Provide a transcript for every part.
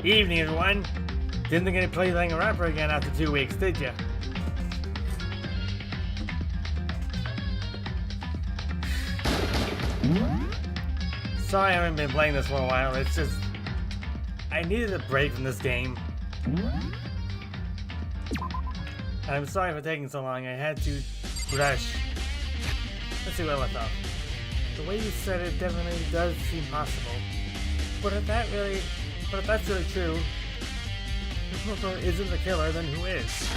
Evening, everyone. Didn't think I'd play Danganronpa again after 2 weeks, did ya? Sorry I haven't been playing this for a while, it's just... I needed a break from this game. And I'm sorry for taking so long, I had to rush. Let's see what I left off. The way you said it definitely does seem possible. But if that's really true, if Moko isn't the killer, then who is?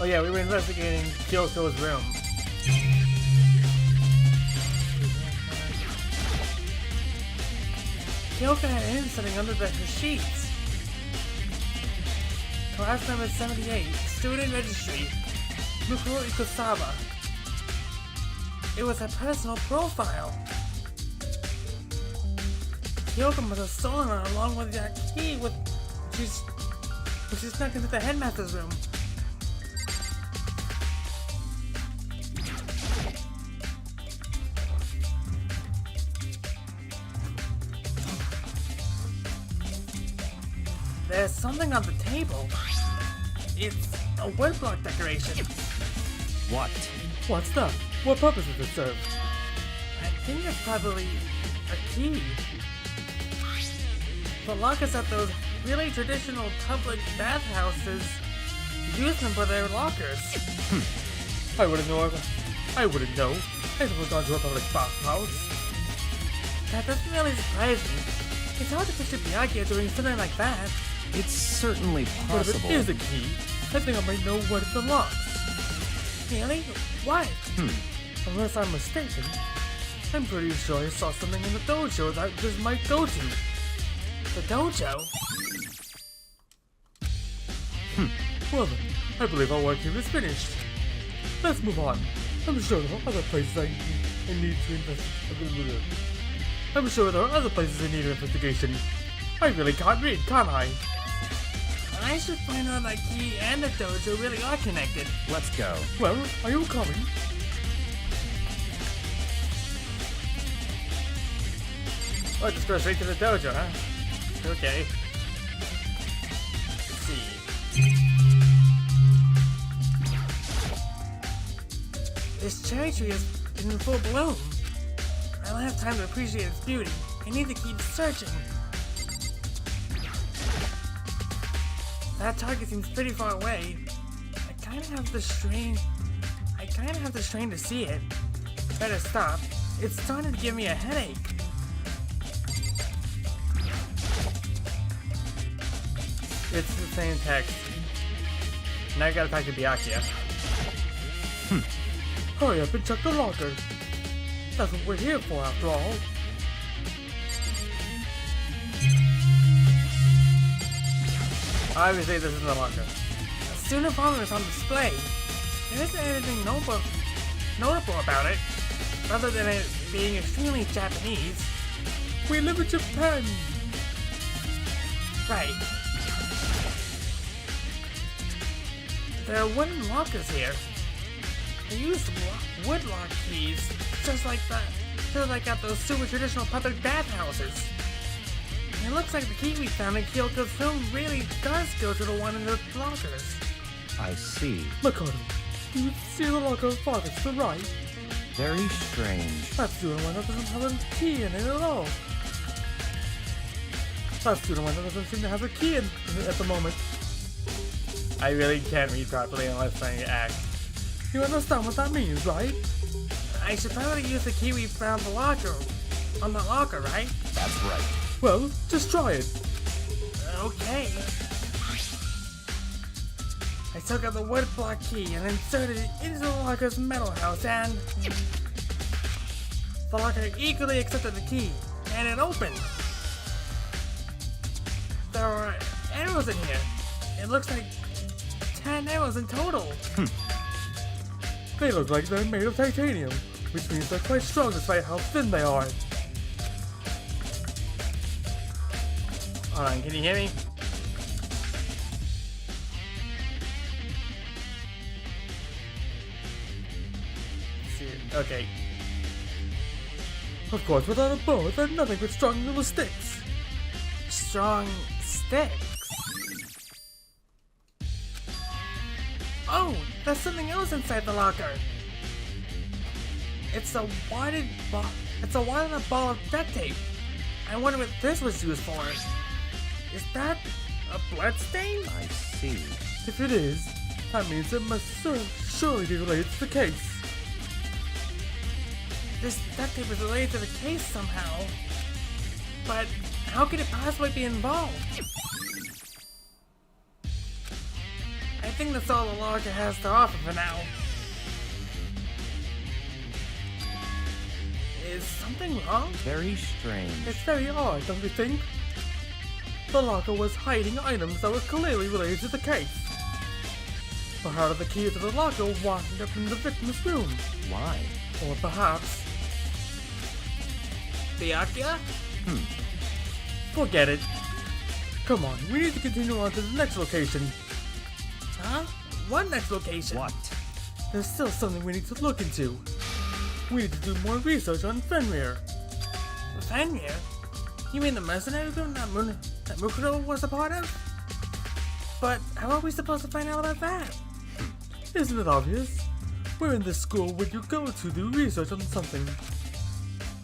Oh yeah, we were investigating Kyoko's room. Kyoko had him sitting under her sheets. Class number 78, student registry, Mukuro Ikusawa. It was her personal profile. Kyoko must have stolen it along with that key which she snuck into the headmaster's room. There's something on the table. It's a woodblock decoration. What? What's that? What purpose does it serve? I think it's probably a key. The lockers at those really traditional public bathhouses use them for their lockers. I wouldn't know. I wouldn't know. I've never gone to a public bathhouse. That doesn't really surprise me. It's hard to picture Miyagi doing something like that. It's certainly But if possible. it is a key, I think I might know what it unlocks. Really? What? Unless I'm mistaken, I'm pretty sure I saw something in the dojo that this might go to. The dojo? Well then, I believe our work here is finished. Let's move on. I'm sure there are other places I need to investigate. I'm sure there are other places I need investigation. I really can't read, can't I? I should find out that key and the dojo really are connected. Let's go. Well, are you coming? Oh, just go straight to the dojo, huh? Okay. Let's see. This cherry tree is in full bloom. I don't have time to appreciate its beauty. I need to keep searching. That target seems pretty far away. I kind of have the strain to see it. Better stop. It's starting to give me a headache. It's the same text. Now I gotta talk to Byakuya. Hurry up and check the locker. That's what we're here for, after all. Obviously, this isn't the locker. A student problem is on display. There isn't anything notable about it, other than it being extremely Japanese. We live in Japan! Right. There are wooden lockers here. They use wood lock keys, just like at those super traditional public bathhouses. It looks like the key we found in Kyoko's room really does go to the one in the lockers. I see. Makoto, do you see the locker farthest to the right? Very strange. That's the only one that doesn't have a key in it at all. That's the only one that doesn't seem to have a key in it at the moment. I really can't read properly unless I act. You understand what that means, right? I should probably use the key we found on the locker, right? That's right. Well, just try it. Okay. I took out the wood block key and inserted it into the locker's metal house and... The locker eagerly accepted the key, and it opened. There are arrows in here. It looks like 10 arrows in total. They look like they're made of titanium, which means they're quite strong despite how thin they are. Hold on, can you hear me? Okay. Of course, without a bow, they're nothing but strong little sticks. Strong sticks. Oh, there's something else inside the locker. It's a wadded ball of duct tape. I wonder what this was used for. Is that a blood stain? I see. If it is, that means it must surely be related to the case. This duct tape is related to the case somehow. But how could it possibly be involved? I think that's all the locker has to offer for now. Is something wrong? Very strange. It's very odd, don't you think? The locker was hiding items that were clearly related to the case. But how did the key to the locker wind up in the victim's room? Why? Or perhaps... Byakuya? Forget it. Come on, we need to continue on to the next location. Huh? What next location? What? There's still something we need to look into. We need to do more research on Fenrir. Fenrir? You mean the mercenary group that Mukuro was a part of? But how are we supposed to find out about that? Isn't it obvious? We're in this school where you go to do research on something.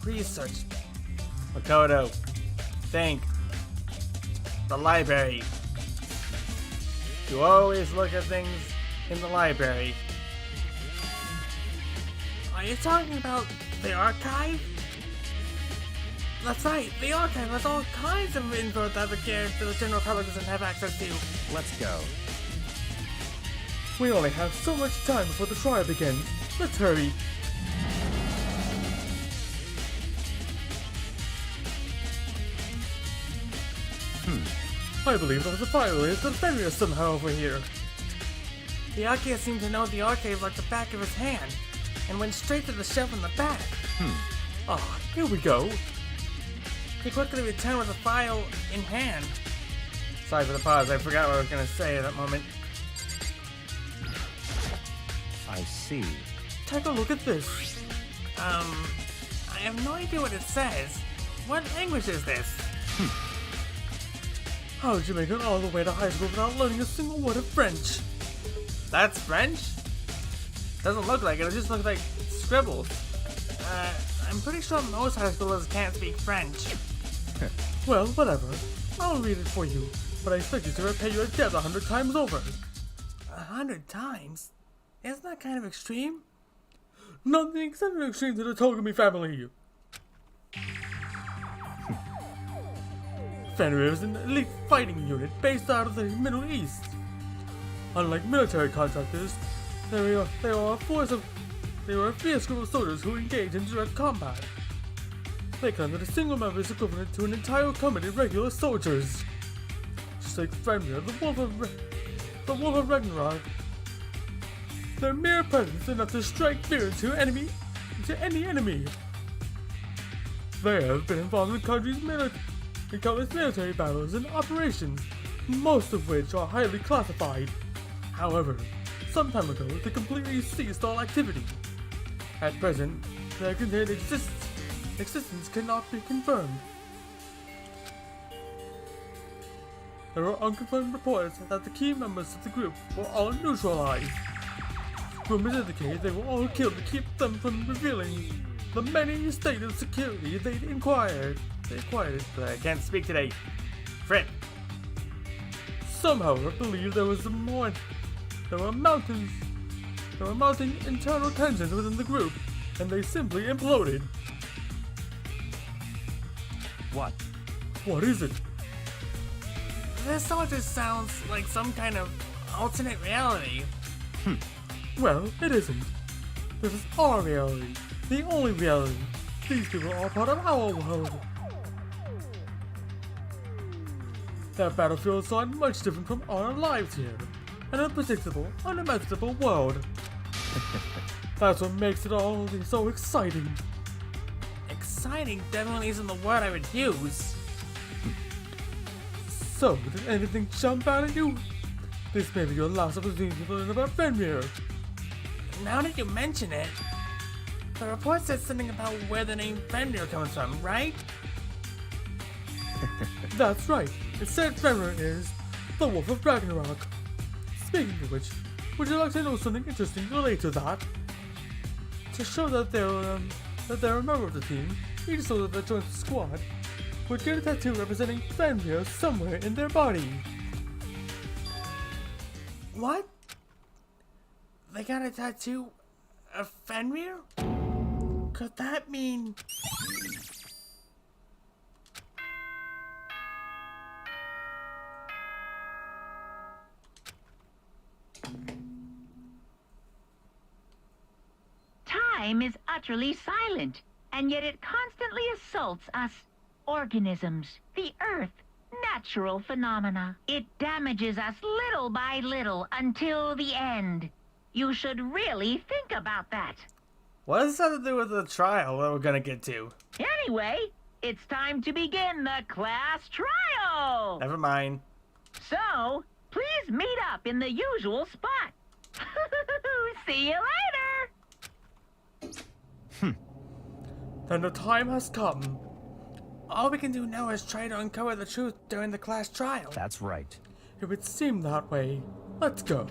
Research. Makoto. Think. The library. You always look at things in the library. Are you talking about the archive? That's right, the archive has all kinds of info that the general public doesn't have access to. Let's go. We only have so much time before the trial begins. Let's hurry. I believe there was a fire related to Fenrir somehow over here. Byakuya seemed to know the archive like the back of his hand, and went straight to the shelf in the back. Ah, here we go. He quickly returned with the file in hand. Sorry for the pause, I forgot what I was going to say at that moment. I see. Take a look at this. I have no idea what it says. What language is this? How did you make it all the way to high school without learning a single word of French? That's French? Doesn't look like it, it just looks like scribbles. I'm pretty sure most high schoolers can't speak French. Well, whatever. I'll read it for you, but I expect you to repay your debt 100 times over. 100 times? Isn't that kind of extreme? Not the extent of extreme to the Togami family. Fenrir is an elite fighting unit based out of the Middle East. Unlike military contractors, they are a fierce group of soldiers who engage in direct combat. They claim that a single member is equivalent to an entire company of regular soldiers. Just like Fenrir, the Wolf of Ragnarok. Their mere presence is enough to strike fear into any enemy. They have been involved in countless military battles and operations, most of which are highly classified. However, some time ago, they completely ceased all activity. At present, their contained existence cannot be confirmed. There are unconfirmed reports that the key members of the group were all neutralized. Rumors indicate they were all killed to keep them from revealing the many state of security they acquired, but I can't speak today. Frick. Somehow, I believe there were mounting internal tensions within the group, and they simply imploded. What? What is it? This all just sounds like some kind of alternate reality. Well, it isn't. This is our reality. The only reality. These people are part of our world. That battlefield is not much different from our lives here. An unpredictable, unimaginable world. That's what makes it all so exciting. Exciting definitely isn't the word I would use. So, did anything jump out at you? This may be your last opportunity to learn about Fenrir. Now that you mention it, the report said something about where the name Fenrir comes from, right? That's right. Its said memory is the Wolf of Ragnarok. Speaking of which, would you like to know something interesting related to that? To show that they're a member of the team, each soldier that joins the squad would get a tattoo representing Fenrir somewhere in their body. What? They got a tattoo of Fenrir? Could that mean... Time is utterly silent, and yet it constantly assaults us. Organisms, the earth, natural phenomena. It damages us little by little until the end. You should really think about that. What does this have to do with the trial that we're gonna get to? Anyway, it's time to begin the class trial. Never mind. So, please meet up in the usual spot. See you later. Then the time has come. All we can do now is try to uncover the truth during the class trial. That's right. It would seem that way. Let's go.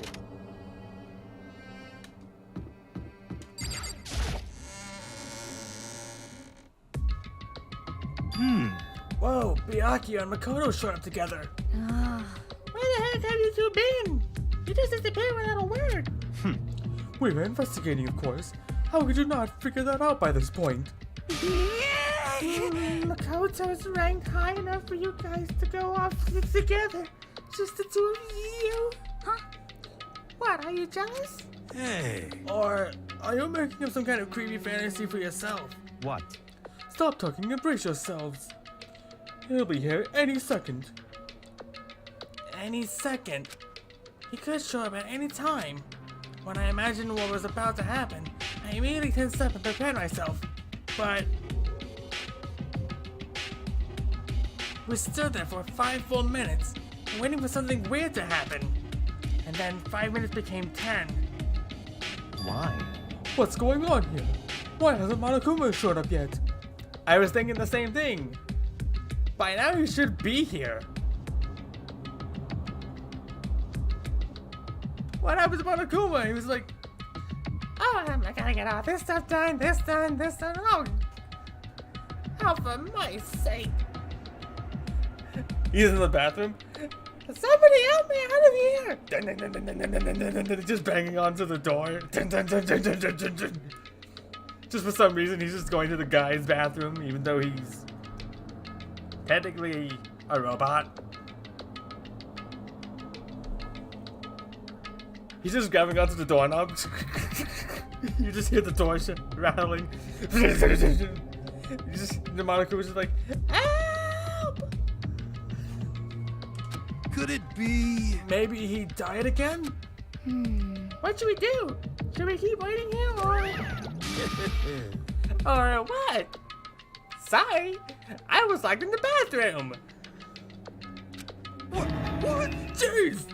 Whoa, Byakuya and Makoto showed up together. Where the heck have you two been? You just disappeared without a word. We were investigating, of course. How could you not figure that out by this point? Makoto's ranked high enough for you guys to go off together. Just the two of you. Huh? What, are you jealous? Hey. Or are you making up some kind of creepy fantasy for yourself? What? Stop talking and brace yourselves. He'll be here any second. Any second. He could show up at any time. When I imagined what was about to happen, I immediately tensed up and prepared myself. But we stood there for 5 full minutes, waiting for something weird to happen. And then 5 minutes became 10. Why? What's going on here? Why hasn't Monokuma showed up yet? I was thinking the same thing. By now he should be here. What happened to Monokuma? He was like, oh, I gotta get all this stuff done, this done, this done. Oh, for my sake. He's in the bathroom. Somebody help me out of here. Dun, dun, dun, dun, dun, dun, dun, dun, dun, just banging onto the door. Dun, dun, dun, dun, dun, dun, dun, dun. Just for some reason, he's just going to the guy's bathroom, even though he's technically a robot. He's just grabbing onto the doorknob. You just hear the door rattling. The Monaco was just like, Help! Could it be? Maybe he died again? What should we do? Should we keep waiting here or what? Sorry, I was locked in the bathroom. what? Jeez!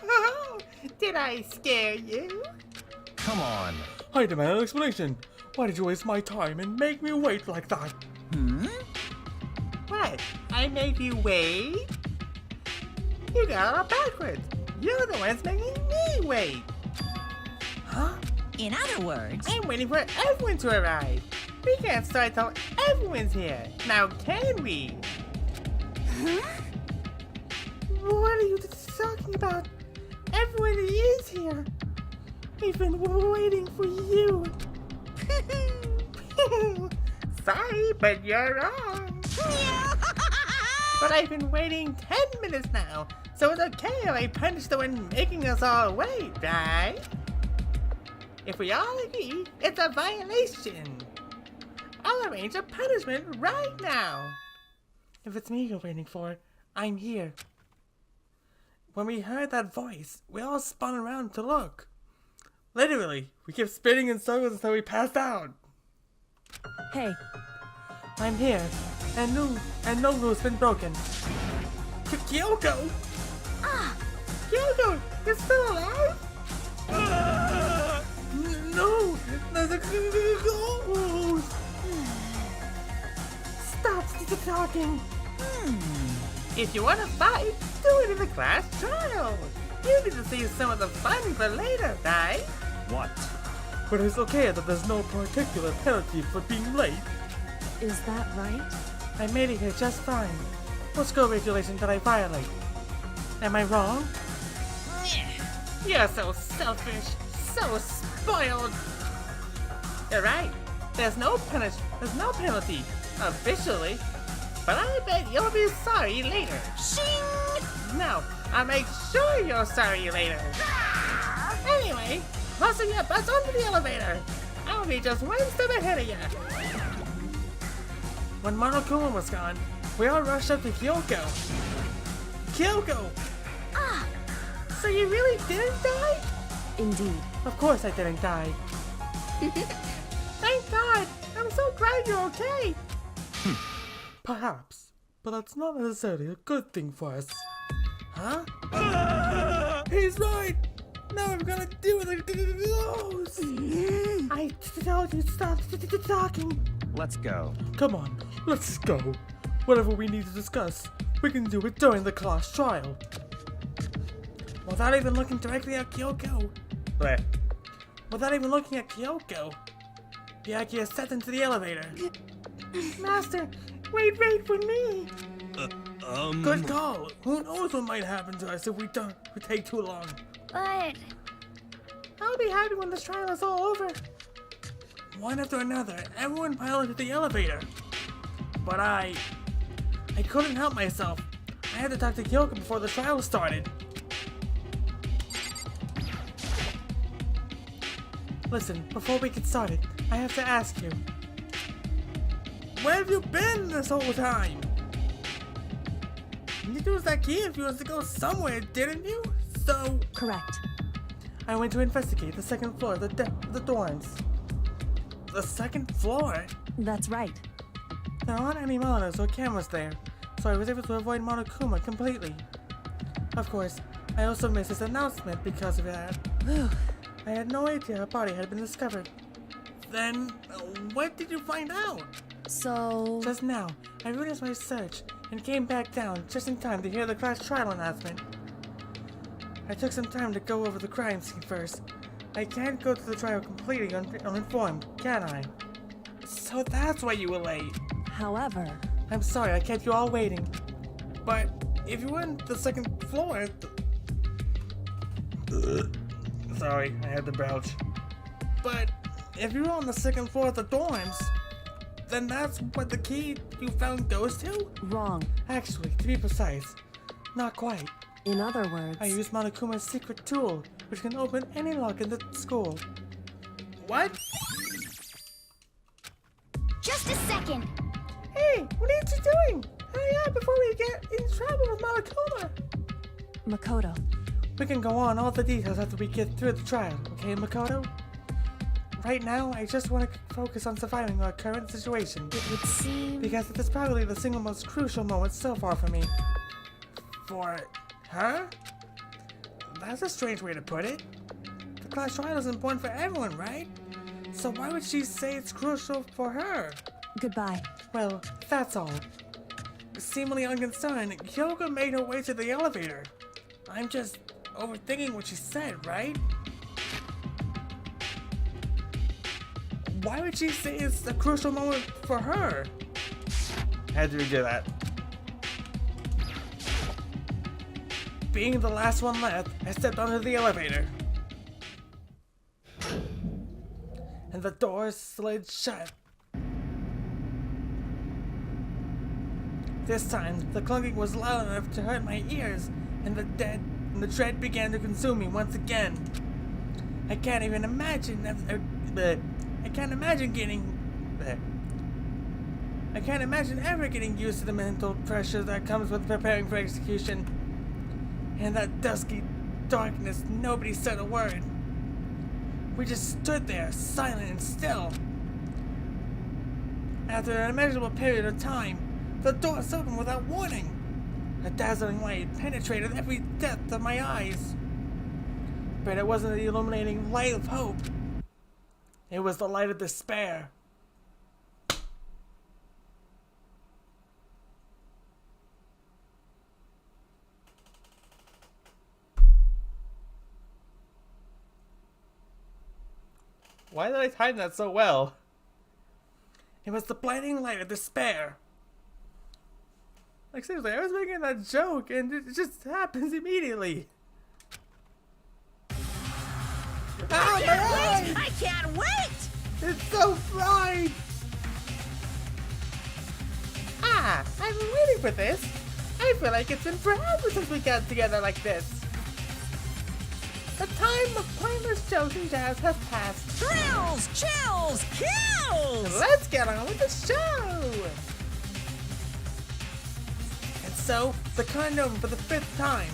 No! Did I scare you? Come on. I demand an explanation. Why did you waste my time and make me wait like that? What? I made you wait? You got it all backwards. You're the ones making me wait. Huh? In other words, I'm waiting for everyone to arrive. We can't start till everyone's here. Now can we? What are you talking about? Everyone is here. We've been waiting for you. Sorry, but you're wrong. But I've been waiting 10 minutes now, so it's okay if I punish the one making us all wait, right? If we all agree, it's a violation. I'll arrange a punishment right now. If it's me you're waiting for, I'm here. When we heard that voice, we all spun around to look. Literally, we kept spinning in circles until we passed out. hey, I'm here, and no rule's been broken. Kyoko! ah, Kyoko, you're still alive? No, there's a ghost. Stop talking. If you want to fight, do it in the class trial. You need to save some of the fun for later, right? What? But it's okay that there's no particular penalty for being late. Is that right? I made it here just fine. What school regulation did I violate? Am I wrong? You're so selfish, so spoiled. You're right. There's no penalty, officially. But I bet you'll be sorry later. Shing! No, I'll make sure you're sorry later. Anyway, hustle your butts onto the elevator. I'll be just one step ahead of you. When Monokuma was gone, we all rushed up to Kyoko. Kyoko! Ah, So you really didn't die? indeed. Of course I didn't die. Thank God. I'm so glad you're okay. Perhaps, but that's not necessarily a good thing for us. Huh? He's right! Now we're gonna deal with the ghost! I told you to stop talking. Let's go. Come on, let's go. Whatever we need to discuss, we can do it during the class trial. Without even looking directly at Kyoko. Without even looking at Kyoko. Byakuya stepped into the elevator. Master, wait for me. Good call. Who knows what might happen to us if we take too long. But I'll be happy when this trial is all over. One after another, everyone piled into the elevator. But I couldn't help myself. I had to talk to Kyoko before the trial started. Listen, before we get started, I have to ask you. Where have you been this whole time? You used that key if you was to go somewhere, didn't you? So, Correct. I went to investigate the second floor of the dorms. The second floor? That's right. There aren't any monitors or cameras there, so I was able to avoid Monokuma completely. Of course, I also missed his announcement because of that. Whew. I had no idea her body had been discovered. Then, what did you find out? So... Just now, I finished my search and came back down just in time to hear the class trial announcement. I took some time to go over the crime scene first. I can't go to the trial completely uninformed, can I? So that's why you were late. However... I'm sorry I kept you all waiting. But if you were on the second floor... Sorry, I had to belch. But if you were on the second floor of the dorms, then that's what the key you found goes to? Wrong. Actually, to be precise, not quite. In other words... I used Monokuma's secret tool, which can open any lock in the school. What? Just a second. Hey, what are you doing? Hurry up before we get in trouble with Monokuma. Makoto. We can go on all the details after we get through the trial, okay, Makoto? Right now, I just want to focus on surviving our current situation, It would seem... because it is probably the single most crucial moment so far for me. For her? That's a strange way to put it. The class trial is important for everyone, right? So why would she say it's crucial for her? Goodbye. Well, that's all. Seemingly unconcerned, Kyoko made her way to the elevator. I'm just overthinking what she said, right? Why would she say it's a crucial moment for her? Had to redo that. Being the last one left, I stepped onto the elevator. And the doors slid shut. This time, the clunking was loud enough to hurt my ears, and the dread began to consume me once again. I can't even imagine I can't imagine ever getting used to the mental pressure that comes with preparing for execution. In that dusky darkness, nobody said a word. We just stood there, silent and still. After an immeasurable period of time, the doors opened without warning. A dazzling light penetrated every depth of my eyes. But it wasn't the illuminating light of hope. It was the light of despair. Why did I time that so well? It was the blinding light of despair. Like, seriously, I was making that joke and it just happens immediately. I can't wait! It's so bright! Ah, I've been waiting for this. I feel like it's been forever since we got together like this. The time of pointless jokes and jazz has passed. Thrills, chills, kills! Let's get on with the show! And so, the conundrum for the 5th time.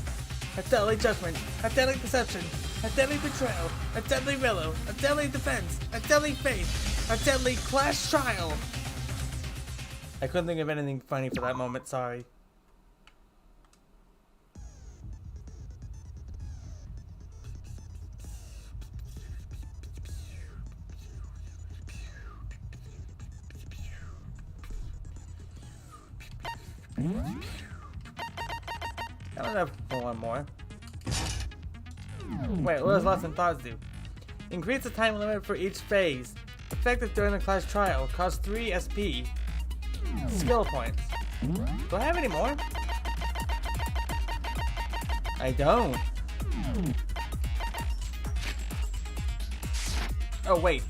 A deadly judgment, a deadly deception, a deadly betrayal, a deadly riddle, a deadly defense, a deadly faith, a deadly clash trial. I couldn't think of anything funny for that moment, sorry. I don't have one more. Wait, what does Lost in Thoughts do? Increase the time limit for each phase. Effective during the class trial. Cost 3 SP. Skill points. Do I have any more? I don't. Oh, wait.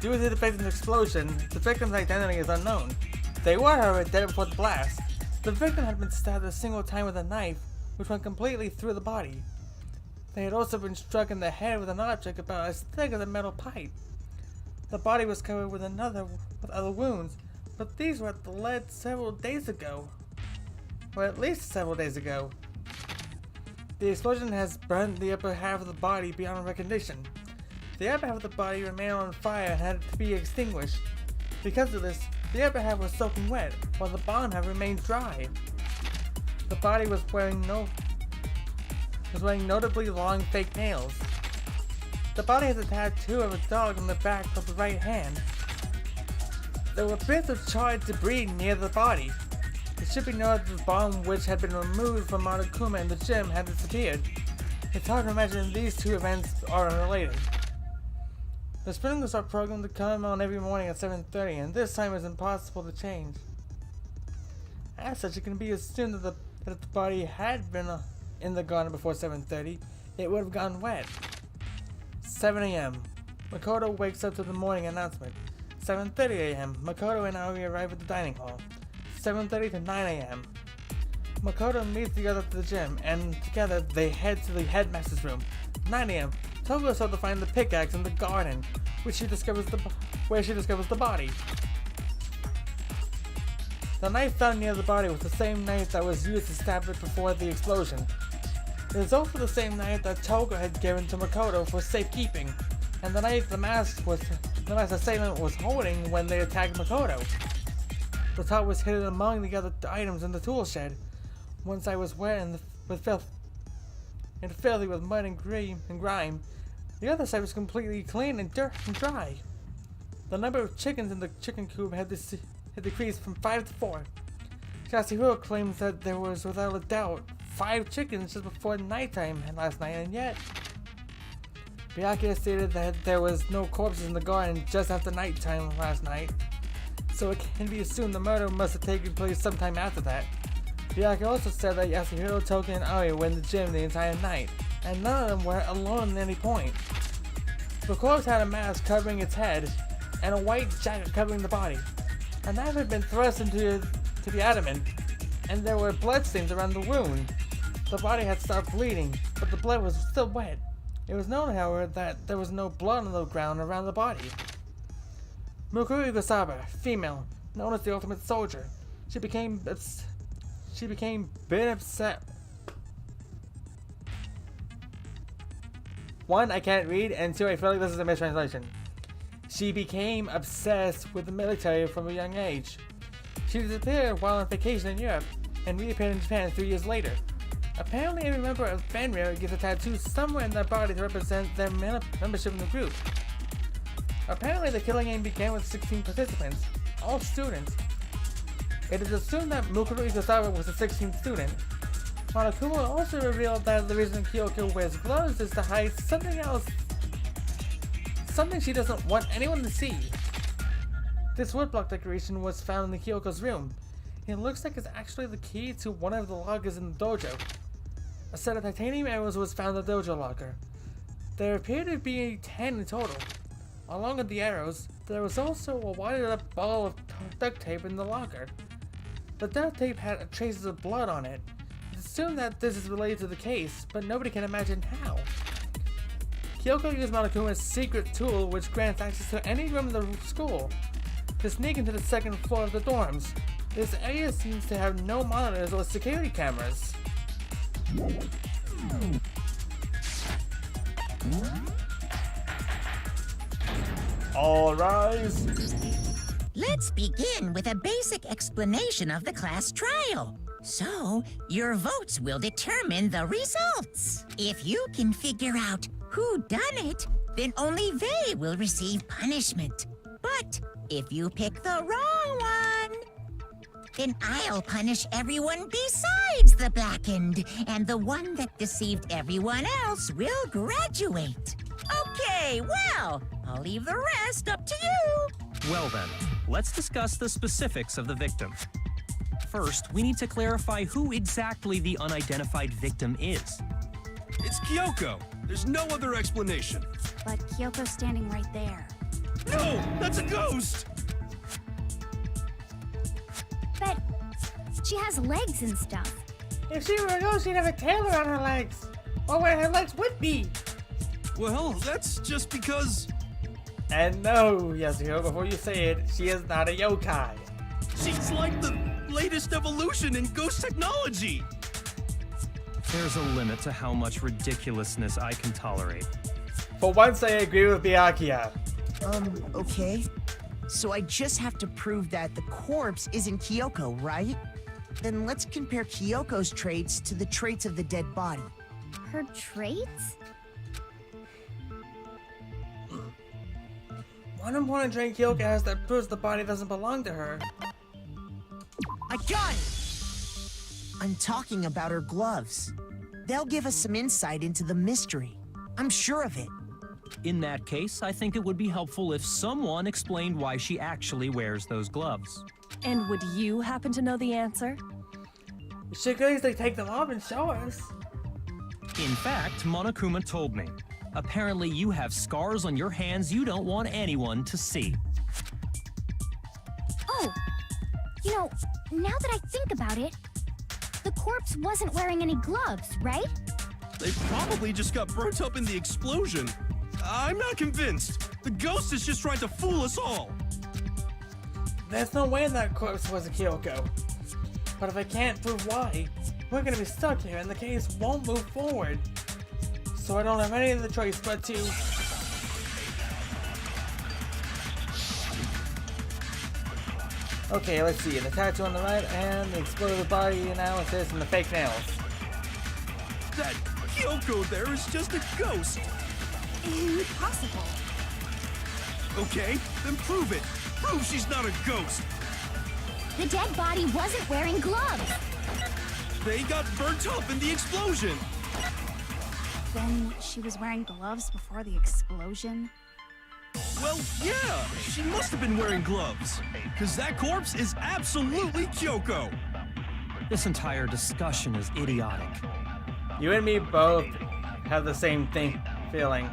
Due to the victim's explosion, the victim's identity is unknown. They were, however, dead before the blast. The victim had been stabbed a single time with a knife, which went completely through the body. They had also been struck in the head with an object about as thick as a metal pipe. The body was covered with other wounds, but these were at the lead several days ago. Or at least several days ago. The explosion has burned the upper half of the body beyond recognition. The upper half of the body remained on fire and had to be extinguished. Because of this, the upper half was soaking wet, while the bottom half remained dry. The body was wearing notably long fake nails. The body has a tattoo of a dog on the back of the right hand. There were bits of charred debris near the body. It should be noted that the bomb which had been removed from Monokuma in the gym had disappeared. It's hard to imagine these two events are unrelated. The sprinklers are programmed to come on every morning at 7:30, and this time is impossible to change. As such, it can be assumed that if the body had been in the garden before 7:30, it would have gone wet. 7 a.m. Makoto wakes up to the morning announcement. 7:30 a.m. Makoto and Aoi arrive at the dining hall. 7:30 to 9 a.m. Makoto meets the others at the gym, and together they head to the headmaster's room. 9 a.m. Togo is told to find the pickaxe in the garden, where she discovers the body. The knife found near the body was the same knife that was used to stab it before the explosion. It is also the same knife that Togo had given to Makoto for safekeeping, and the knife the masked assailant was holding when they attacked Makoto. The top was hidden among the other items in the tool shed. One side was wet and filthy with mud and grime. The other side was completely clean and dry. The number of chickens in the chicken coop had decreased from 5 to 4. Yasuhiro claims that there was, without a doubt, 5 chickens just before nighttime last night, and yet Byakuya stated that there was no corpses in the garden just after nighttime last night, so it can be assumed the murder must have taken place sometime after that. Byakuya also said that Yasuhiro, Toki, and Aoi were in the gym the entire night, and none of them were alone at any point. The corpse had a mask covering its head, and a white jacket covering the body. A knife had been thrust into the abdomen, and there were bloodstains around the wound. The body had stopped bleeding, but the blood was still wet. It was known, however, that there was no blood on the ground around the body. Mukuri Gosaba, female, known as the Ultimate Soldier. She became bit upset. One, I can't read, and two, I feel like this is a mistranslation. She became obsessed with the military from a young age. She disappeared while on vacation in Europe, and reappeared in Japan 3 years later. Apparently, every member of Fenrir gets a tattoo somewhere in their body to represent their membership in the group. Apparently, the killing game began with 16 participants, all students. It is assumed that Mukuru Ikusawa was the 16th student. Monokuma also revealed that the reason Kyoko wears gloves is to hide something else. Something she doesn't want anyone to see. This woodblock decoration was found in Kyoko's room. It looks like it's actually the key to one of the lockers in the dojo. A set of titanium arrows was found in the dojo locker. There appeared to be 10 in total. Along with the arrows, there was also a wadded up ball of duct tape in the locker. The duct tape had traces of blood on it. It's assumed that this is related to the case, but nobody can imagine how. Kyoko used Monokuma's secret tool, which grants access to any room in the school, to sneak into the second floor of the dorms. This area seems to have no monitors or security cameras. All rise. Let's begin with a basic explanation of the class trial. So, your votes will determine the results. If you can figure out who done it, then only they will receive punishment. But if you pick the wrong one, then I'll punish everyone besides the blackened, and the one that deceived everyone else will graduate. Okay, well, I'll leave the rest up to you. Well then, let's discuss the specifics of the victim. First, we need to clarify who exactly the unidentified victim is. It's Kyoko. There's no other explanation. But Kyoko's standing right there. No, that's a ghost! But she has legs and stuff. If she were a ghost, she'd have a tail around her legs. Or where her legs would be. Well, that's just because And no, Yasuhiro, before you say it, she is not a yokai. she's like the latest evolution in ghost technology. There's a limit to how much ridiculousness I can tolerate. For once, I agree with Byakuya. Okay. So I just have to prove that the corpse isn't Kyoko, right? Then let's compare Kyoko's traits to the traits of the dead body. Her traits? One important trait Kyoko has that proves the body doesn't belong to her. I got it! I'm talking about her gloves. They'll give us some insight into the mystery. I'm sure of it. In that case, I think it would be helpful if someone explained why she actually wears those gloves. And would you happen to know the answer? She could easily take them off and show us. In fact, Monokuma told me. Apparently you have scars on your hands you don't want anyone to see. Oh, you know, now that I think about it, the corpse wasn't wearing any gloves, right? They probably just got burnt up in the explosion. I'm not convinced. The ghost is just trying to fool us all. There's no way that corpse was a Kyoko. But if I can't prove why, we're gonna be stuck here and the case won't move forward. So I don't have any other choice but to... Okay, let's see. The tattoo on the right and the exploded body analysis and the fake nails. That Kyoko there is just a ghost. Impossible. Okay, then prove it. Prove she's not a ghost. The dead body wasn't wearing gloves. They got burnt up in the explosion. Then she was wearing gloves before the explosion. Well, yeah, she must have been wearing gloves. Because that corpse is absolutely Kyoko. This entire discussion is idiotic. You and me both have the same feeling.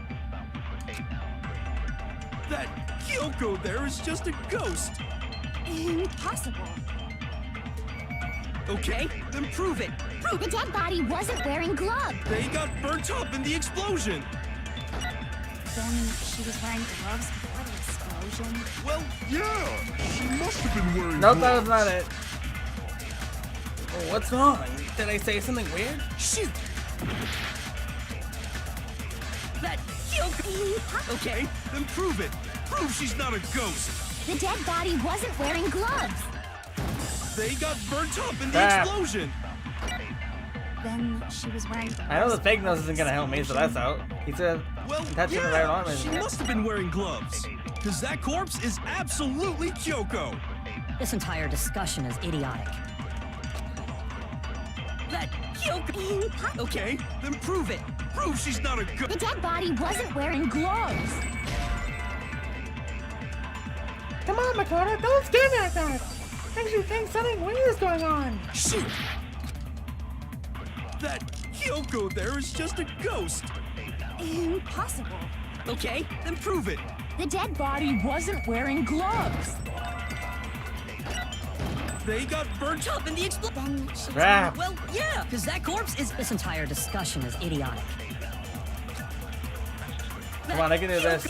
That Kyoko there is just a ghost. Impossible. Okay, then prove it. The dead body wasn't wearing gloves. They got burnt up in the explosion. Then she was wearing gloves before the explosion. Well, yeah, she must have been wearing Nope, gloves. that was not it. Oh, what's wrong? Did I say something weird? Shoot! That Kyoko! Okay, then prove it. Prove she's not a ghost. The dead body wasn't wearing gloves. They got burnt up in the Crap. explosion. Then she was wearing gloves. I know the fake nose isn't gonna help me, so that's out. He said, Well, touching the right arm yeah, is... she must have been wearing gloves. Because that corpse is absolutely Kyoko. This entire discussion is idiotic. That Kyoko. Okay, then prove it. Prove she's not a The ghost. dead body wasn't wearing gloves. Come on, Makoto, don't stand like that! Makes you think something weird is going on. Shoot! That Kyoko there is just a ghost. Impossible. Okay, then prove it. The dead body wasn't wearing gloves. They got burnt up in the explosion. Then she Crap. Well, yeah, because that corpse is. This entire discussion is idiotic. Come on, I can do this.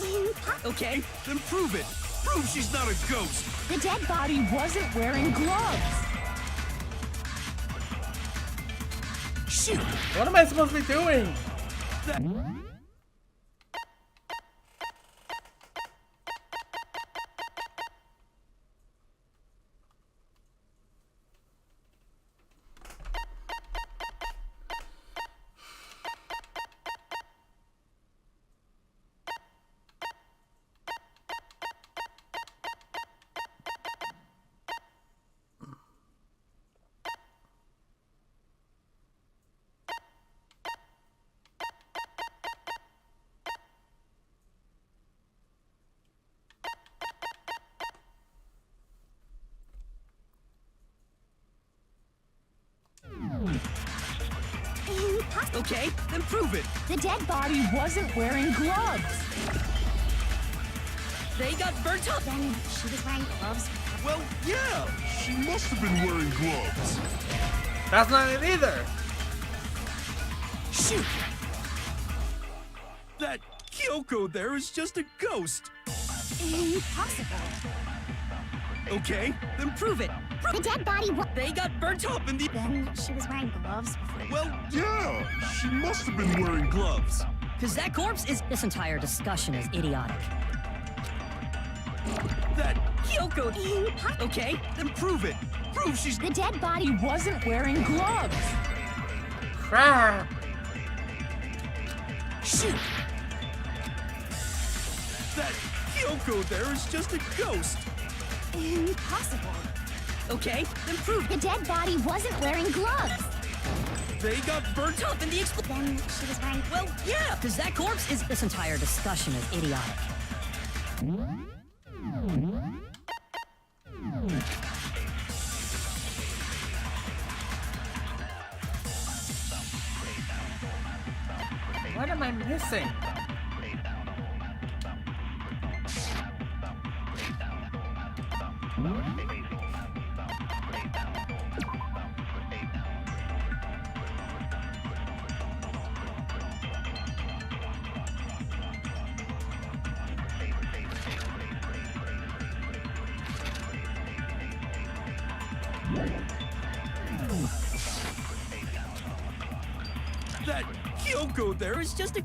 Okay, Then prove it. Prove she's not a ghost. The dead body wasn't wearing gloves. Shoot! What am I supposed to be doing? That okay, then prove it. The dead body wasn't wearing gloves. They got burnt up. Then she was wearing gloves. well, yeah. She must have been wearing gloves. That's not it either. Shoot! That Kyoko there is just a ghost. Impossible. Okay, then prove it. The dead body was. They got burnt up. Up in the Then she was wearing gloves. well, yeah. She must have been wearing gloves. Because that corpse is. This entire discussion is idiotic. That Kyoko. Okay, then prove it. Prove she's The dead body wasn't wearing gloves. Crap. shoot. That Kyoko there is just a ghost. Impossible. okay, then prove it. The dead body wasn't wearing gloves. They got burnt up. Up in the explosion. Then she was wearing. Well, yeah. Because that corpse is. This entire discussion is idiotic. What am I missing? That Kyoko there is just a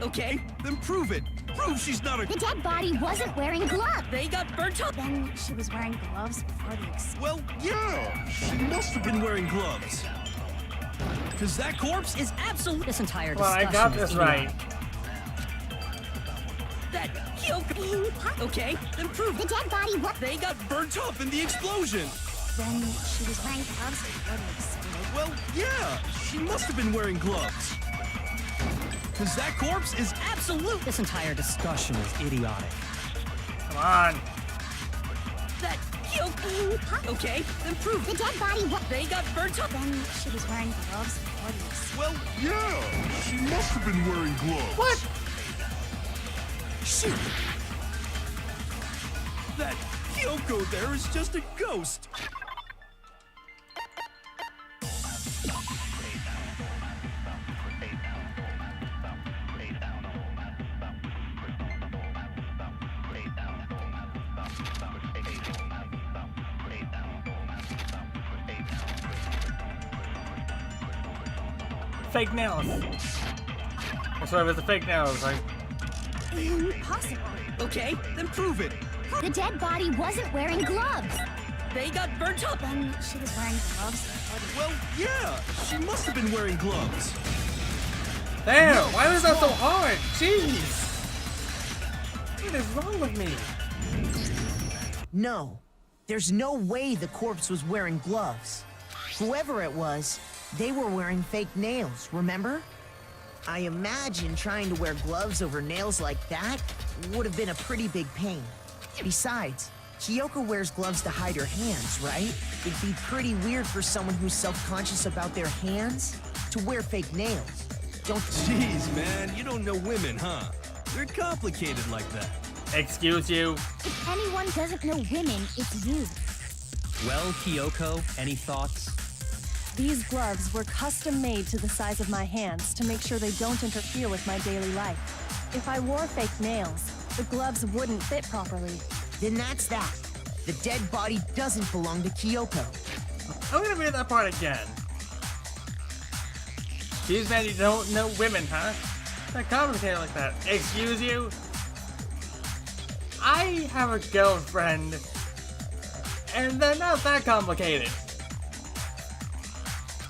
Okay, then prove it. Prove she's not a The dead body wasn't wearing gloves. they got burnt up. Then she was wearing gloves before the explosion. well, yeah. She must have been wearing gloves. Because that corpse is absolute. This entire Well, I discussion got is this idiotic. right. That Kyoko. Okay, then prove The it. dead body was. They got burnt up in the explosion. Then she was wearing gloves before the explosion. Well, yeah. She must have been wearing gloves. Because that corpse is Absolute. This entire discussion is idiotic. Come on. That Kyoko. Okay, then prove The it. dead body was. They got burnt up. Then she was wearing gloves before the explosion. well, yeah. She must have been wearing gloves. What? Shoot! That Kyoko there is just a ghost. Fake nails. That's why it was the fake nails. Like, Impossible. Okay, then prove it. The dead body wasn't wearing gloves. They got burnt up. Then she was wearing gloves before the. Well, yeah. She must have been wearing gloves. damn, why was that so hard? Jeez. What is wrong with me? No, there's no way the corpse was wearing gloves. Whoever it was, They were wearing fake nails, remember? I imagine trying to wear gloves over nails like that would have been a pretty big pain. Besides, Kyoko wears gloves to hide her hands, right? It'd be pretty weird for someone who's self-conscious about their hands to wear fake nails. Don't Jeez, man, you don't know women, huh? They're complicated like that. Excuse you? If anyone doesn't know women, it's you. Well, Kyoko, any thoughts? These gloves were custom made to the size of my hands to make sure they don't interfere with my daily life. If I wore fake nails, the gloves wouldn't fit properly. Then that's that. The dead body doesn't belong to Kyoko. I'm gonna read that part again. These men, you don't know women, huh? They're complicated like that. Excuse you? I have a girlfriend, and they're not that complicated.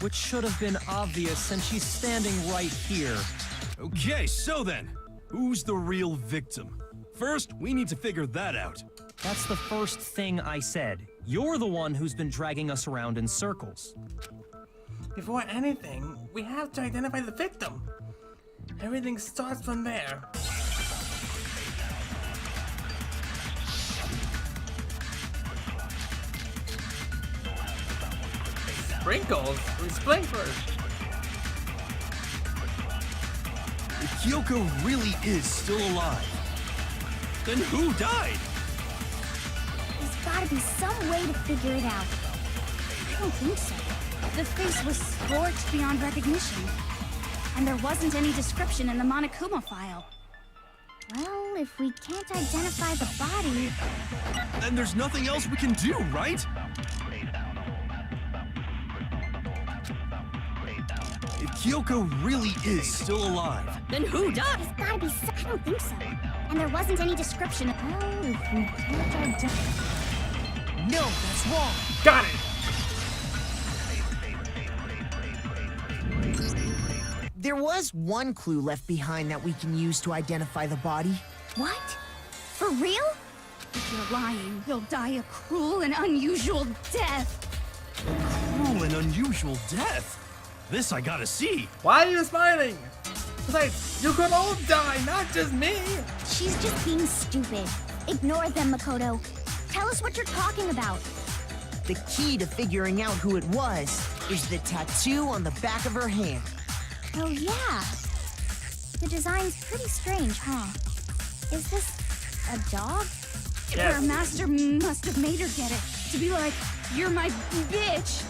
Which should have been obvious since she's standing right here. Okay, so then, who's the real victim? First, we need to figure that out. That's the first thing I said. You're the one who's been dragging us around in circles. Before anything, we have to identify the victim. Everything starts from there. Sprinkles? We sprinklers. If Kyoko really is still alive, then who died? There's gotta be some way to figure it out. I don't think so. The face was scorched beyond recognition. And there wasn't any description in the Monokuma file. Well, if we can't identify the body... Then there's nothing else we can do, right? If Kyoko really is still alive, Then who died? There's gotta be some... I don't think so. And there wasn't any description. Well, if we can't identify... No, that's wrong. Got it! There was one clue left behind that we can use to identify the body. What? For real? If you're lying, you'll die a cruel and unusual death. cruel and unusual death. This I gotta see. Why are you smiling? Besides, you could all die, not just me! She's just being stupid. Ignore them, Makoto. Tell us what you're talking about. The key to figuring out who it was is the tattoo on the back of her hand. Oh, yeah. The design's pretty strange, huh? Is this a dog? Yes. Her master must have made her get it. To be like, you're my bitch.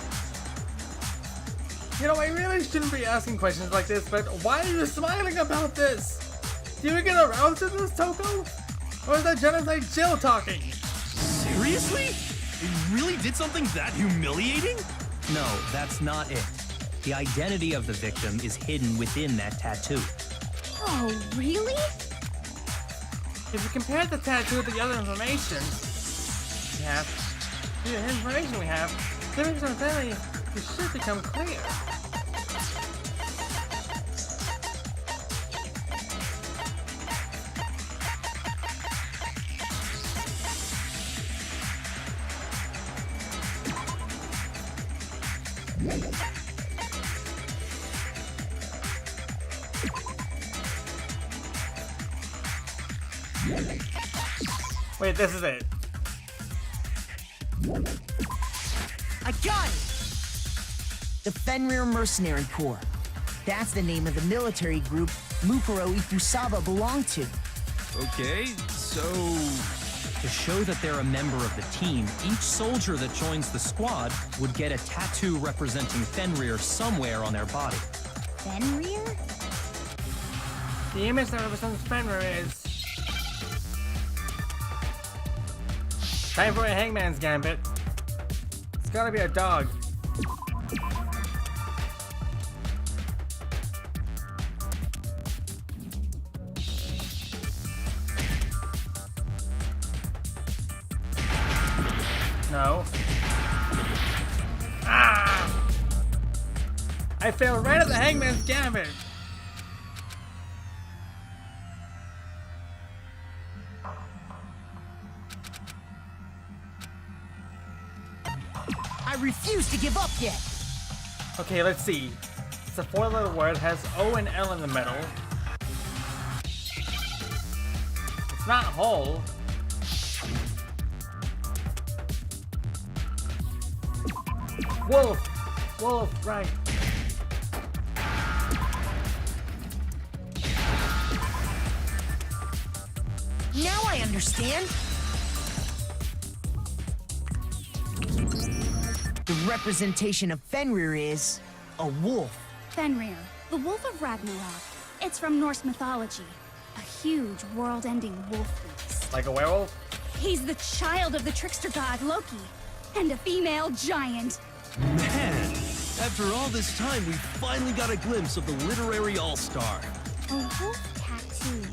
You know, I really shouldn't be asking questions like this, but why are you smiling about this? Do you get aroused to this, Toko? Or is that Genocide Jill talking? Seriously? It really did something that humiliating? No, that's not it. The identity of the victim is hidden within that tattoo. Oh, really? If you compare the tattoo to the other information we have, the original identity should become clear. Wait, this is it. I got it! The Fenrir Mercenary Corps. That's the name of the military group Mukuro Ifusaba belonged to. Okay, so... To show that they're a member of the team, each soldier that joins the squad would get a tattoo representing Fenrir somewhere on their body. Fenrir? The image that represents Fenrir is... Time for a hangman's gambit. It's gotta be a dog. No. Ah! I failed right at the hangman's gambit. I refuse to give up yet. Okay, let's see. It's a 4-letter word, has O and L in the middle. It's not whole. Wolf! Wolf, right. Now I understand. The representation of Fenrir is a wolf. Fenrir, the wolf of Ragnarok. It's from Norse mythology. A huge, world-ending wolf beast. Like a werewolf? He's the child of the trickster god Loki, and a female giant. Man, after all this time, we finally got a glimpse of the literary all-star. A wolf tattoo.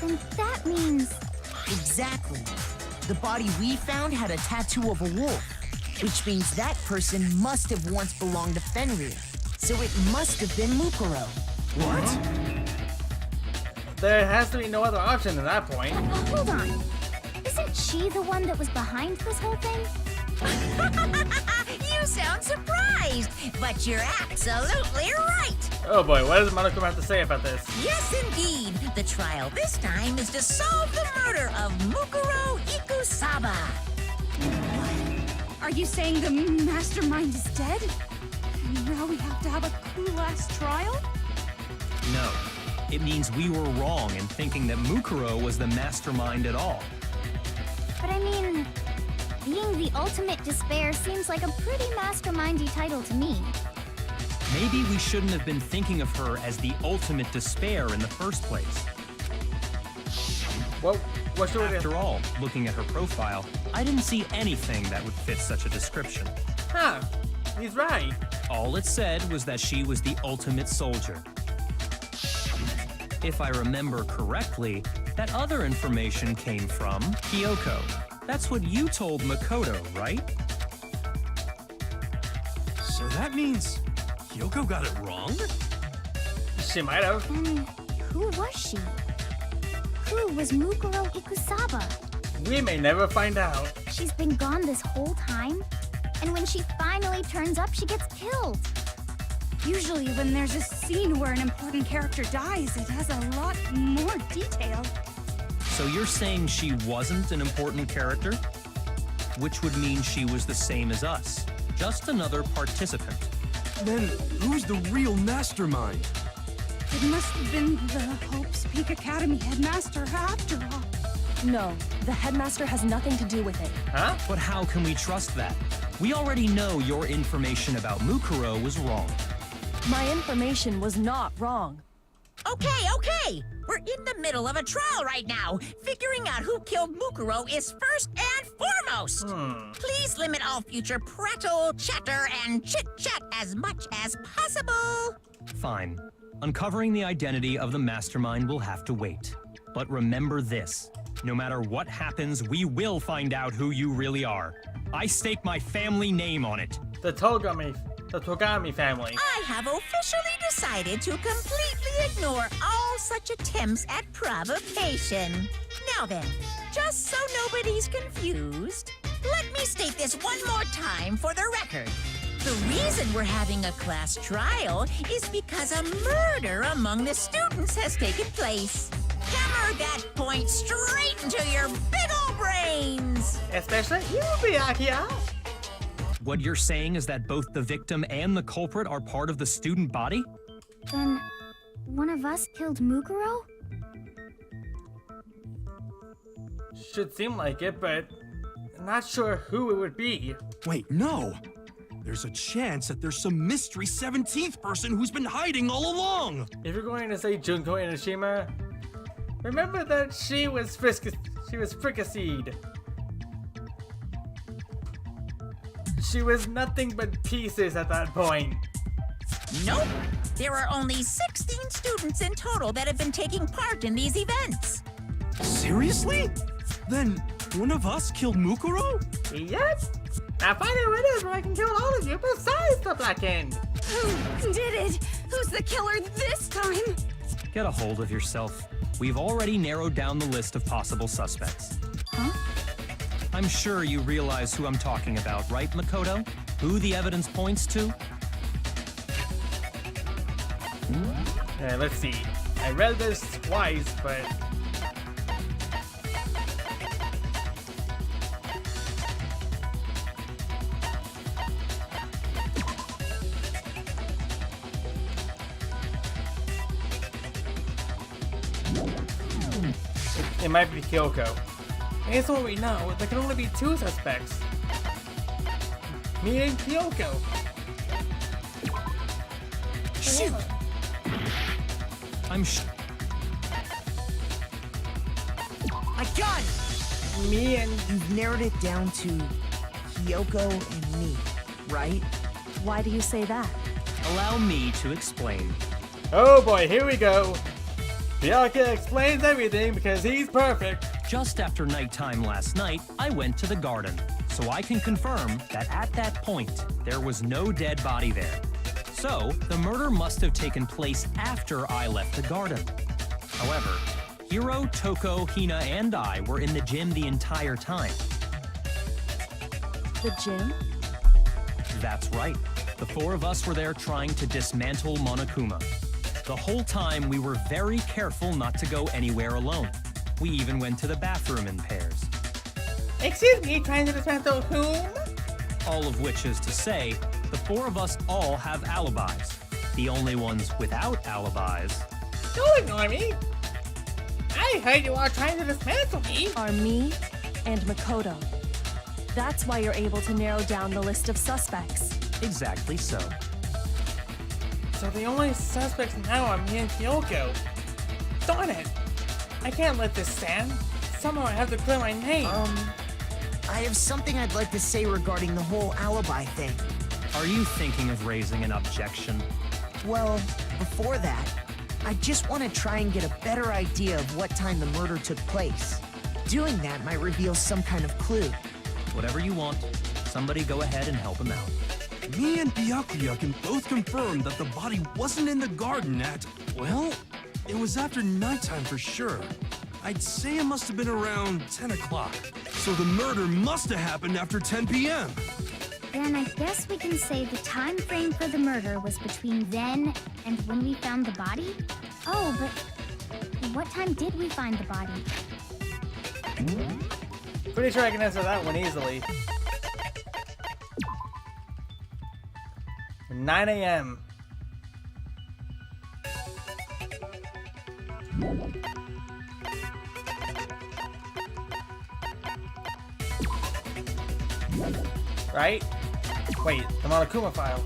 Then that means... Exactly. The body we found had a tattoo of a wolf, which means that person must have once belonged to Fenrir. So it must have been Mukuro. What? There has to be no other option at that point. Hold on. Isn't she the one that was behind this whole thing? You sound surprised, but you're absolutely right. Oh boy, what does Monokuma have to say about this? Yes, indeed. The trial this time is to solve the murder of Mukuro Ikusaba. Are you saying the mastermind is dead? Now we have to have a cool-ass trial? No. It means we were wrong in thinking that Mukuro was the mastermind at all. But I mean, being the ultimate despair seems like a pretty mastermindy title to me. Maybe we shouldn't have been thinking of her as the ultimate despair in the first place. Well, what should we do? After all, looking at her profile, I didn't see anything that would fit such a description. Huh, he's right. All it said was that she was the ultimate soldier. If I remember correctly, that other information came from Kyoko. That's what you told Makoto, right? So that means Kyoko got it wrong? She might have. Who was she? Who was Mukuro Ikusaba? We may never find out. She's been gone this whole time, and when she finally turns up, she gets killed. Usually when there's a scene where an important character dies, it has a lot more detail. So you're saying she wasn't an important character? Which would mean she was the same as us, just another participant. Then who's the real mastermind? It must have been the Hope's Peak Academy headmaster after all. No, the headmaster has nothing to do with it. Huh? But how can we trust that? We already know your information about Mukuro was wrong. My information was not wrong. Okay. We're in the middle of a trial right now. Figuring out who killed Mukuro is first and foremost. Please limit all future prattle, chatter, and chit-chat as much as possible. Fine. Uncovering the identity of the mastermind will have to wait. But remember this. No matter what happens, we will find out who you really are. I stake my family name on it. The Togami family. I have officially decided to completely ignore all such attempts at provocation. Now then, just so nobody's confused, let me state this one more time for the record. The reason we're having a class trial is because a murder among the students has taken place. Hammer that point straight into your big ol' brains! Especially you, Byakuya. What you're saying is that both the victim and the culprit are part of the student body? Then, one of us killed Mukuro? Should seem like it, but I'm not sure who it would be. Wait, no! There's a chance that there's some mystery 17th person who's been hiding all along! If you're going to say Junko Inoshima, remember that she was fricasseed. She was nothing but pieces at that point. Nope. There are only 16 students in total that have been taking part in these events. Seriously? Then one of us killed Mukuro? Yep. Now find out who it is where I can kill all of you besides the Black End. Who did it? Who's the killer this time? Get a hold of yourself. We've already narrowed down the list of possible suspects. Huh? I'm sure you realize who I'm talking about, right, Makoto? Who the evidence points to? Let's see. I read this twice, but... It might be Kyoko. Based on what we know, there can only be two suspects. Me and Kyoko. Shoot! I got it! Me and... You've narrowed it down to Kyoko and me, right? Why do you say that? Allow me to explain. Oh boy, here we go. Byakuya explains everything because he's perfect. Just after nighttime last night, I went to the garden, so I can confirm that at that point, there was no dead body there. So, the murder must have taken place after I left the garden. However, Hiro, Toko, Hina, and I were in the gym the entire time. The gym? That's right. The four of us were there trying to dismantle Monokuma. The whole time, we were very careful not to go anywhere alone. We even went to the bathroom in pairs. Excuse me, trying to dismantle whom? All of which is to say, the four of us all have alibis. The only ones without alibis... Don't ignore me. I heard you are trying to dismantle me. Are me and Makoto. That's why you're able to narrow down the list of suspects. Exactly so. So the only suspects now are me and Kyoko. Darn it! I can't let this stand. Somehow I have to clear my name. I have something I'd like to say regarding the whole alibi thing. Are you thinking of raising an objection? Well, before that, I just want to try and get a better idea of what time the murder took place. Doing that might reveal some kind of clue. Whatever you want. Somebody go ahead and help him out. Me and Byakuya can both confirm that the body wasn't in the garden at, well, it was after nighttime for sure. I'd say it must have been around 10 o'clock. So the murder must have happened after 10 p.m. Then I guess we can say the time frame for the murder was between then and when we found the body? Oh, but what time did we find the body? Pretty sure I can answer that one easily. 9 a.m. Right? Wait, the Monokuma file.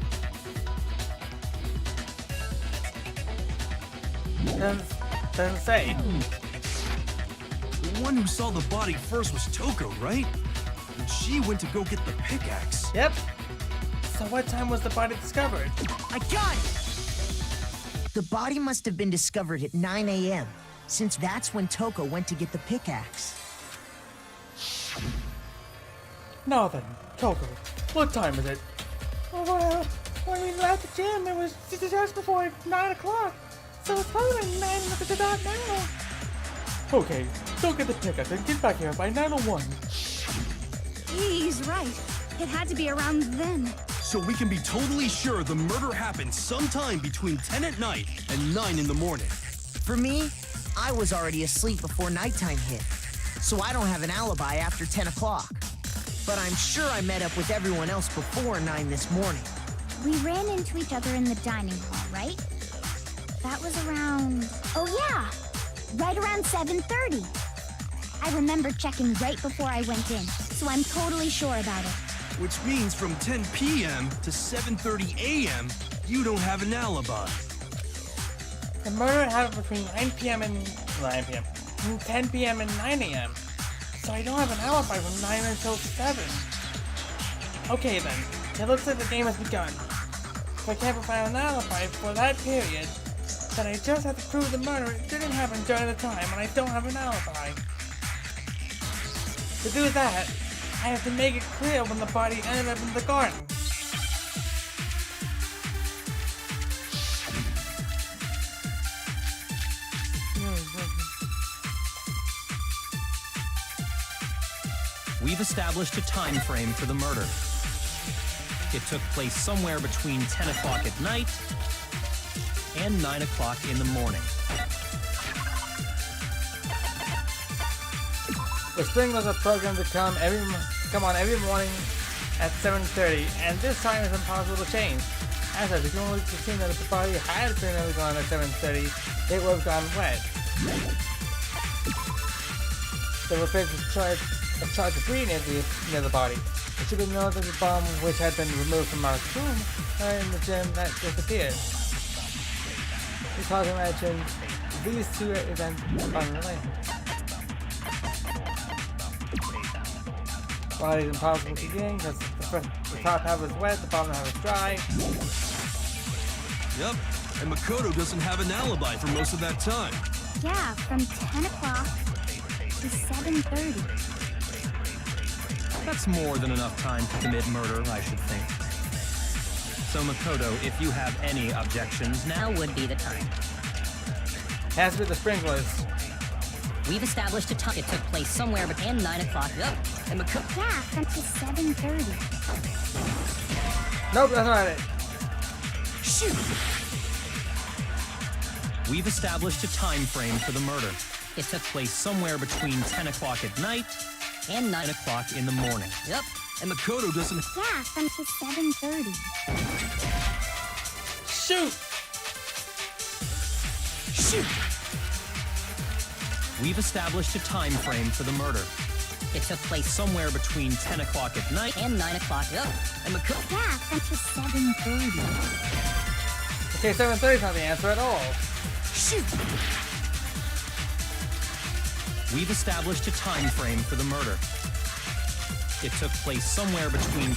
Doesn't say. The one who saw the body first was Toko, right? And she went to go get the pickaxe. Yep. So what time was the body discovered? I got it! The body must have been discovered at 9 a.m., since that's when Toko went to get the pickaxe. Now then, Toko, what time is it? Oh, well, when we left the gym, it was just before 9 o'clock. So it's probably 9 at the dot now. Okay, go get the pickup and get back here by 9:01. He's right. It had to be around then. So we can be totally sure the murder happened sometime between 10 at night and 9 in the morning. For me, I was already asleep before nighttime hit, so I don't have an alibi after 10 o'clock. But I'm sure I met up with everyone else before 9 this morning. We ran into each other in the dining hall, right? That was around... Oh yeah! Right around 7:30. I remember checking right before I went in, so I'm totally sure about it. Which means from 10 p.m. to 7:30 a.m., you don't have an alibi. The murder happened between 9 p.m. and 9 p.m. and 10 p.m. and 9 a.m. So I don't have an alibi from 9 until 7. Okay then, it looks like the game has begun. If I can't provide an alibi for that period, then I just have to prove the murder didn't happen during the time and I don't have an alibi. To do that, I have to make it clear when the body ended up in the garden. We've established a time frame for the murder. It took place somewhere between 10 o'clock at night and 9 o'clock in the morning. The sprinklers are programmed to come on every morning at 7:30, and this time is impossible to change. As such, we can only assume that if the body had been gone at 7:30, it would have gone wet. The repairs tried to breathe near the body. It should be known that the bomb, which had been removed from Mark's room, in the gym, that disappeared. It's hard to imagine these two events are unrelated. Body is impossible to gain because the top half is wet, the bottom half is dry. Yep, and Makoto doesn't have an alibi for most of that time. Yeah, from 10 o'clock to 7:30. That's more than enough time to commit murder, I should think. So Makoto, if you have any objections, now would be the time. Has to be the sprinklers. We've established a time. It took place somewhere between 9 o'clock. Yep. And Makoto. Yeah, from to 7:30. Nope, that's not it. Shoot! We've established a time frame for the murder. It took place somewhere between 10 o'clock at night and 9 o'clock in the morning. Yep. And Makoto doesn't... Yeah, from to 7:30. Shoot! Shoot! We've established a time frame for the murder. It took place somewhere between 10 o'clock at night And 9 o'clock. Yep. And Makoto. Yeah, from to 7:30. Okay, 7:30 is not the answer at all. Shoot! We've established a time frame for the murder. It took place somewhere between...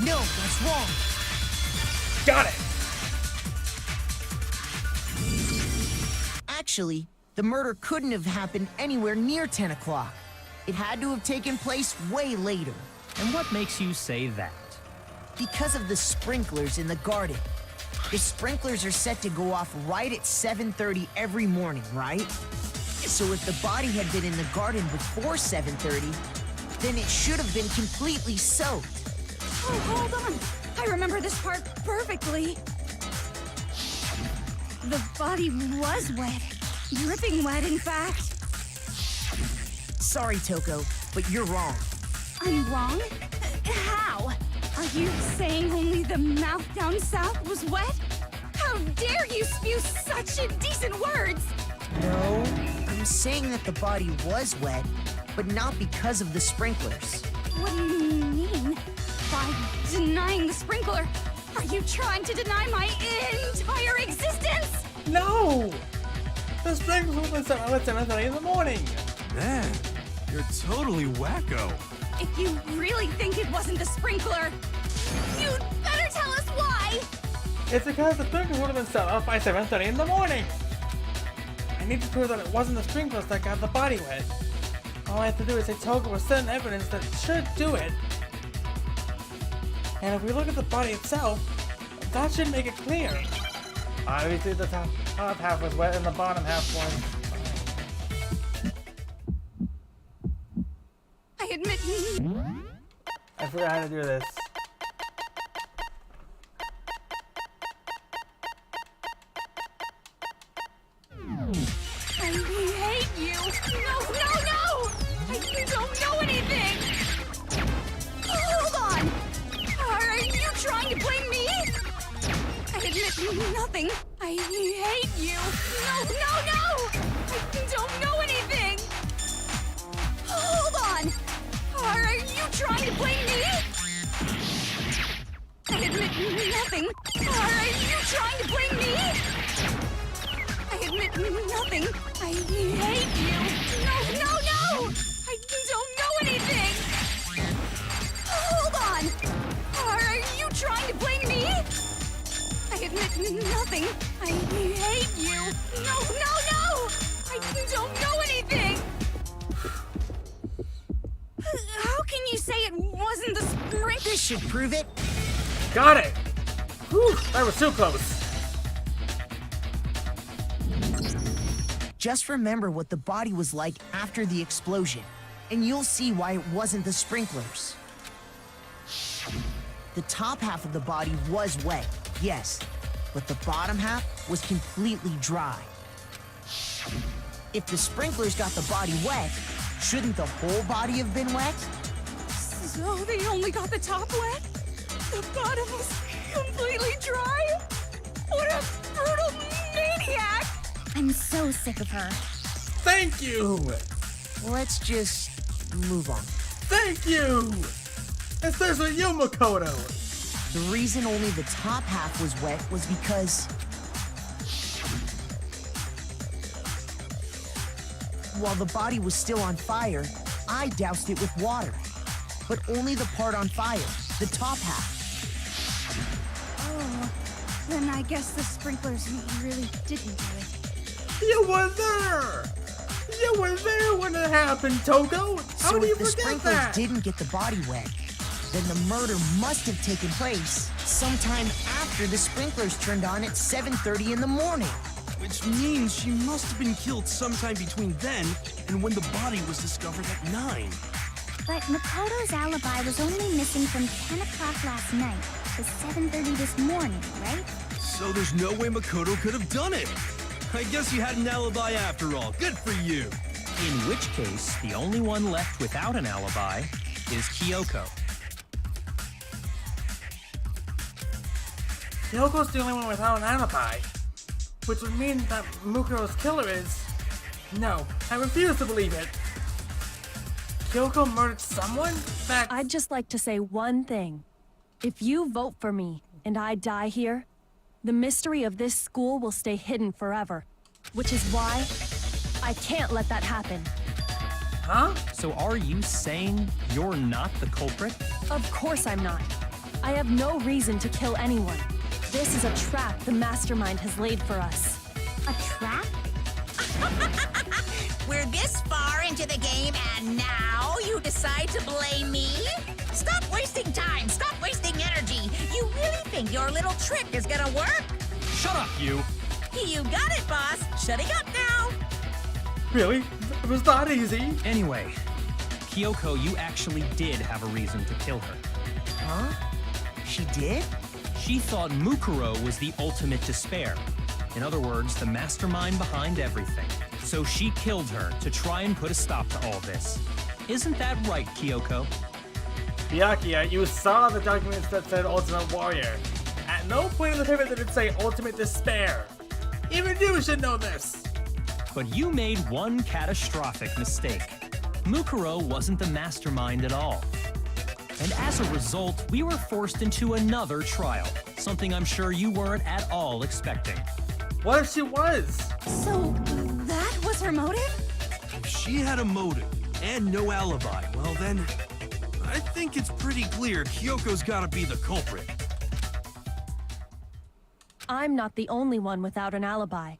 No, that's wrong. Got it! Actually, the murder couldn't have happened anywhere near 10 o'clock. It had to have taken place way later. And what makes you say that? Because of the sprinklers in the garden. The sprinklers are set to go off right at 7:30 every morning, right? So if the body had been in the garden before 7:30, then it should have been completely soaked. Oh, hold on. I remember this part perfectly. The body was wet. Dripping wet, in fact. Sorry, Toko, but you're wrong. I'm wrong? How? Are you saying only the mouth down south was wet? How dare you spew such indecent words! No, I'm saying that the body was wet, but not because of the sprinklers. What do you mean? By denying the sprinkler, are you trying to deny my entire existence? No! The sprinklers will be set at 7:30 in the morning. Man, you're totally wacko. If you really think it wasn't the sprinkler, you'd better tell us why! It's because the sprinklers would have been set off by 7:30 in the morning. I need to prove that it wasn't the sprinklers that got the body wet. All I have to do is say Toga with certain evidence that should do it. And if we look at the body itself, that should make it clear. Obviously the top half was wet and the bottom half was. I admit... I forgot how to do this. I hate you! No, no, no! You don't know anything! Hold on! Are you trying to blame me? I admit nothing. I hate you! No, no, no! I don't know anything! Hold on! Are you trying to blame me? I admit nothing. Are you trying to blame me? I admit nothing. I hate you. No, no, no! I don't know anything! Hold on! Are you trying to blame me? I admit nothing. I hate you. No, no, no! I don't know anything! How can you say it wasn't the sprinkler? This should prove it. Got it! Whew, that was too close. Just remember what the body was like after the explosion. and you'll see why it wasn't the sprinklers. The top half of the body was wet, yes, but the bottom half was completely dry. If the sprinklers got the body wet, shouldn't the whole body have been wet? So they only got the top wet? The bottom was completely dry? What a brutal maniac! I'm so sick of her. Thank you! Let's just move on. Thank you! Especially you, Makoto! The reason only the top half was wet was because while the body was still on fire, I doused it with water. But only the part on fire, the top half. Oh, then I guess the sprinklers really didn't do it. You were there! You were there when it happened, Toko! How So do you if the forget sprinklers that? didn't get the body wet, then the murder must have taken place sometime after the sprinklers turned on at 7:30 in the morning. Which means she must have been killed sometime between then and when the body was discovered at 9. But Makoto's alibi was only missing from 10 o'clock last night to 7:30 this morning, right? So there's no way Makoto could have done it. I guess you had an alibi after all. Good for you. In which case, the only one left without an alibi is Kyoko. Kyoko's the only one without an alibi. Which would mean that Mukuro's killer is... No, I refuse to believe it. Kyoko murdered someone? That... I'd just like to say one thing. If you vote for me and I die here, the mystery of this school will stay hidden forever. Which is why I can't let that happen. Huh? So are you saying you're not the culprit? Of course I'm not. I have no reason to kill anyone. This is a trap the mastermind has laid for us. A trap? We're this far into the game and now you decide to blame me? Stop wasting time! Stop wasting energy! You really think your little trick is gonna work? Shut up, you! You got it, boss! Shutting up now! Really? It was that easy? Anyway, Kyoko, you actually did have a reason to kill her. Huh? She did? She thought Mukuro was the ultimate despair. In other words, the mastermind behind everything. So she killed her to try and put a stop to all this. Isn't that right, Kyoko? Byakuya, you saw the documents that said Ultimate Warrior. At no point in the paper did it say Ultimate Despair. Even you should know this. But you made one catastrophic mistake. Mukuro wasn't the mastermind at all. And as a result, we were forced into another trial, something I'm sure you weren't at all expecting. What if she was? So, that was her motive? If she had a motive and no alibi, well then, I think it's pretty clear Kyoko's gotta be the culprit. I'm not the only one without an alibi.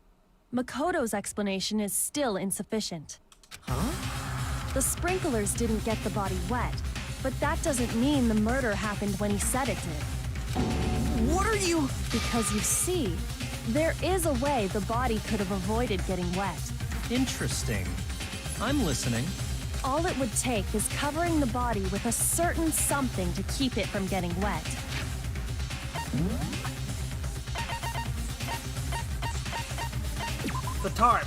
Makoto's explanation is still insufficient. Huh? The sprinklers didn't get the body wet, but that doesn't mean the murder happened when he said it did. What are you... Because you see, there is a way the body could have avoided getting wet. Interesting. I'm listening. All it would take is covering the body with a certain something to keep it from getting wet. The tarp.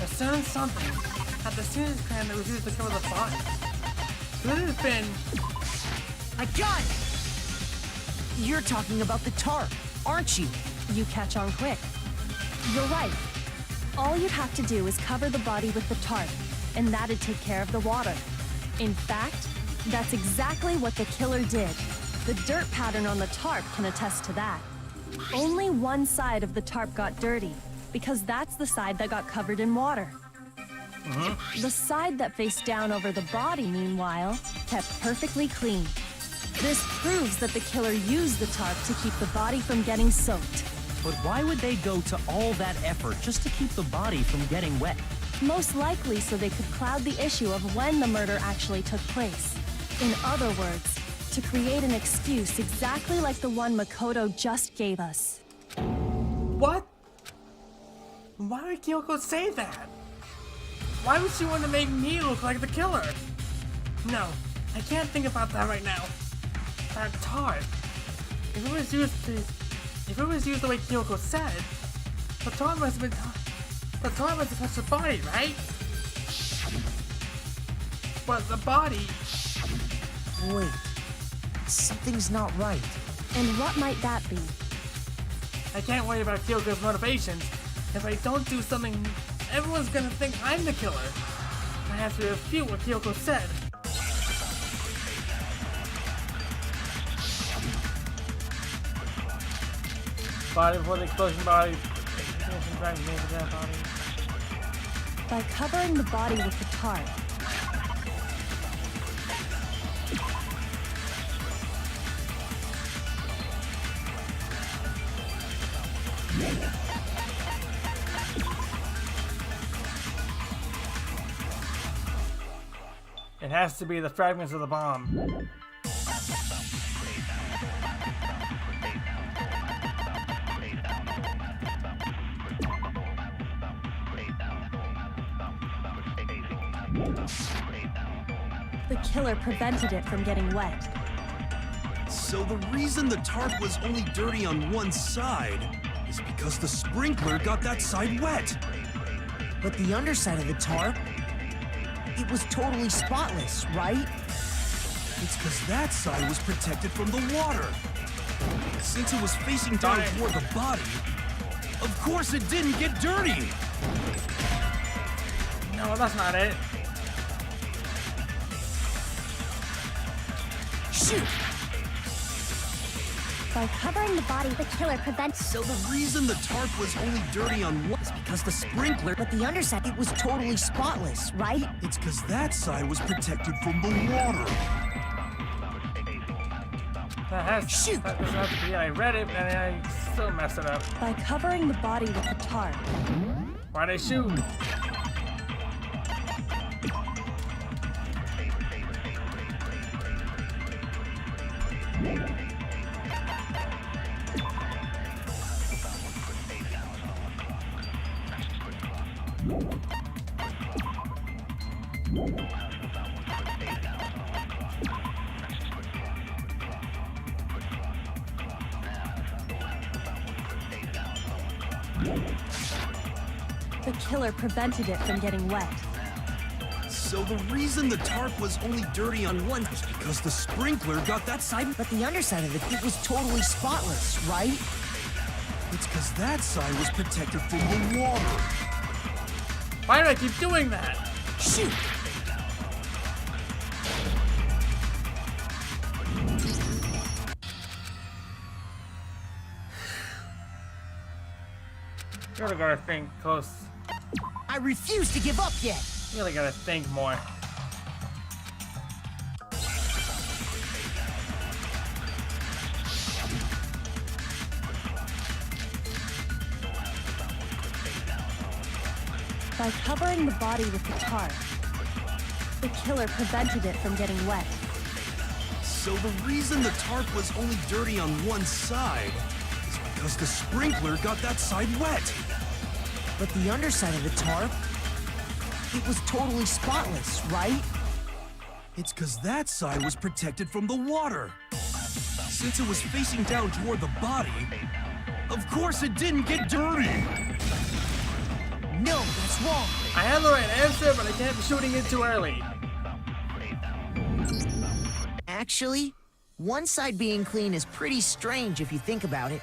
A certain something had the student's plan that refused to cover the body. Could it have been... I got it! You're talking about the tarp, aren't you? You catch on quick. You're right. All you'd have to do is cover the body with the tarp, and that'd take care of the water. In fact, that's exactly what the killer did. The dirt pattern on the tarp can attest to that. Only one side of the tarp got dirty, because that's the side that got covered in water. The side that faced down over the body, meanwhile, kept perfectly clean. This proves that the killer used the tarp to keep the body from getting soaked. But why would they go to all that effort just to keep the body from getting wet? Most likely so they could cloud the issue of when the murder actually took place. In other words, to create an excuse exactly like the one Makoto just gave us. What? Why would Kyoko say that? Why would she want to make me look like the killer? No, I can't think about that right now. That tart. If it was used the way Kyoko said, the tart must have touched the body, right? But the body. Wait, something's not right. And what might that be? I can't worry about Kyoko's motivations. If I don't do something, everyone's gonna think I'm the killer. I have to refute what Kyoko said. Body before the explosion body. By covering the body with the tarp. It has to be the fragments of the bomb. The killer prevented it from getting wet. So the reason the tarp was only dirty on one side is because the sprinkler got that side wet. But the underside of the tarp, it was totally spotless, right? It's because that side was protected from the water. Since it was facing down toward the body, of course it didn't get dirty. No, that's not it. Shoot! By covering the body, the killer prevents. So the reason the tarp was only dirty on one is because the sprinkler. But the underside, it was totally spotless, right? It's because that side was protected from the water. Shoot! That doesn't have to be. I read it and I still messed it up. By covering the body with the tarp. Why'd I shoot? The killer prevented it from getting wet. So the reason the tarp was only dirty on one is because the sprinkler got that side. But the underside of it was totally spotless, right? It's because that side was protected from the water. Why do I keep doing that? Shoot! You really gotta think close. I refuse to give up yet. You really gotta think more. By covering the body with the tarp, the killer prevented it from getting wet. So the reason the tarp was only dirty on one side is because the sprinkler got that side wet. But the underside of the tarp, it was totally spotless, right? It's because that side was protected from the water. Since it was facing down toward the body, of course it didn't get dirty. No, that's wrong. I have the right answer, but I can't be shooting it too early. Actually, one side being clean is pretty strange if you think about it.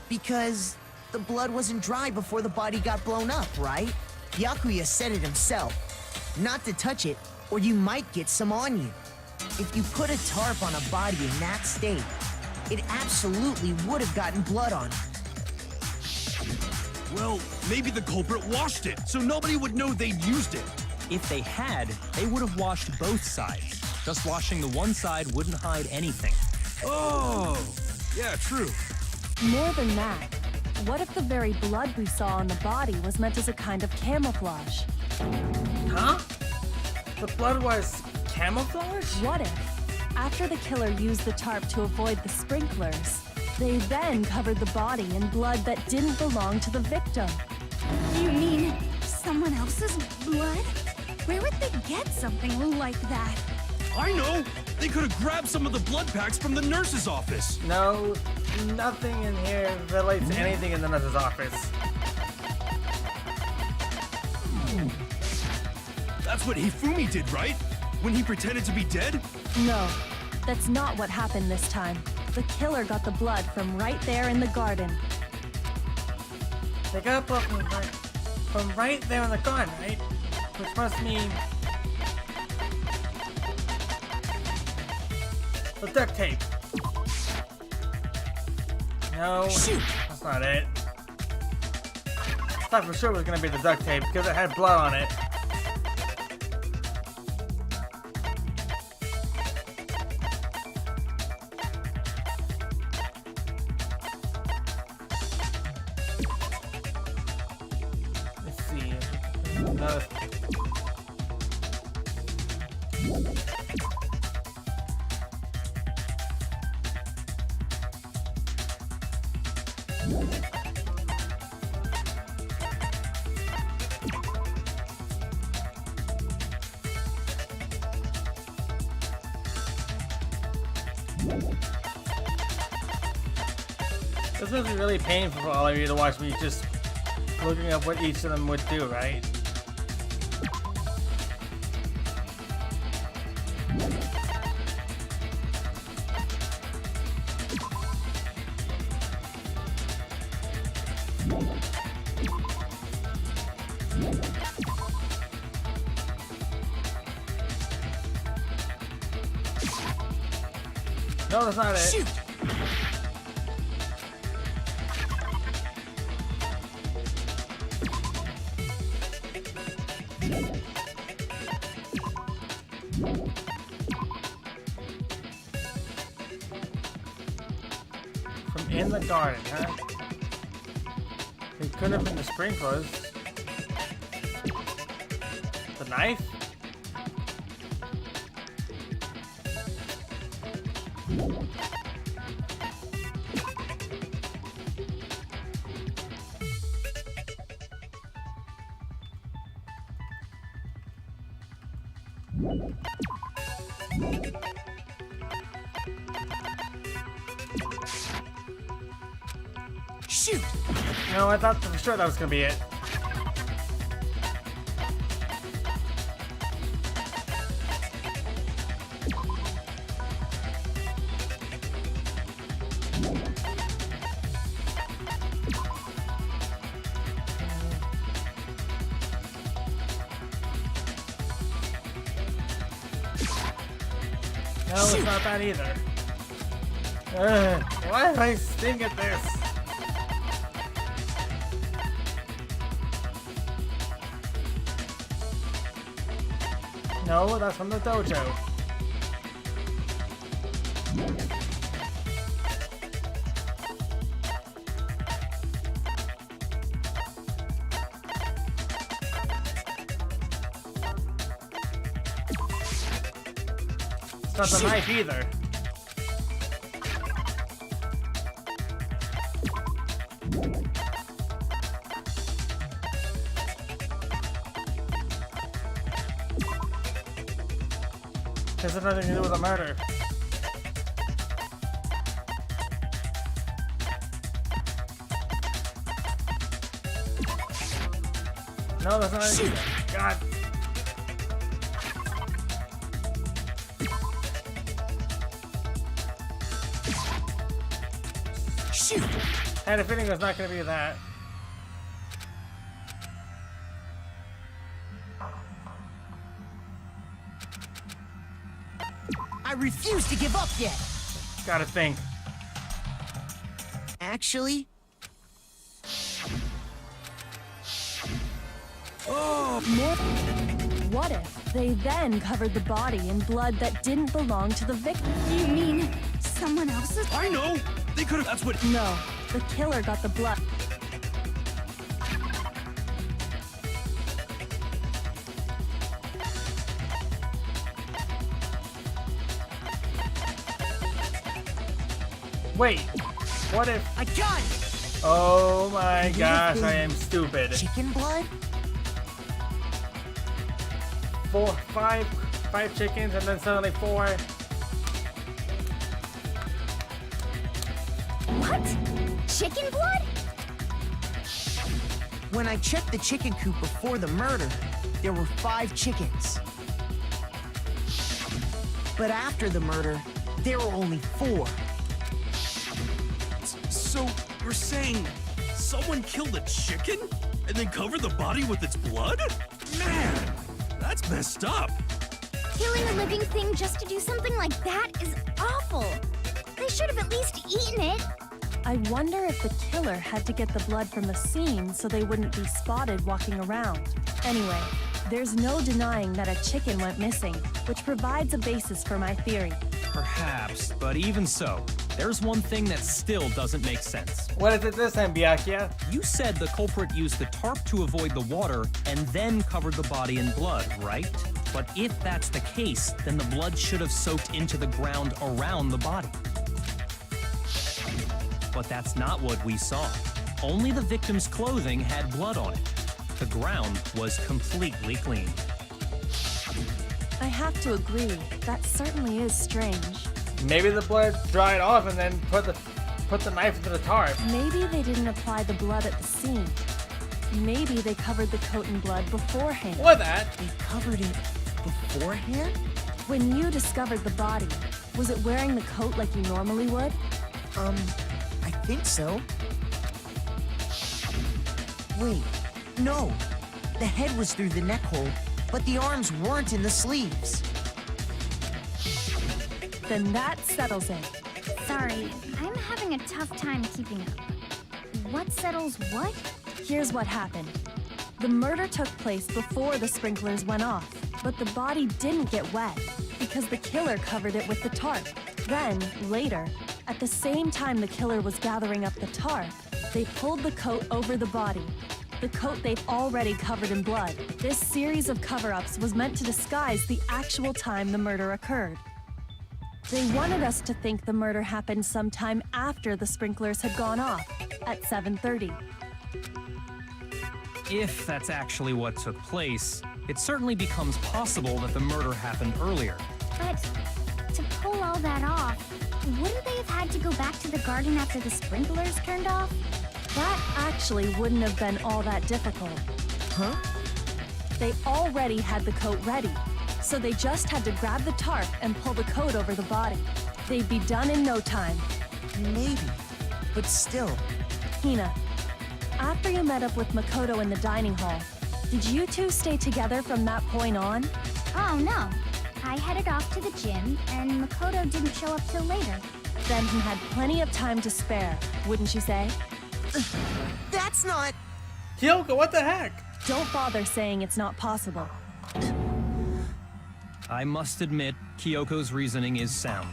Because the blood wasn't dry before the body got blown up, right? Byakuya said it himself. Not to touch it, or you might get some on you. If you put a tarp on a body in that state, it absolutely would have gotten blood on it. Well, maybe the culprit washed it, so nobody would know they'd used it. If they had, they would have washed both sides. Just washing the one side wouldn't hide anything. Oh, yeah, true. More than that, what if the very blood we saw on the body was meant as a kind of camouflage? Huh? The blood was camouflage? What if, after the killer used the tarp to avoid the sprinklers, they then covered the body in blood that didn't belong to the victim? You mean someone else's blood? Where would they get something like that? I know! They could have grabbed some of the blood packs from the nurse's office. No, nothing in here relates to anything in the nurse's office. That's what Hifumi did, right? When he pretended to be dead? No, that's not what happened this time. The killer got the blood from right there in the garden. They got blood from right there in the garden, right? Which must mean the duct tape. No, Shoot. That's not it. I thought for sure it was gonna be the duct tape because it had blood on it. Let's see. No. This must be really painful for all of you to watch me just looking up what each of them would do, right? No, that's not it. Shoot! From in the garden, huh? It could have been the sprinklers. The knife? Shoot! No, I thought for sure that was gonna be it. No, it's not that either. Why do I stink at this? No, that's from the dojo. It's not the knife either. This has nothing to do with a murder. No, that's not it either. God. Shoot! I had a feeling it was not going to be that. I refuse to give up yet. Gotta think. Actually, What if they then covered the body in blood that didn't belong to the victim? You mean someone else's? I know! They could have. That's what. No, the killer got the blood. Wait, what if... I got it! Oh my Would it gosh, have I been am stupid. Chicken blood? 5 chickens and then suddenly 4. What? Chicken blood? When I checked the chicken coop before the murder, there were 5 chickens. But after the murder, there were only 4. So, you're saying someone killed a chicken and then covered the body with its blood? Man, that's messed up. Killing a living thing just to do something like that is awful. They should have at least eaten it. I wonder if the killer had to get the blood from the scene so they wouldn't be spotted walking around. Anyway, there's no denying that a chicken went missing, which provides a basis for my theory. Perhaps, but even so, there's one thing that still doesn't make sense. What is it this time, Byakuya? You said the culprit used the tarp to avoid the water and then covered the body in blood, right? But if that's the case, then the blood should have soaked into the ground around the body. But that's not what we saw. Only the victim's clothing had blood on it. The ground was completely clean. I have to agree, that certainly is strange. Maybe the blood dried off and then put the knife into the tarp. Maybe they didn't apply the blood at the scene. Maybe they covered the coat in blood beforehand. Or that. They covered it beforehand? When you discovered the body, was it wearing the coat like you normally would? I think so. Wait, no. The head was through the neck hole, but the arms weren't in the sleeves. Then that settles it. Sorry, I'm having a tough time keeping up. What settles what? Here's what happened. The murder took place before the sprinklers went off, but the body didn't get wet because the killer covered it with the tarp. Then, later, at the same time the killer was gathering up the tarp, they pulled the coat over the body. The coat they'd already covered in blood. This series of cover-ups was meant to disguise the actual time the murder occurred. They wanted us to think the murder happened sometime after the sprinklers had gone off, at 7:30. If that's actually what took place, it certainly becomes possible that the murder happened earlier. But to pull all that off, wouldn't they have had to go back to the garden after the sprinklers turned off? That actually wouldn't have been all that difficult. Huh? They already had the coat ready, so they just had to grab the tarp and pull the coat over the body. They'd be done in no time. Maybe, but still. Hina, after you met up with Makoto in the dining hall, did you two stay together from that point on? Oh no. I headed off to the gym, and Makoto didn't show up till later. Then he had plenty of time to spare, wouldn't you say? That's not... Kyoko, what the heck? Don't bother saying it's not possible. I must admit, Kyoko's reasoning is sound.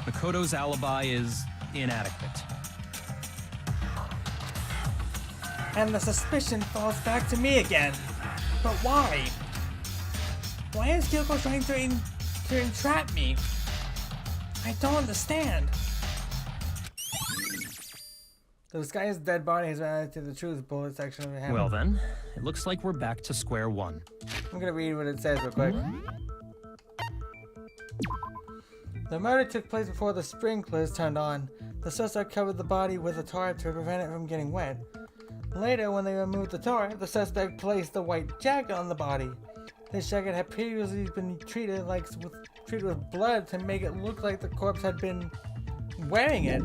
Makoto's alibi is inadequate. And the suspicion falls back to me again. But why? Why is Kyoko trying to entrap me? I don't understand. This guy's dead body has been added to the truth bullet section of the hammer. Well then, it looks like we're back to square one. I'm gonna read what it says real quick. The murder took place before the sprinklers turned on. The suspect covered the body with a tarp to prevent it from getting wet. Later, when they removed the tarp, the suspect placed the white jacket on the body. This jacket had previously been treated with blood to make it look like the corpse had been wearing it.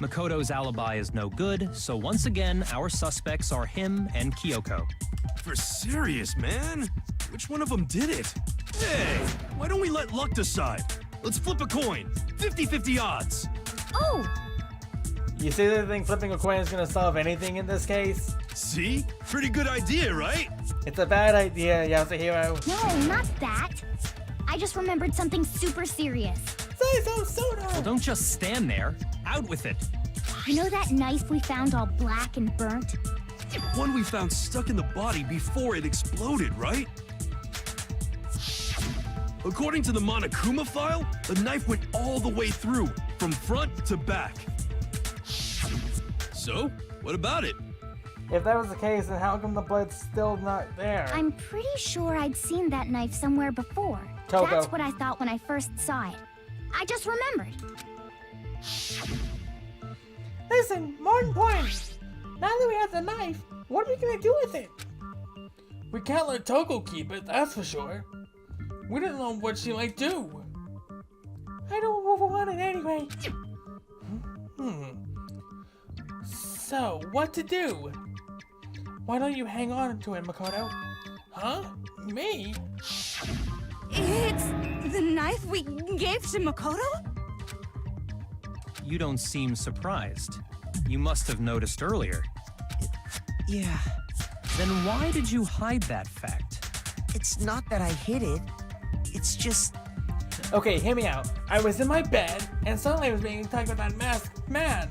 Makoto's alibi is no good, so once again, our suspects are him and Kyoko. For serious, man? Which one of them did it? Hey, why don't we let luck decide? Let's flip a coin. 50-50 odds. Oh! You seriously think flipping a coin is gonna solve anything in this case? See? Pretty good idea, right? It's a bad idea, Yasuhiro. No, not that. I just remembered something super serious. Say so sooner! Well, don't just stand there. Out with it. You know that knife we found all black and burnt? One we found stuck in the body before it exploded, right? According to the Monokuma file, the knife went all the way through, from front to back. So, what about it? If that was the case, then how come the blood's still not there? I'm pretty sure I'd seen that knife somewhere before. Coco. That's what I thought when I first saw it. I just remembered. Listen, more important. Now that we have the knife, what are we gonna do with it? We can't let Toko keep it, that's for sure. We don't know what she might do. I don't want it anyway. So, what to do? Why don't you hang on to it, Makoto? Huh? Me? It's the knife we gave to Makoto? You don't seem surprised. You must have noticed earlier. Yeah, Then why did you hide that fact? it's not that I hid it. It's just... Okay, hear me out. I was in my bed, and suddenly I was being attacked by that masked man.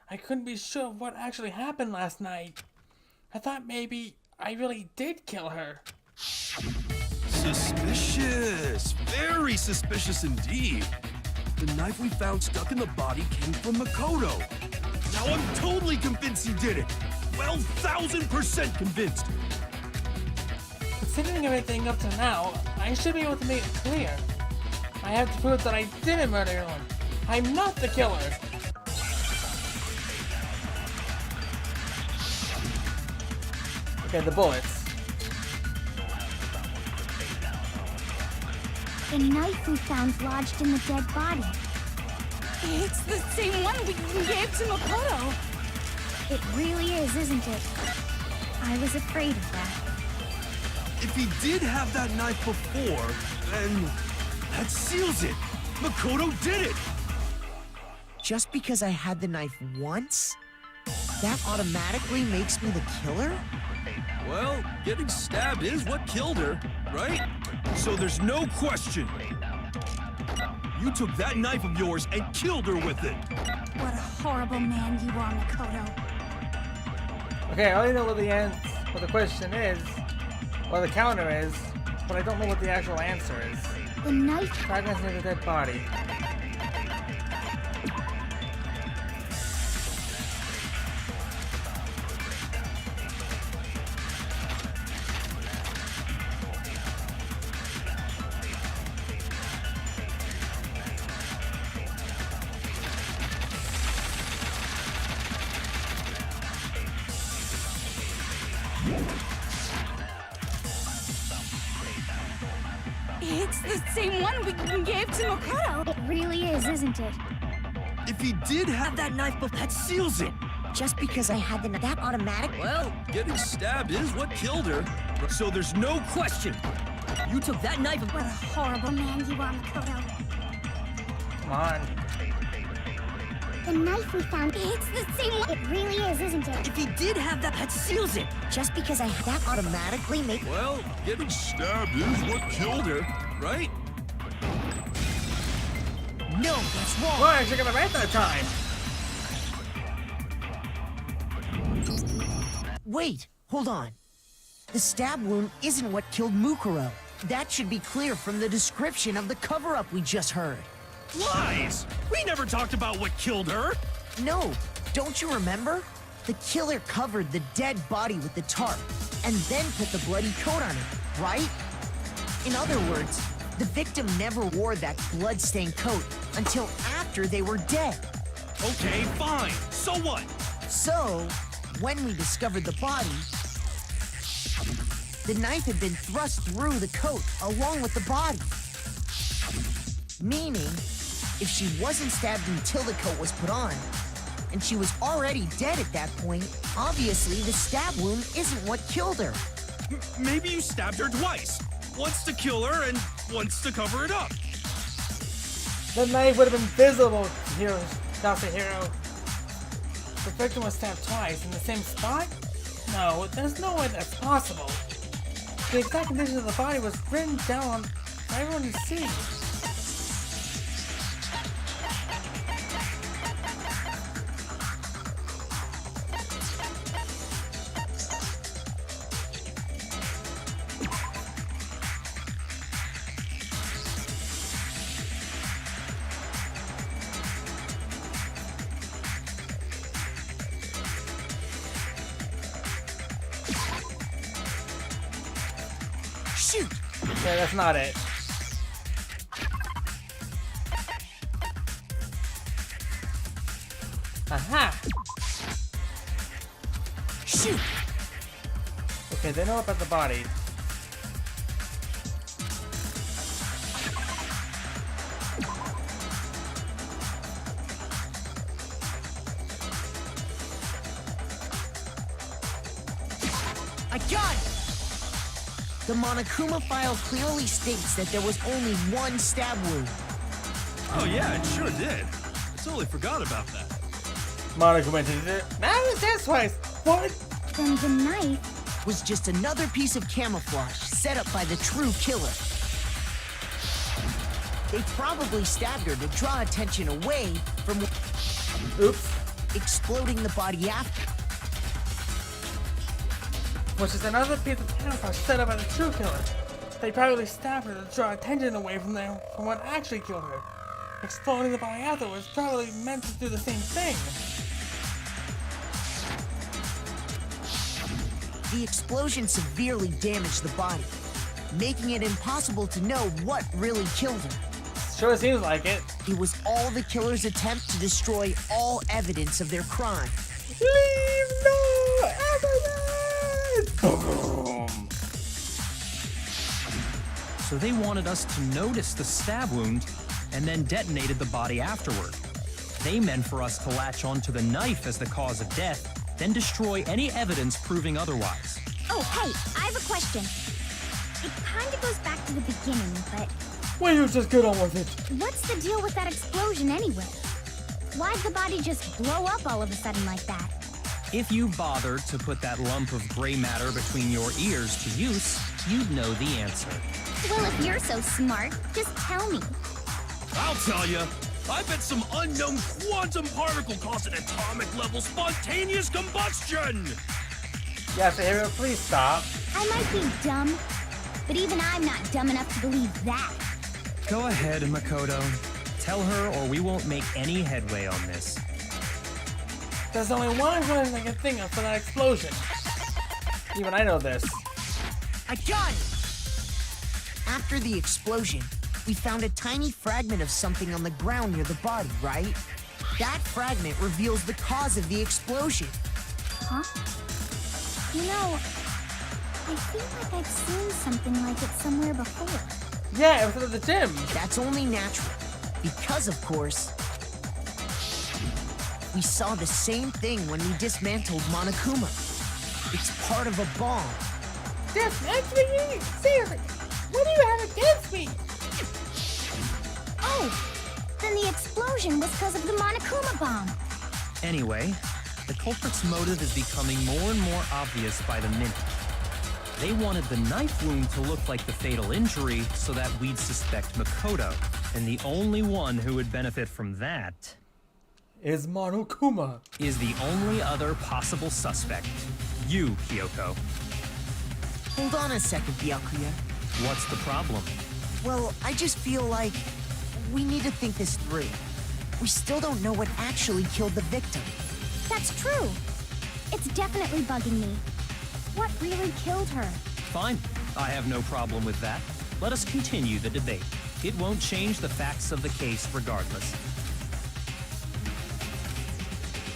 I couldn't be sure of what actually happened last night. I thought maybe I really did kill her. Suspicious. Very suspicious indeed. The knife we found stuck in the body came from Makoto. Now I'm totally convinced he did it. 12,000% convinced. Considering everything up to now, I should be able to make it clear. I have to prove that I didn't murder anyone. I'm not the killer. Okay, the bullets. The knife we found lodged in the dead body. It's the same one we gave to Makoto. It really is, isn't it? I was afraid of that. If he did have that knife before, then that seals it. Makoto did it. Just because I had the knife once, that automatically makes me the killer? Well, getting stabbed is what killed her, right? So there's no question. You took that knife of yours and killed her with it. What a horrible man you are, Makoto. Okay, I already know what the question is, or the counter is, but I don't know what the actual answer is. The knife... Fragments near the dead body. It's the same one we gave to Makoto. It really is, isn't it? If he did have that knife, that seals it. Just because I had the knife, that automatic... Well, getting stabbed is what killed her. So there's no question. You took that knife and... What a horrible man you are, Makoto. Come on. The knife we found... It's the same one. It really is, isn't it? If he did have that seals it. Just because I had that automatically make... Well, getting stabbed is what killed her, right? No, that's wrong. Well, I actually got it right that time. Wait, hold on. The stab wound isn't what killed Mukuro. That should be clear from the description of the cover-up we just heard. Lies! We never talked about what killed her! No, don't you remember? The killer covered the dead body with the tarp, and then put the bloody coat on it, right? In other words, the victim never wore that blood-stained coat until after they were dead. Okay, fine. So what? So, when we discovered the body, the knife had been thrust through the coat along with the body. Meaning, if she wasn't stabbed until the coat was put on, and she was already dead at that point, obviously the stab wound isn't what killed her. Maybe you stabbed her twice. Once to kill her and once to cover it up. The knife would have been visible to Dr. Hero. The victim was stabbed twice in the same spot? No, there's no way that's possible. The exact condition of the body was written down for everyone to see. Okay, that's not it. Aha! Shoot! Okay, they know about the body. I got it! The Monokuma file clearly states that there was only one stab wound. Oh yeah, it sure did. I totally forgot about that. Monokuma did it. Now it's this twice. What? Then the knife. Was just another piece of camouflage set up by the true killer. They probably stabbed her to draw attention away from Oops. exploding the body after. Which is another piece of camouflage set up by the true killer. They probably stabbed her to draw attention away from what actually killed her. Exploding the body afterwards probably meant to do the same thing. The explosion severely damaged the body, making it impossible to know what really killed her. Sure seems like it. It was all the killer's attempt to destroy all evidence of their crime. Leave no evidence! Boom! So they wanted us to notice the stab wound and then detonated the body afterward. They meant for us to latch onto the knife as the cause of death, then destroy any evidence proving otherwise. Oh, hey, I have a question. It kind of goes back to the beginning, but Will you just get on with it? what's the deal with that explosion anyway? Why'd the body just blow up all of a sudden like that? If you bothered to put that lump of gray matter between your ears to use, you'd know the answer. Well, if you're so smart, just tell me. I'll tell you. I bet some unknown quantum particle caused an atomic level spontaneous combustion! Yes, Ariel, please stop. I might be dumb, but even I'm not dumb enough to believe that. Go ahead, Makoto. Tell her or we won't make any headway on this. There's only one reason I can think of for that explosion. Even I know this. I got it! After the explosion, we found a tiny fragment of something on the ground near the body, right? That fragment reveals the cause of the explosion. Huh? You know, I feel like I've seen something like it somewhere before. Yeah, it was at the gym. That's only natural, because of course, we saw the same thing when we dismantled Monokuma. It's part of a bomb. Dismantling me? Seriously, what do you have against me? Oh, then the explosion was because of the Monokuma bomb. Anyway, the culprit's motive is becoming more and more obvious by the minute. They wanted the knife wound to look like the fatal injury so that we'd suspect Makoto. And the only one who would benefit from that Is Monokuma. is the only other possible suspect. You, Kyoko. Hold on a second, Byakuya. What's the problem? Well, I just feel like we need to think this through. We still don't know what actually killed the victim. That's true. It's definitely bugging me. What really killed her? Fine. I have no problem with that. Let us continue the debate. It won't change the facts of the case regardless.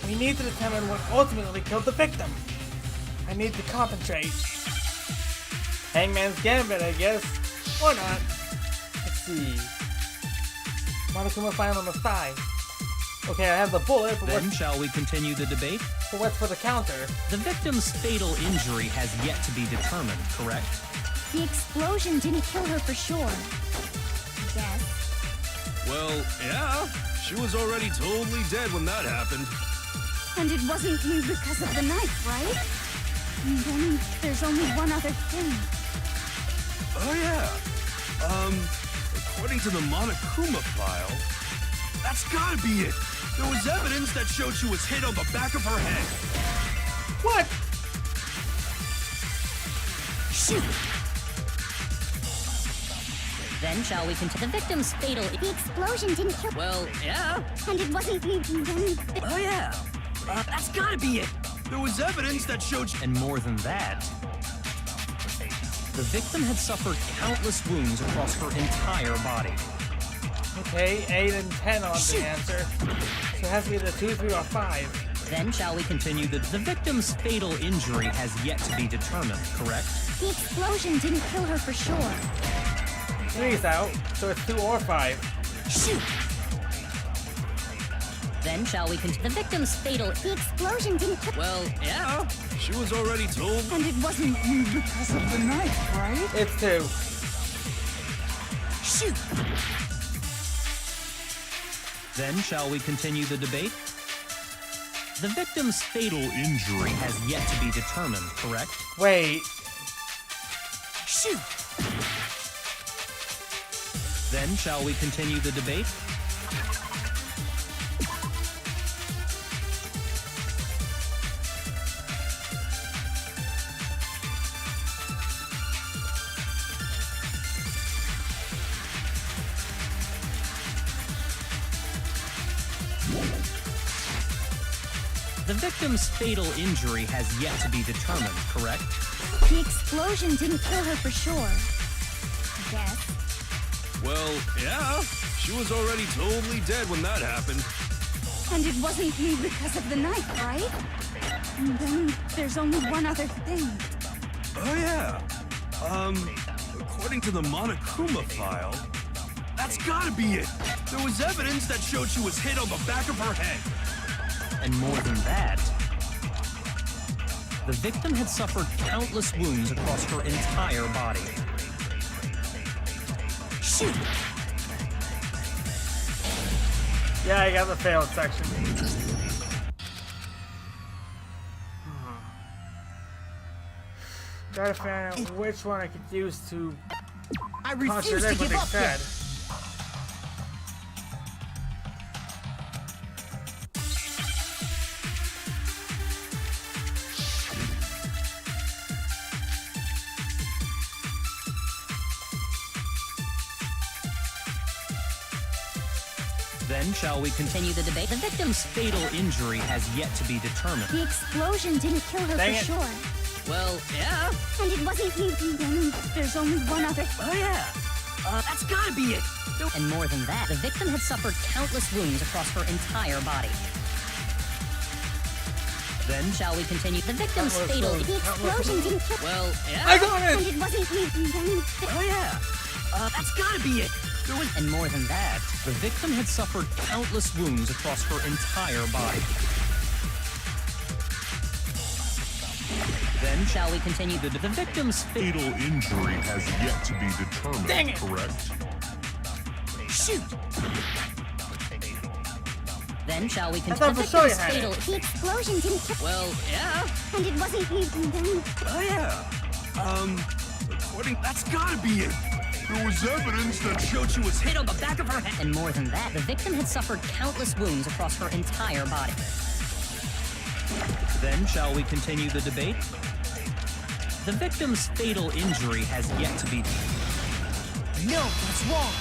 We need to determine what ultimately killed the victim. I need to concentrate. Hangman's Gambit, I guess. Or not. Let's see. Monokuma final number 5. Okay, I have the bullet, but Then shall we continue the debate? what's for the counter? The victim's fatal injury has yet to be determined, correct? The explosion didn't kill her for sure. Yes. Well, yeah. She was already totally dead when that happened. And it wasn't you because of the knife, right? And then there's only one other thing. Oh, yeah. According to the Monokuma file, that's gotta be it. There was evidence that showed she was hit on the back of her head. What? Shoot! Then shall we continue? The victim's fatal... The explosion didn't kill. Well, yeah. And it wasn't you. Then Oh, yeah. That's gotta be it. There was evidence that showed she... And more than that, the victim had suffered countless wounds across her entire body. Okay, 8 and 10 on the answer. So it has to be the 2, 3, or 5. Then shall we continue the victim's fatal injury has yet to be determined, correct? The explosion didn't kill her for sure. 3's out, so it's 2 or 5. Shoot! Then shall we continue the victim's fatal... The explosion didn't kill... Well, yeah. She was already told. And it wasn't because of the knife, right? It's 2. Shoot! Then shall we continue the debate? The victim's fatal injury has yet to be determined, correct? Wait. Shoot! Then shall we continue the debate? The victim's fatal injury has yet to be determined, correct? The explosion didn't kill her for sure. I guess. Well, yeah. She was already totally dead when that happened. And it wasn't because of the knife, right? And then there's only one other thing. Oh, yeah. According to the Monokuma file, that's gotta be it. There was evidence that showed she was hit on the back of her head. And more than that, the victim had suffered countless wounds across her entire body. Shoot! Yeah, I got the failed section. Gotta find out which one I could use to I refuse to contradict what give they up said. yet. Then shall we continue the debate? The victim's fatal injury has yet to be determined. The explosion didn't kill her Dang for it. sure. Well, yeah. And it wasn't then there's only one other... Oh, yeah. That's gotta be it. And more than that, the victim had suffered countless wounds across her entire body. Then shall we continue the victim's Countless fatal... wounds. The explosion didn't kill... Well, yeah. I got And it! it wasn't then... Oh, yeah. That's gotta be it. And more than that, The victim had suffered countless wounds across her entire body. Then shall we continue the victim's fatal Injury has yet to be determined, Dang it. correct? shoot. Then shall we thought continue for sure you victim's had it. fatal... The explosion didn't kill... Well, yeah. And it wasn't then... Oh, yeah. According... That's gotta be it. There was evidence that showed she was hit. Hit on the back of her head. And more than that, the victim had suffered countless wounds across her entire body. Then shall we continue the debate? The victim's fatal injury has yet to be... No, that's wrong.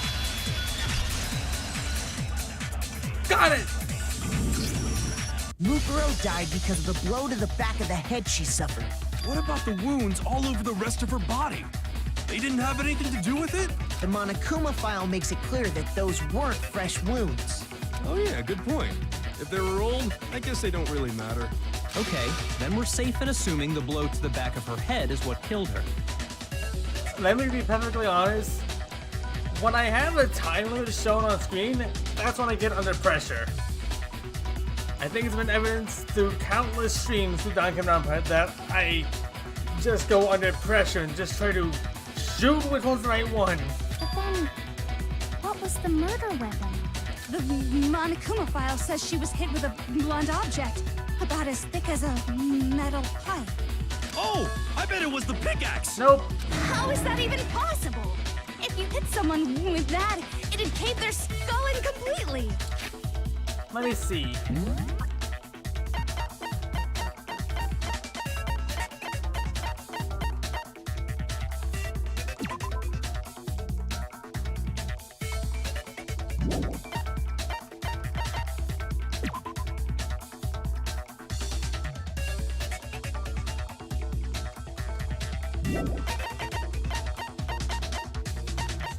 Got it! Mukuro died because of the blow to the back of the head she suffered. What about the wounds all over the rest of her body? They didn't have anything to do with it? The Monokuma file makes it clear that those weren't fresh wounds. Oh yeah, good point. If they were old, I guess they don't really matter. Okay, then we're safe in assuming the blow to the back of her head is what killed her. Let me be perfectly honest. When I have a time limit shown on screen, that's when I get under pressure. I think it's been evidenced through countless streams through Danganronpa that I just go under pressure and just try to shoot which one's the right one. But then, what was the murder weapon? The Monokuma file says she was hit with a blunt object, about as thick as a metal pipe. Oh, I bet it was the pickaxe. Nope. How is that even possible? If you hit someone with that, it'd cave their skull in completely. Let me see.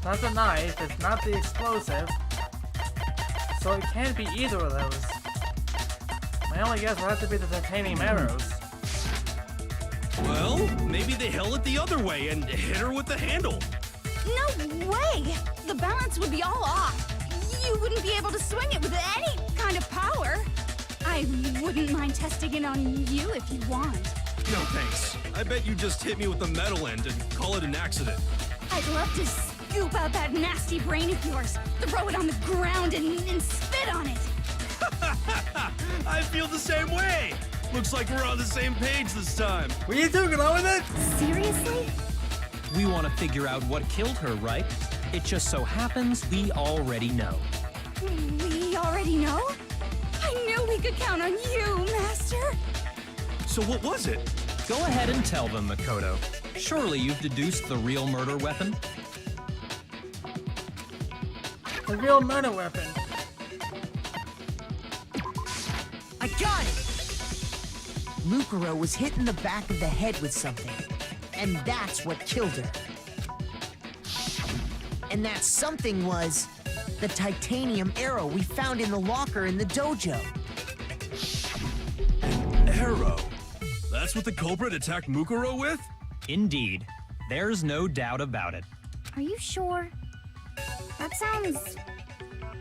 not the knife, it's not the explosive. So it can't be either of those. My only guess would have to be the titanium arrows. Well, maybe they held it the other way and hit her with the handle. No way! The balance would be all off. You wouldn't be able to swing it with any kind of power. I wouldn't mind testing it on you if you want. No thanks. I bet you just hit me with the metal end and call it an accident. I'd love to scoop out that nasty brain of yours, throw it on the ground, and spit on it. I feel the same way. Looks like we're on the same page this time. Were you two get on with it? Seriously? We want to figure out what killed her, right? It just so happens we already know. We already know? I knew we could count on you, Master. So what was it? Go ahead and tell them, Makoto. Surely you've deduced the real murder weapon? The real murder weapon. I got it! Mukuro was hit in the back of the head with something, and that's what killed her. And that something was the titanium arrow we found in the locker in the dojo. Arrow? That's what the culprit attacked Mukuro with? Indeed. There's no doubt about it. Are you sure? That sounds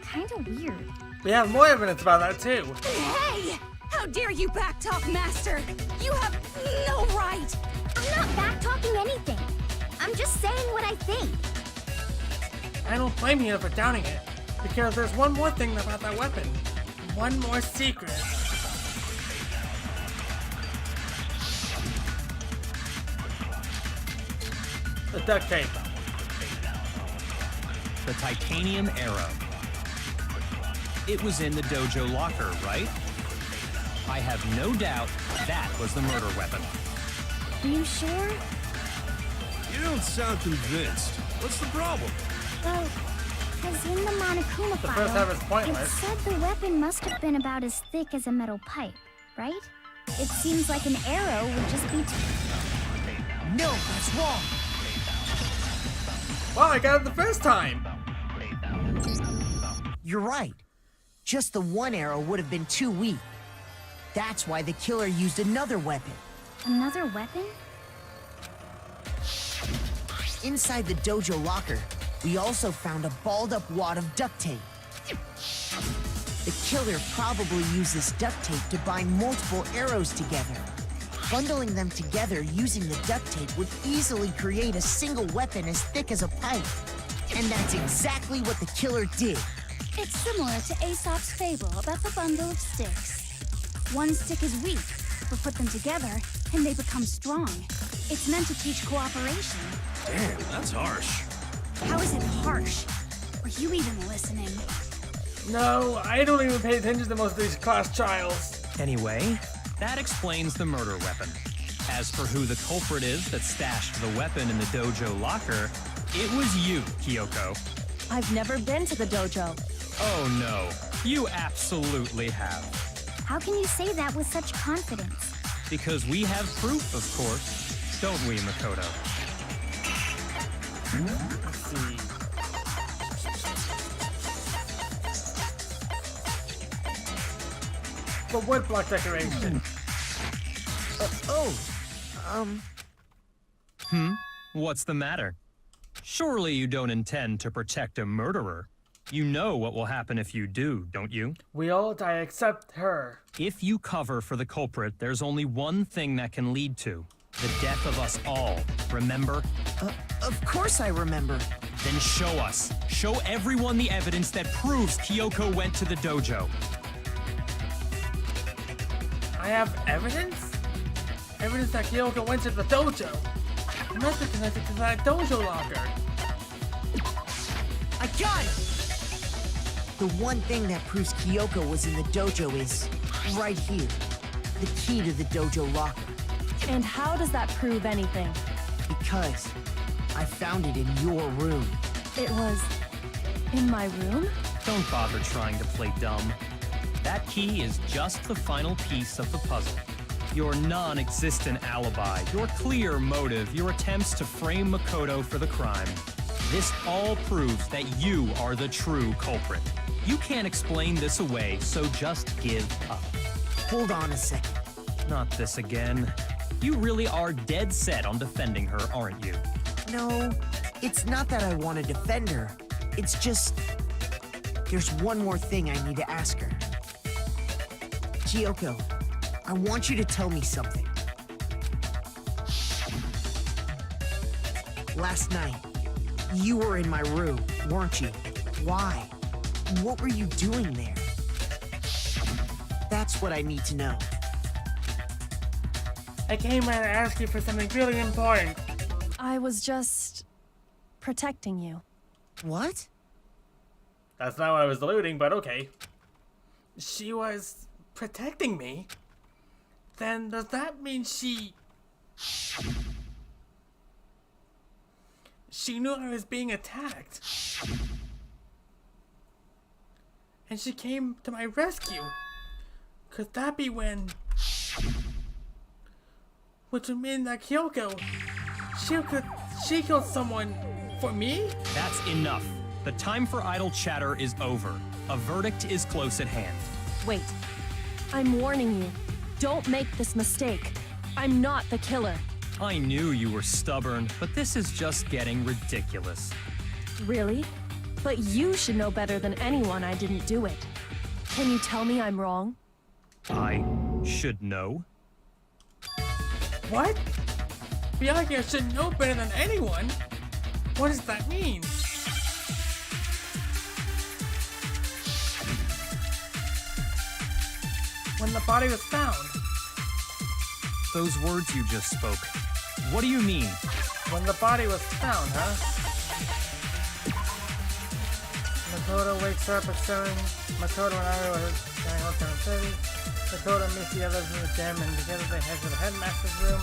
kind of weird. We have more evidence about that too. Hey! How dare you backtalk, Master? You have no right! I'm not backtalking anything. I'm just saying what I think. I don't blame you for doubting it, because there's one more thing about that weapon. One more secret. The duct tape. The titanium arrow. It was in the dojo locker, right? I have no doubt that was the murder weapon. Are you sure? You don't sound convinced. What's the problem? Well, because in the Monokuma The first half is file, it pointless. said the weapon must have been about as thick as a metal pipe, right? It seems like an arrow would just be No, that's wrong. Well, I got it the first time. You're right. Just the one arrow would have been too weak. That's why the killer used another weapon. Another weapon? Inside the dojo locker, we also found a balled-up wad of duct tape. The killer probably used this duct tape to bind multiple arrows together. Bundling them together using the duct tape would easily create a single weapon as thick as a pipe. And that's exactly what the killer did. It's similar to Aesop's fable about the bundle of sticks. One stick is weak, but put them together, and they become strong. It's meant to teach cooperation. Damn, that's harsh. How is it harsh? Are you even listening? No, I don't even pay attention to most of these class trials. Anyway, that explains the murder weapon. As for who the culprit is that stashed the weapon in the dojo locker, it was you, Kyoko. I've never been to the dojo. Oh no, you absolutely have. How can you say that with such confidence? Because we have proof, of course. Don't we, Makoto? Let's see. The wood block decoration. What's the matter? Surely you don't intend to protect a murderer. You know what will happen if you do, don't you? We all die except her. If you cover for the culprit, there's only one thing that can lead to. The death of us all, remember? Of course I remember. Then show us. Show everyone the evidence that proves Kyoko went to the dojo. I have evidence? Evidence that Kyoko went to the dojo. Nothing connected to that dojo locker. I got it! The one thing that proves Kyoko was in the dojo is right here. The key to the dojo locker. And how does that prove anything? Because I found it in your room. It was in my room? Don't bother trying to play dumb. That key is just the final piece of the puzzle. Your non-existent alibi, your clear motive, your attempts to frame Makoto for the crime. This all proves that you are the true culprit. You can't explain this away, so just give up. Hold on a second. Not this again. You really are dead set on defending her, aren't you? No, it's not that I want to defend her. It's just... there's one more thing I need to ask her. Chiyoko, I want you to tell me something. Last night, you were in my room, weren't you? Why? What were you doing there? That's what I need to know. I came here to ask you for something really important. I was just protecting you. What? That's not what I was alluding, but okay. She was protecting me? Then does that mean she knew I was being attacked? And she came to my rescue? Could that be when... which would mean that Kyoko... she killed someone for me? That's enough. The time for idle chatter is over. A verdict is close at hand. Wait. I'm warning you. Don't make this mistake. I'm not the killer. I knew you were stubborn, but this is just getting ridiculous. Really? But you should know better than anyone I didn't do it. Can you tell me I'm wrong? I should know? What? Byakuya should know better than anyone? What does that mean? When the body was found. Those words you just spoke. What do you mean? When the body was found, huh? Makoto wakes up at 7. Makoto and I were going home at 7:30. Makoto meets the others in the gym and together they head to the headmaster's room.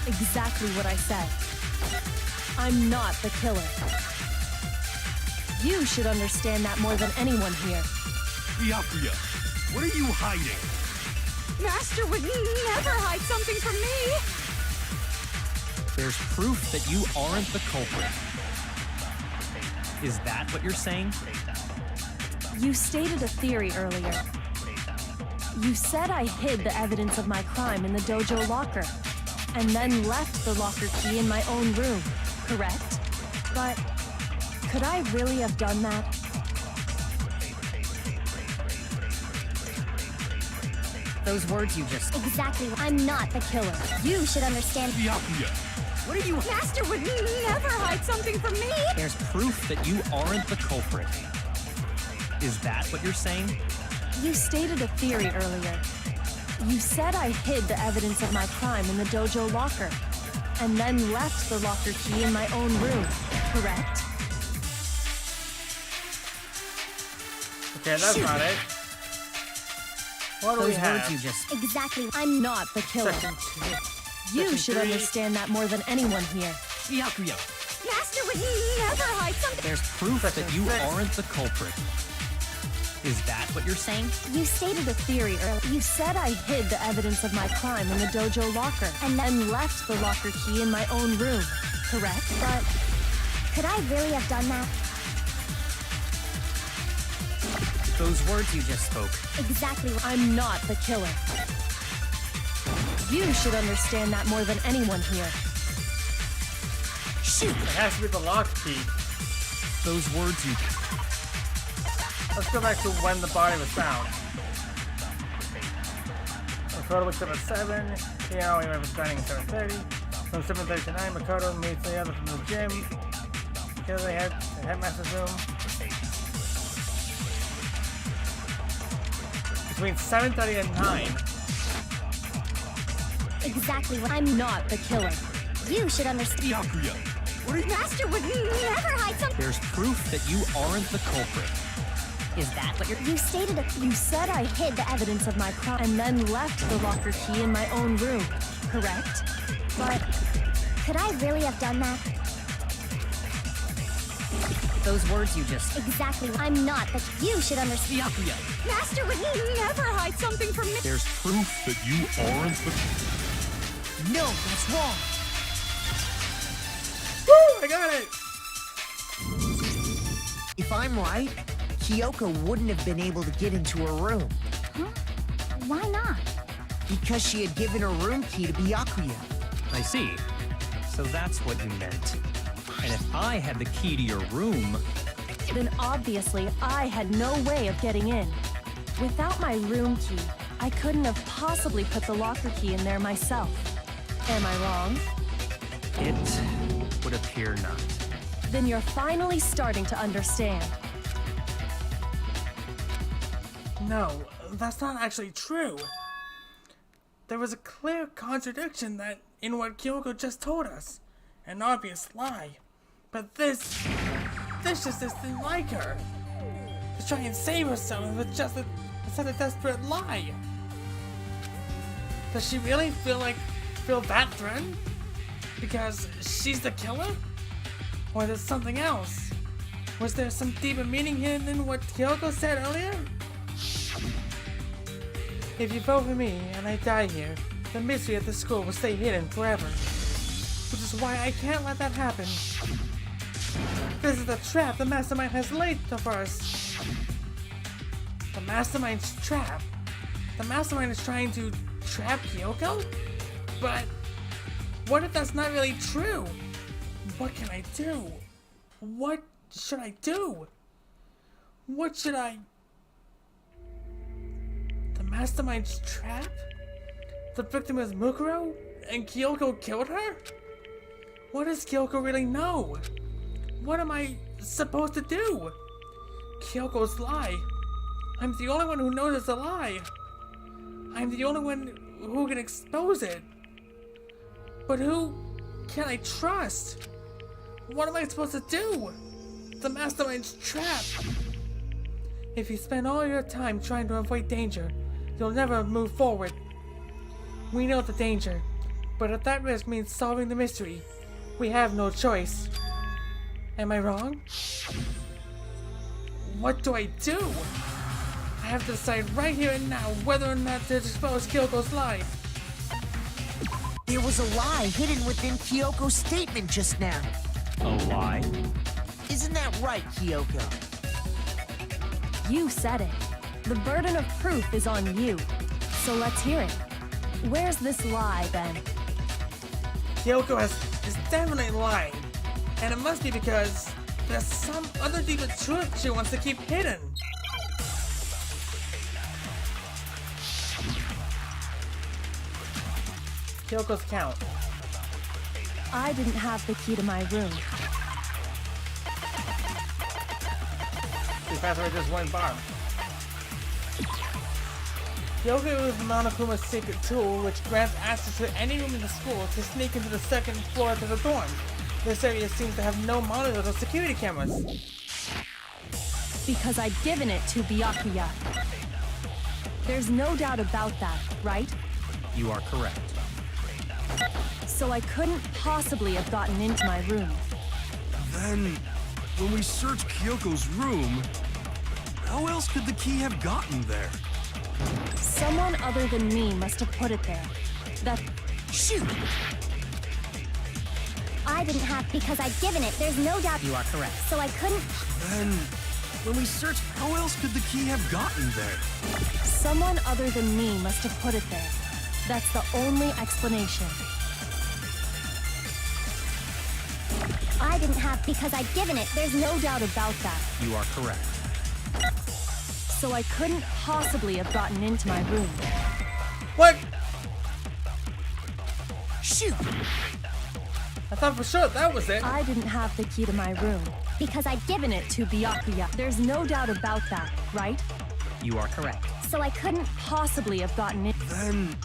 Exactly what I said. I'm not the killer. You should understand that more than anyone here. Byakuya, what are you hiding? Master would never hide something from me! There's proof that you aren't the culprit. Is that what you're saying? You stated a theory earlier. You said I hid the evidence of my crime in the dojo locker, and then left the locker key in my own room, correct? But could I really have done that? Those words you just... Exactly. I'm not the killer. You should understand. Byakuya, What are you... Master would never hide something from me! There's proof that you aren't the culprit. Is that what you're saying? You stated a theory earlier. You said I hid the evidence of my crime in the dojo locker, and then left the locker key in my own room, correct? Okay, that's not it. What do we Those have? words you just... Exactly. I'm not the killer. You Section should 3. understand that more than anyone here. Byakuya, Master would never hide something. There's proof that Section you 6. aren't the culprit. Is that what you're saying? You stated a theory earlier. You said I hid the evidence of my crime in the dojo locker, and then left the locker key in my own room, correct? But could I really have done that? Those words you just spoke. Exactly. I'm not the killer. You should understand that more than anyone here. Shoot! It has to be the lock key. Those words you... Let's go back to when the body was found. Makoto wakes up at 7. Yeah, we have starting at 7:30. From 7:30 to 9, Makoto meets the others from the gym. Together they head to the headmaster's room. Between 7:30 and 9. Exactly. I'm not the killer. You should understand. Byakuya, what are you... Master would never hide something. There's proof that you aren't the culprit. Is that what you're... You stated it. You said I hid the evidence of my crime, and then left the locker key in my own room, correct? But could I really have done that? Those words you just... Exactly. I'm not the. You should understand. Byakuya, Master would never hide something from me. There's proof that you aren't the... No, that's wrong. Woo! I got it! If I'm right, Kyoko wouldn't have been able to get into her room. Huh? Why not? Because she had given her room key to Byakuya. I see. So that's what you meant. And if I had the key to your room... Then obviously I had no way of getting in. Without my room key, I couldn't have possibly put the locker key in there myself. Am I wrong? It would appear not. Then you're finally starting to understand. No, that's not actually true. There was a clear contradiction in what Kyoko just told us. An obvious lie. But this just isn't like her. To try and save herself with just such a desperate lie. Does she really feel that threatened? Because she's the killer? Or there's something else? Was there some deeper meaning hidden in what Kyoko said earlier? If you vote for me and I die here, the mystery at the school will stay hidden forever. Which is why I can't let that happen. This is the trap the Mastermind has laid for us. The Mastermind's trap? The Mastermind is trying to trap Kyoko? But what if that's not really true? What can I do? What should I do? What should I... The Mastermind's trap? The victim is Mukuro? And Kyoko killed her? What does Kyoko really know? What am I supposed to do? Kyoko's lie. I'm the only one who knows it's a lie. I'm the only one who can expose it. But who can I trust? What am I supposed to do? The Mastermind's trap. If you spend all your time trying to avoid danger, you'll never move forward. We know the danger, but if that risk means solving the mystery, we have no choice. Am I wrong? What do I do? I have to decide right here and now whether or not to expose Kyoko's lie. There was a lie hidden within Kyoko's statement just now. A lie? Isn't that right, Kyoko? You said it. The burden of proof is on you. So let's hear it. Where's this lie, then? Kyoko is definitely lying. And it must be because there's some other deeper truth she wants to keep hidden. Kyoko's count. I didn't have the key to my room. Too fast for just one bar. Kyoko is Monokuma's secret tool, which grants access to any room in the school to sneak into the second floor to the dorm. This area seems to have no monitors or security cameras. Because I'd given it to Byakuya. There's no doubt about that, right? You are correct. So I couldn't possibly have gotten into my room. Then, when we searched Kyoko's room, how else could the key have gotten there? Someone other than me must have put it there. That... Shoot! I didn't have because I'd given it. There's no doubt. You are correct. So I couldn't. Then, when we searched, how else could the key have gotten there? Someone other than me must have put it there. That's the only explanation. I didn't have because I'd given it. There's no doubt about that. You are correct. So I couldn't possibly have gotten into my room. What? Shoot! I thought for sure that was it. I didn't have the key to my room. Because I'd given it to Byakuya. There's no doubt about that, right? You are correct. So I couldn't. Possibly have gotten it. Then,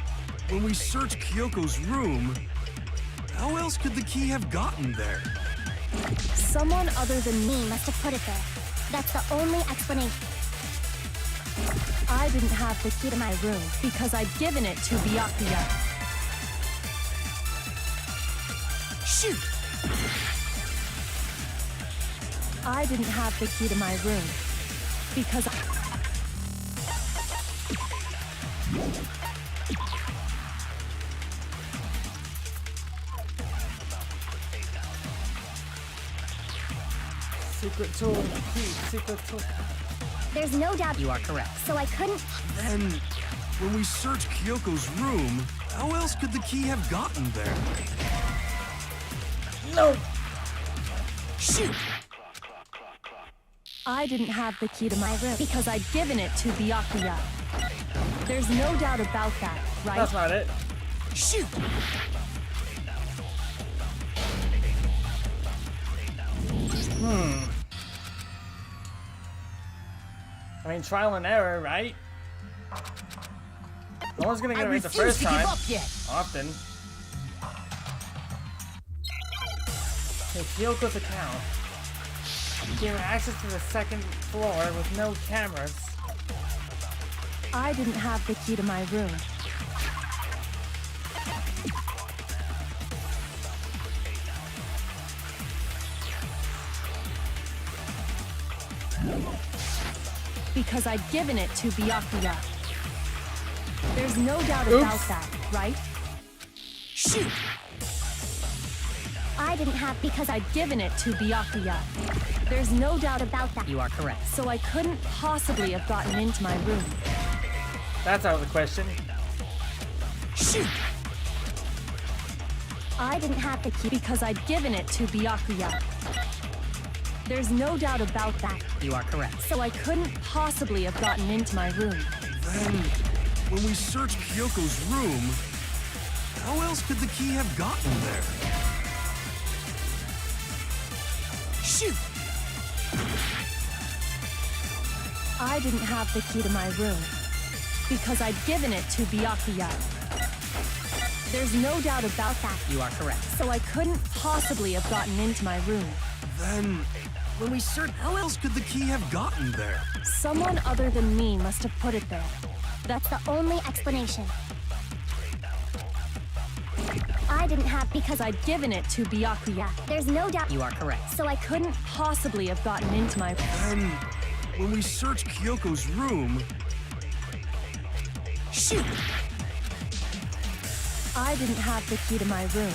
when we searched Kyoko's room, how else could the key have gotten there? Someone other than me. Me must have put it there. That's the only explanation. I didn't have the key to my room because I'd given it to Byakuya. Shoot! I didn't have the key to my room because Secret tool. Key. Secret tool. There's no doubt. You are correct. So I couldn't. Then, when we searched Kyoko's room, how else could the key have gotten there? No! Shoot! I didn't have the key to my room because I'd given it to Byakuya. There's no doubt about that, right? That's not it. Shoot! I mean, trial and error, right? No one's gonna get it right the refuse first to time. give up yet. Often. Okay, Kyoko's account. Gave her access to the second floor with no cameras. I didn't have the key to my room. Because I'd given it to Byakuya. There's no doubt about that, right? Shoot! I didn't have Because I'd given it to Byakuya. There's no doubt about that. You are correct. So I couldn't possibly have gotten into my room. That's out of the question. Shoot! I didn't have the key. Because I'd given it to Byakuya. There's no doubt about that. You are correct. So I couldn't possibly have gotten into my room. Then, when we searched Kyoko's room, how else could the key have gotten there? Shoot! I didn't have the key to my room. Because I'd given it to Byakuya. There's no doubt about that. You are correct. So I couldn't possibly have gotten into my room. Then, when we searched, how else could the key have gotten there? Someone other than me must have put it there. That's the only explanation. I didn't have Because I'd given it to Byakuya. There's no doubt. You are correct. So I Couldn't possibly have gotten into my... Then, when we searched Kyoko's room, Shoot! I didn't have the key to my room.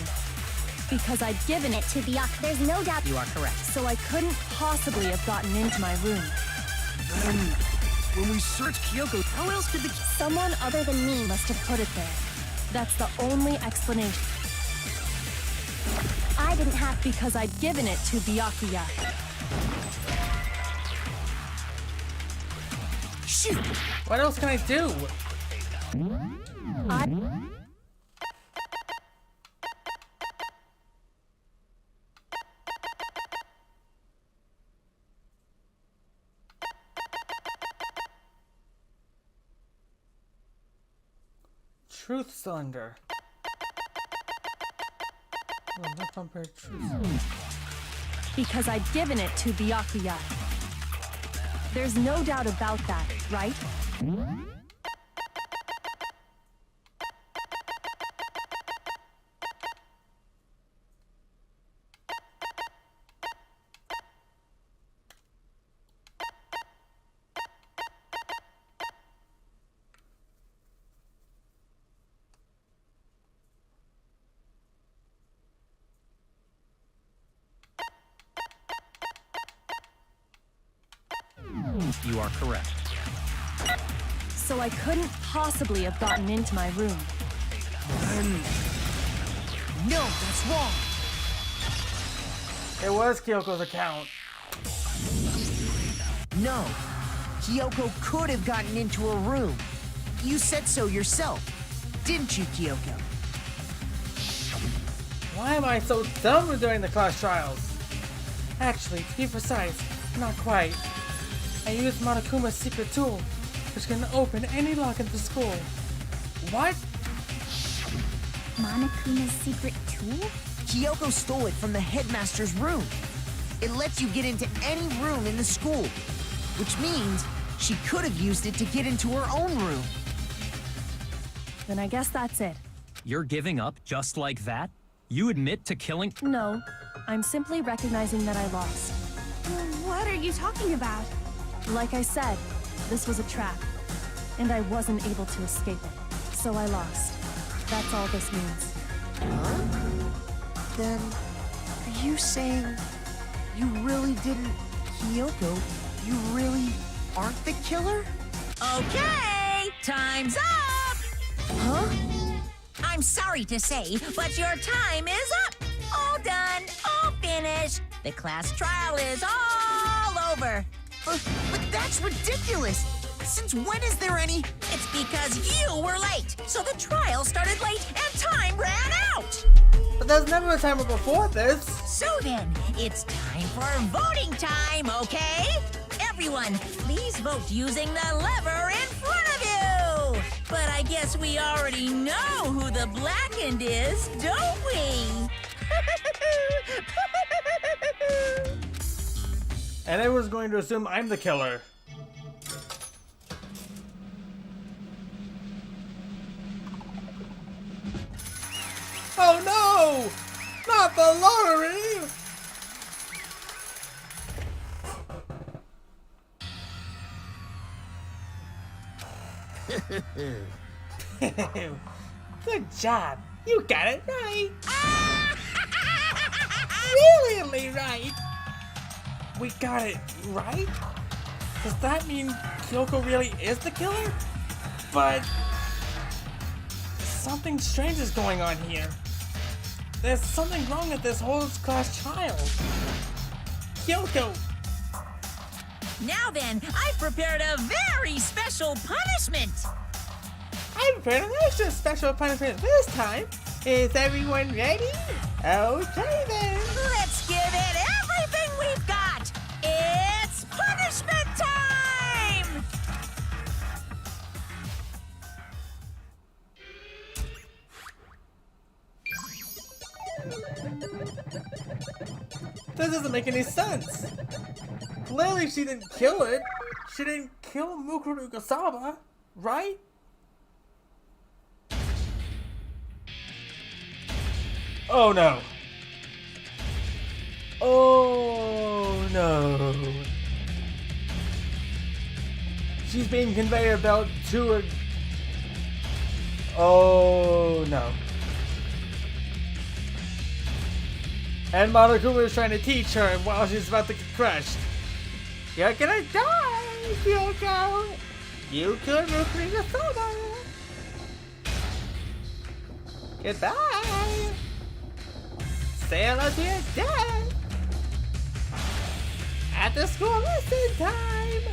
Because I'd given it to Byakuya. There's no doubt. You are correct. so I couldn't possibly have gotten into my room. then, when we searched Kyoko, how else could the key... Someone other than me Must have put it there. That's the only explanation. I didn't have Because I'd given it to Byakuya. Shoot! What else can I do? Truth cylinder. Oh, not compared truth. Because I'd given it to Byakuya. There's no doubt about that, right? You are correct. So I couldn't possibly have gotten into my room. No, that's wrong! It was Kyoko's account. No. Kyoko could have gotten into her room. You said so yourself, didn't you, Kyoko? Why am I so dumb during the class trials? Actually, to be precise, not quite. I used Monokuma's secret tool, which can open any lock in the school. What? Monokuma's secret tool? Kyoko stole it from the headmaster's room. It lets you get into any room in the school, which means she could have used it to get into her own room. Then I guess that's it. You're giving up just like that? You admit to killing... No, I'm simply recognizing that I lost. What are you talking about? Like I said, this was a trap, and I wasn't able to escape it. So I lost. That's all this means. Then, are you saying you really didn't Kyoko, you really aren't the killer? Okay, time's up! Huh? I'm sorry to say, but your time is up. All done, all finished. The class trial is all over. But that's ridiculous! Since when is there any... It's because you were late, so the trial started late and time ran out. But there's never a timer before this. So then, it's time for voting time, okay? Everyone, please vote using the lever in front of you. But I guess we already know who the blackened is, don't we? And everyone's going to assume I'm the killer. Oh no! Not the lottery! Good job. You got it right. Really right. We got it right? Does that mean Kyoko really is the killer? But something strange is going on here. There's something wrong with this whole class trial. Kyoko! Now then, I've prepared a very special punishment. I prepared an extra special punishment this time. Is everyone ready? Okay then. Let's give it everything we've got. It's punishment time! This doesn't make any sense. Clearly she didn't kill it. She didn't kill Mukuru Gasaba, right? Oh no. Oh no. She's being conveyor belt to a... Oh no. And Monokuma is trying to teach her while she's about to get crushed. You're gonna die, Kyoko! You could Mukuru Gasaba! Goodbye! Say hello to your dad! At the school lesson time!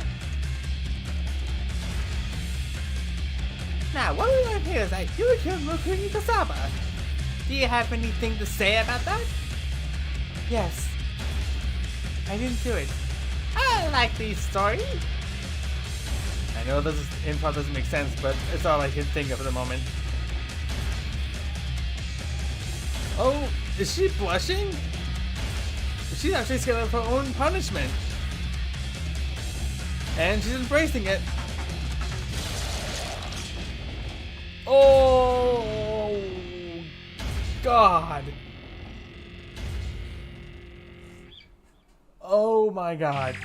Now, what we learned here is that you killed Mukuru Gasaba. Do you have anything to say about that? Yes. I didn't do it. I like these stories. I know this improv doesn't make sense, but it's all I can think of at the moment. Oh, is she blushing? She's actually scared of her own punishment. And she's embracing it. Oh, God. Oh my God.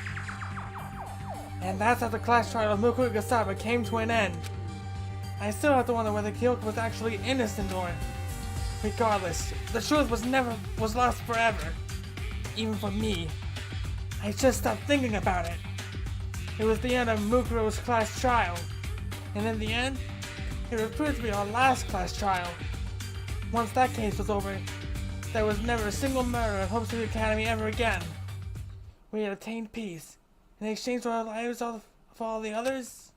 And that's how the class trial of Mukuru Gasaba came to an end. I still have to wonder whether Kyoko was actually innocent or... Regardless, the truth was lost forever. Even for me. I just stopped thinking about it. It was the end of Mukuro's class trial. And in the end, it would prove to be our last class trial. Once that case was over, there was never a single murder at Hope City Academy ever again. We had attained peace in exchange for our lives for all the others.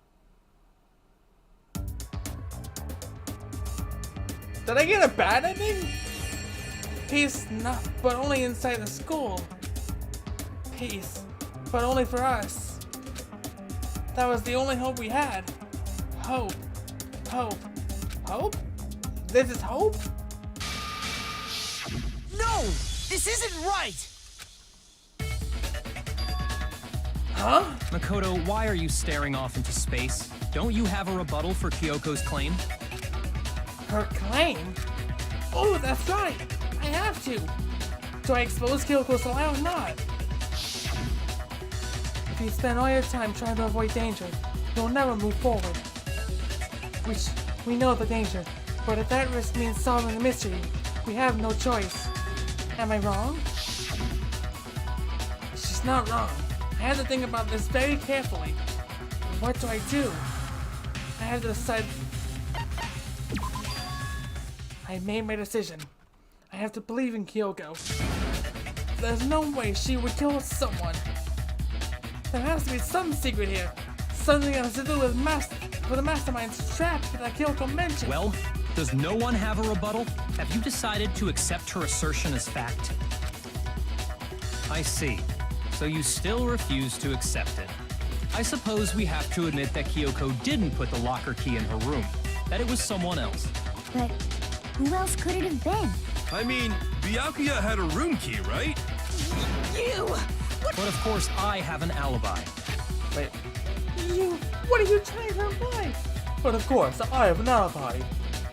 Did I get a bad ending? Peace, not, but only inside the school. Peace, but only for us. That was the only hope we had. Hope. Hope. Hope? This is hope? No! This isn't right! Huh? Makoto, why are you staring off into space? Don't you have a rebuttal for Kyoko's claim? Her claim? Oh, that's right! I have to! Do I expose Kyoko's lie or not? If you spend all your time trying to avoid danger, you'll never move forward. We know the danger, but if that risk means solving the mystery, we have no choice. Am I wrong? She's not wrong. I have to think about this very carefully. What do I do? I have to decide. I made my decision. I have to believe in Kyoko. There's no way she would kill someone. There has to be some secret here. Something that has to do with the mastermind's trap that Kyoko mentioned. Well, does no one have a rebuttal? Have you decided to accept her assertion as fact? I see. So you still refuse to accept it. I suppose we have to admit that Kyoko didn't put the locker key in her room. That it was someone else. But who else could it have been? I mean, Byakuya had a room key, right? You! But of course, I have an alibi. Wait. What are you trying to imply? But of course, I have an alibi.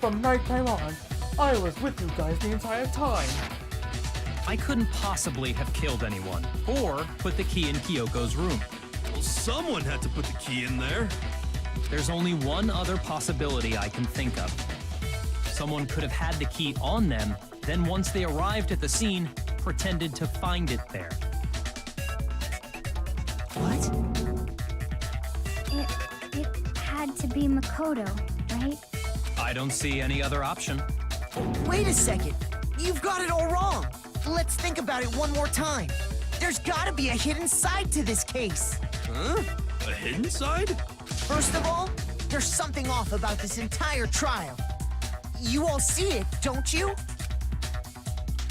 From nighttime on, I was with you guys the entire time. I couldn't possibly have killed anyone, or put the key in Kyoko's room. Well, someone had to put the key in there. There's only one other possibility I can think of. Someone could have had the key on them, then once they arrived at the scene, pretended to find it there. What? It had to be Makoto, right? I don't see any other option. Wait a second. You've got it all wrong. Let's think about it one more time. There's gotta be a hidden side to this case. Huh? A hidden side? First of all, there's something off about this entire trial. You all see it, don't you?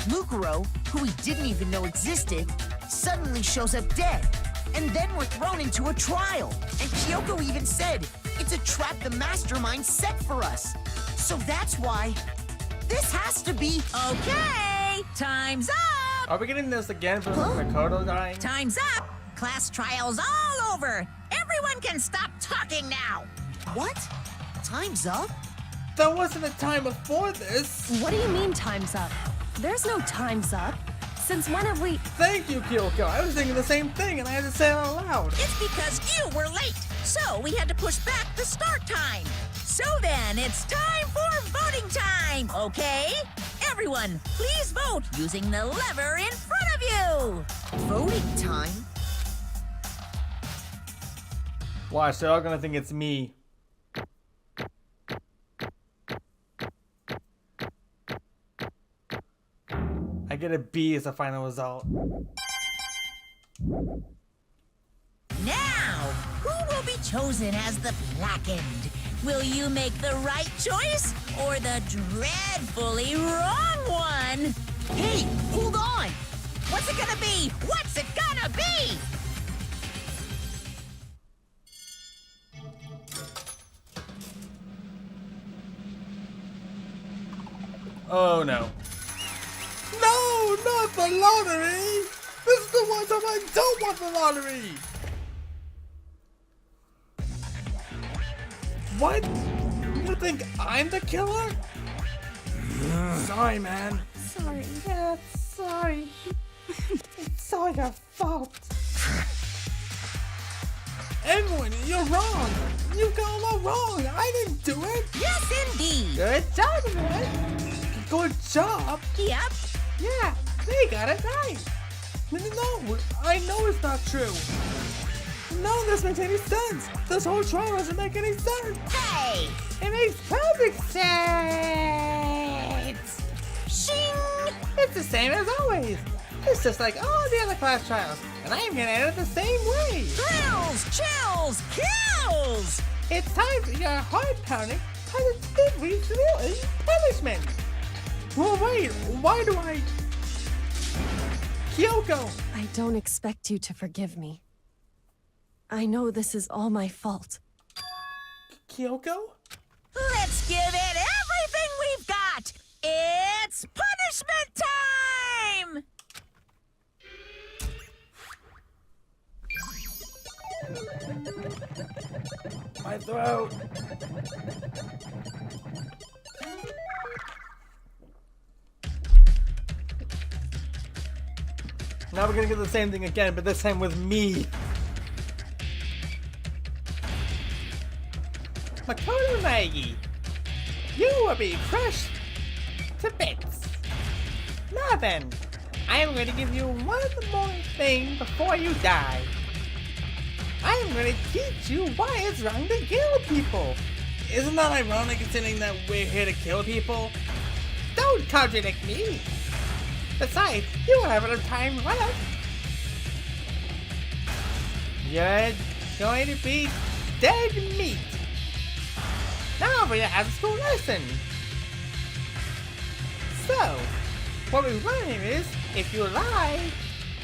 Mukuro, who we didn't even know existed, suddenly shows up dead. And then we're thrown into a trial. And Kyoko even said, it's a trap the mastermind set for us. So that's why this has to be... Okay, time's up! Are we getting this again for the Makoto guy? Time's up! Class trial's all over! Everyone can stop talking now! What? Time's up? There wasn't a time before this. What do you mean time's up? There's no time's up. Since when have we... Thank you, Kyoko. I was thinking the same thing and I had to say it out loud. It's because you were late, so we had to push back the start time. So then, it's time for voting time, okay? Everyone, please vote using the lever in front of you. Voting time? Watch, they're all gonna think it's me. I get a B as the final result. Now, who will be chosen as the blackened? Will you make the right choice or the dreadfully wrong one? Hey, hold on! What's it gonna be? What's it gonna be? Oh no. No, not the lottery! This is the one time I don't want the lottery! What? You think I'm the killer? Sorry, man. Sorry. Yeah, sorry. It's all your fault. Everyone, you're wrong. You got it all wrong. I didn't do it. Yes, indeed. Good job, man. Good job. Yep. Yeah, they got it right. No, I know it's not true. None of this makes any sense. This whole trial doesn't make any sense. Hey! It makes perfect sense. Shing! It's the same as always. It's just like all the other class trials, and I'm gonna end it the same way. Thrills, chills, kills! It's time for your heart pounding, positively thrilling punishment. Well, wait, why do I... Kyoko! I don't expect you to forgive me. I know this is all my fault. Kyoko? Let's give it everything we've got! It's punishment time! My throat. Now we're gonna get the same thing again, but this time with me. Makoto Nagi, you will be crushed to bits. Now then, I am going to give you one more thing before you die. I'm gonna teach you why it's wrong to kill people. Isn't that ironic considering that we're here to kill people? Don't contradict me. Besides, you have enough time left. You're going to be dead meat. Now for your after-school lesson. So, what we learn here is, if you lie,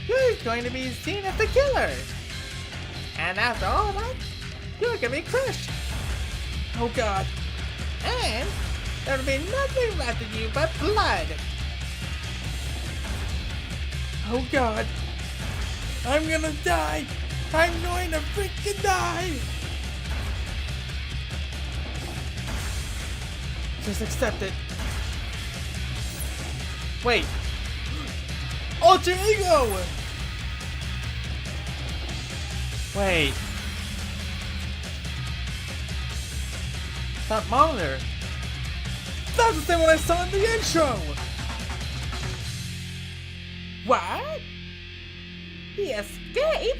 you're going to be seen as the killer. And after all that, you're gonna be crushed. Oh God. And there'll be nothing left of you but blood. Oh God. I'm gonna die. I'm going to freaking die. Just accept it. Wait. Alter ego! Wait. That monitor. That's the same one I saw in the intro! What? He escaped?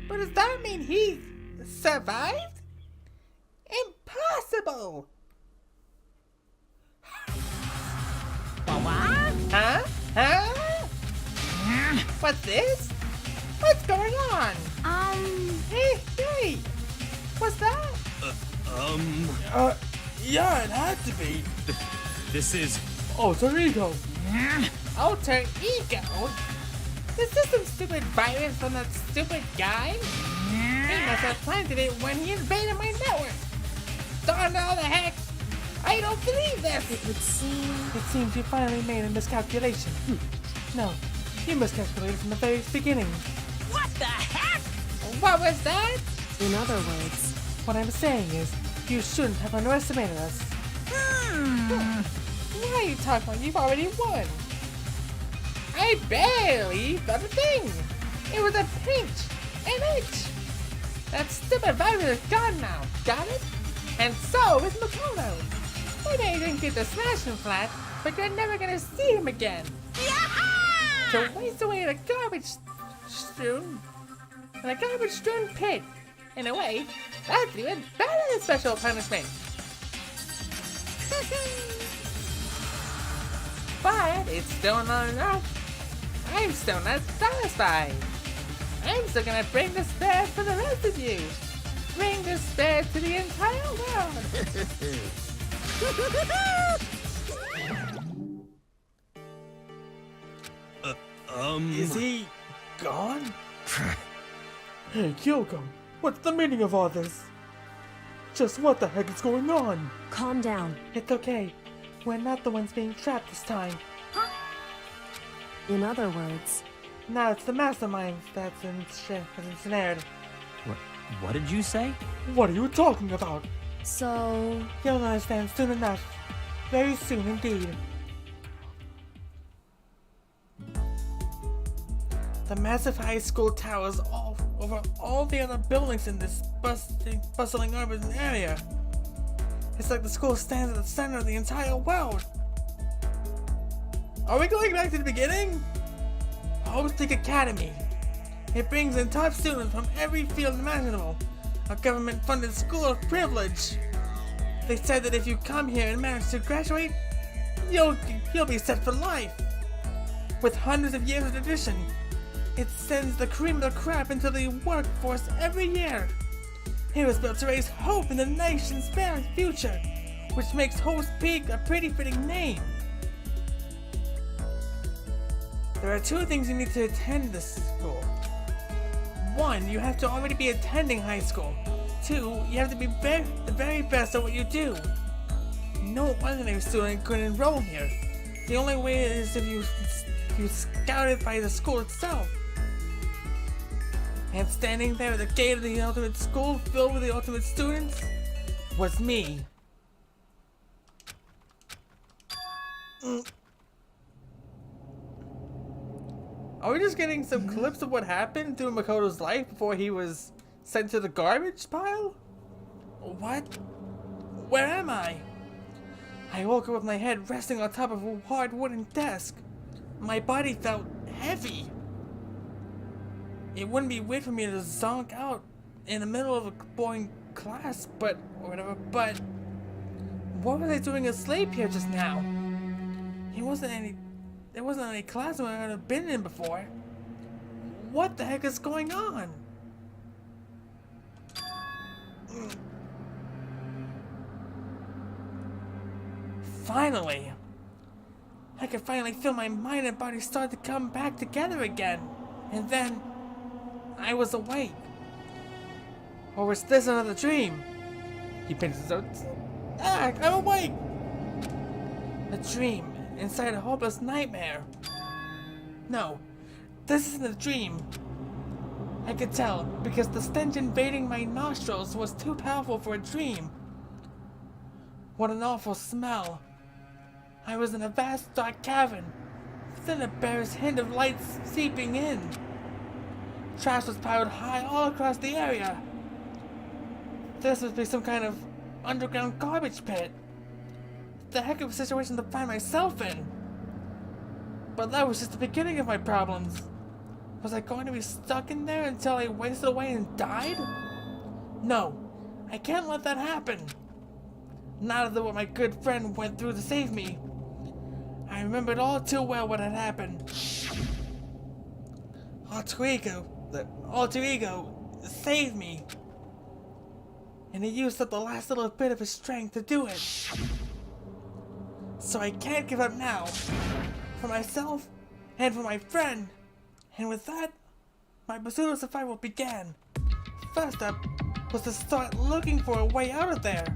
But does that mean he survived? Impossible! What? Huh? What's this? What's going on? Hey! What's that? Yeah, it had to be. This is... Alter ego. Alter ego? Is this some stupid virus from that stupid guy? He must have planted it when he invaded my network. Darn all the heck! I don't believe this! It seems you finally made a miscalculation. No, you miscalculated from the very beginning. What the heck? What was that? In other words, What I'm saying is, you shouldn't have underestimated us. Why are you talking like you've already won? I barely done a thing. It was a pinch, an inch. That stupid virus is gone now, got it? And so is Makoto. We may even get to smash him flat, but you're never gonna see him again. To waste away in a garbage strewn pit. In a way, that's even better than special punishment. But it's still not enough. I'm still not satisfied. I'm still gonna bring despair for the rest of you. Bring despair to the entire world. Is he gone? Hey, Kyoko, what's the meaning of all this? Just what the heck is going on? calm down. It's okay. We're not the ones being trapped this time. In other words, Now it's the mastermind that's ensnared. What did you say? What are you talking about? so You'll understand soon enough. Very soon indeed. The massive high school towers all over all the other buildings in this bustling urban area. It's like the school stands at the center of the entire world. Are we going back to the beginning? Hosting Academy. It brings in top students from every field imaginable. A government-funded school of privilege. They said that if you come here and manage to graduate, you'll be set for life. With hundreds of years of tradition, it sends the cream of the crop into the workforce every year. It was built to raise hope in the nation's fair future, which makes Host Peak a pretty fitting name. There are two things you need to attend this school. One, you have to already be attending high school. Two, you have to be the very best at what you do. No ordinary student could enroll here. The only way is if you scouted by the school itself. And standing there at the gate of the ultimate school filled with the ultimate students was me. Are we just getting some clips of what happened through Makoto's life before he was sent to the garbage pile? What? Where am I? I woke up with my head resting on top of a hard wooden desk. My body felt heavy. it wouldn't be weird for me to zonk out in the middle of a boring class, or whatever, but what was I doing asleep here just now? There wasn't any class I had been in before. What the heck is going on? Finally! I could finally feel my mind and body start to come back together again. And then, I was awake. Or was this another dream? He pinches his out. Ah, I'm awake! A dream inside a hopeless nightmare. No, this isn't a dream. I could tell because the stench invading my nostrils was too powerful for a dream. What an awful smell. I was in a vast dark cavern, within a barest hint of light seeping in. Trash was piled high all across the area. This must be some kind of underground garbage pit. The heck of a situation to find myself in. But that was just the beginning of my problems. Was I going to be stuck in there until I wasted away and died? No, I can't let that happen. Not after what my good friend went through to save me. I remembered all too well what had happened. The alter ego saved me. And he used up the last little bit of his strength to do it. So I can't give up now. For myself and for my friend. And with that, my pursuit of survival began. First up was to start looking for a way out of there.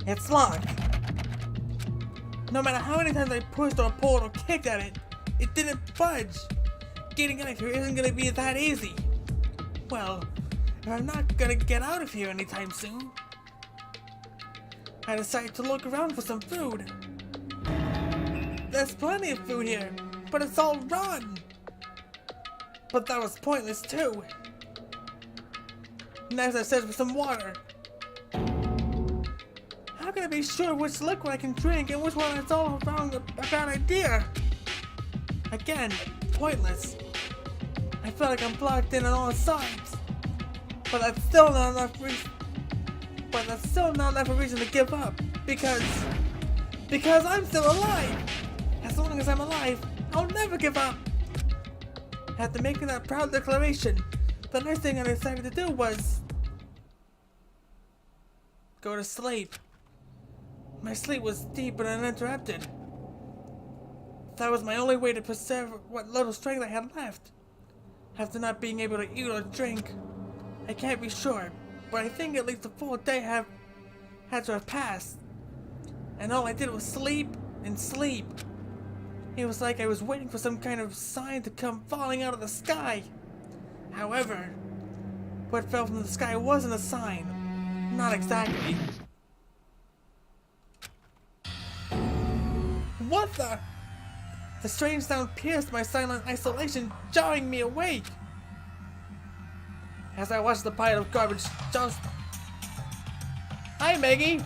It's locked. No matter how many times I pushed or pulled or kicked at it, it didn't budge. Getting out of here isn't gonna be that easy. Well, if I'm not gonna get out of here anytime soon, I decided to look around for some food. There's plenty of food here, but it's all rotten. But that was pointless too. Next I searched for some water. How can I be sure which liquid I can drink and which one is all around a bad idea? Again, pointless. I feel like I'm blocked in on all sides. But that's still not enough reason to give up. Because I'm still alive. As long as I'm alive, I'll never give up. After making that proud declaration, the next thing I decided to do was go to sleep. My sleep was deep and uninterrupted. That was my only way to preserve what little strength I had left. After not being able to eat or drink, I can't be sure, but I think at least a full day had to have passed. And all I did was sleep and sleep. It was like I was waiting for some kind of sign to come falling out of the sky. However, what fell from the sky wasn't a sign. Not exactly. What the? The strange sound pierced my silent isolation, jarring me awake. As I watched the pile of garbage Hi, Maggie!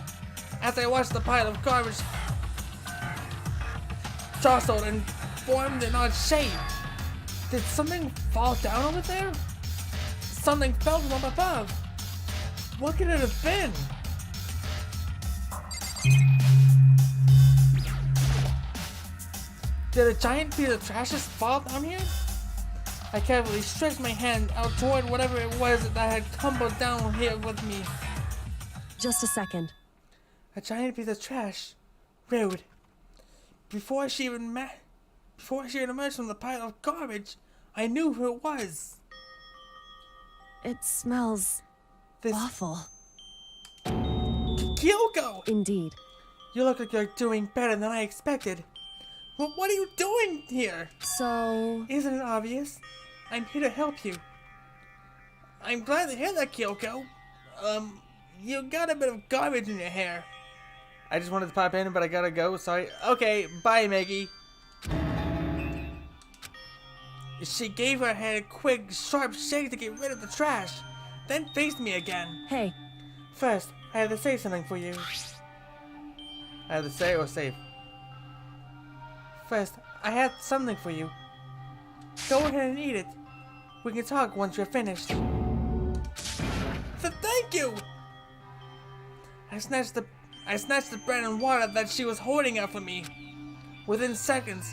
As I watched the pile of garbage jostled and formed an odd shape. Did something fall down over there? Something fell from up above. What could it have been? Did a giant piece of trash just fall down here? I carefully stretched my hand out toward whatever it was that had tumbled down here with me. Just a second. A giant piece of trash. Rude. Before she even emerged from the pile of garbage, I knew who it was. It smells awful. Kyoko! Indeed. You look like you're doing better than I expected. Well, what are you doing here? So... Isn't it obvious? I'm here to help you. I'm glad to hear that, Kyoko. You got a bit of garbage in your hair. I just wanted to pop in, but I gotta go, sorry. Okay, bye, Maggie. She gave her head a quick, sharp shake to get rid of the trash, then faced me again. Hey. First, I have to say something for you. I have to say or save? First, I have something for you. Go ahead and eat it. We can talk once you're finished. Thank you! I snatched the bread and water that she was holding out for me. Within seconds,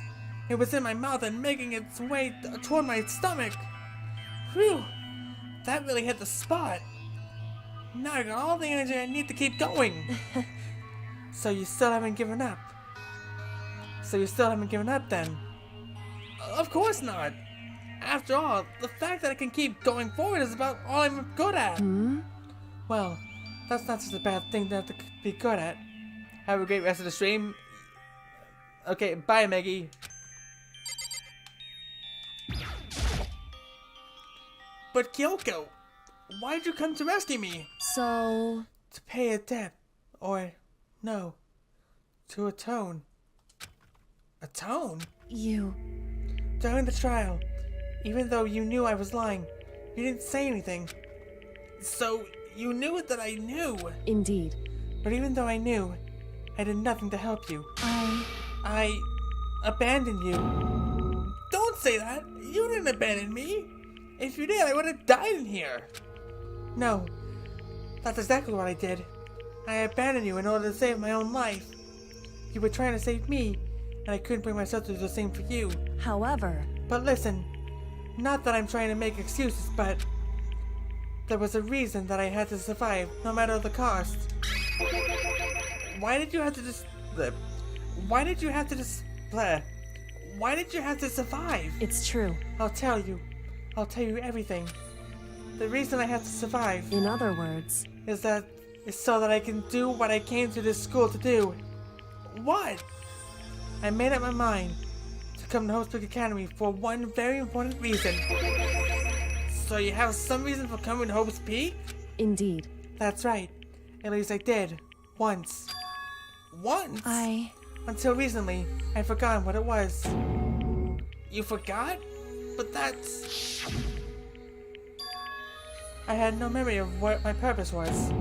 it was in my mouth and making its way toward my stomach. Whew! That really hit the spot. Now I got all the energy I need to keep going. So you still haven't given up? Then? Of course not. After all, the fact that I can keep going forward is about all I'm good at. Well, that's not such a bad thing to have to be good at. Have a great rest of the stream. Okay, bye, Maggie. But Kyoko, why did you come to rescue me? So... To pay a debt. Or, no. To atone. Atone? You... During the trial, even though you knew I was lying, you didn't say anything. So, you knew that I knew. Indeed. But even though I knew, I did nothing to help you. I abandoned you. Don't say that! You didn't abandon me! If you did, I would have died in here! No, that's exactly what I did. I abandoned you in order to save my own life. You were trying to save me, and I couldn't bring myself to do the same for you. However... But listen, not that I'm trying to make excuses, but there was a reason that I had to survive, no matter the cost. Why did you have to survive? It's true. I'll tell you everything. The reason I had to survive, In other words... is so that I can do what I came to this school to do. What? I made up my mind to come to Hope's Peak Academy for one very important reason. So you have some reason for coming to Hope's Peak? Indeed. That's right. At least I did. Once. Once? Until recently, I'd forgotten what it was. You forgot? But that's... I had no memory of what my purpose was.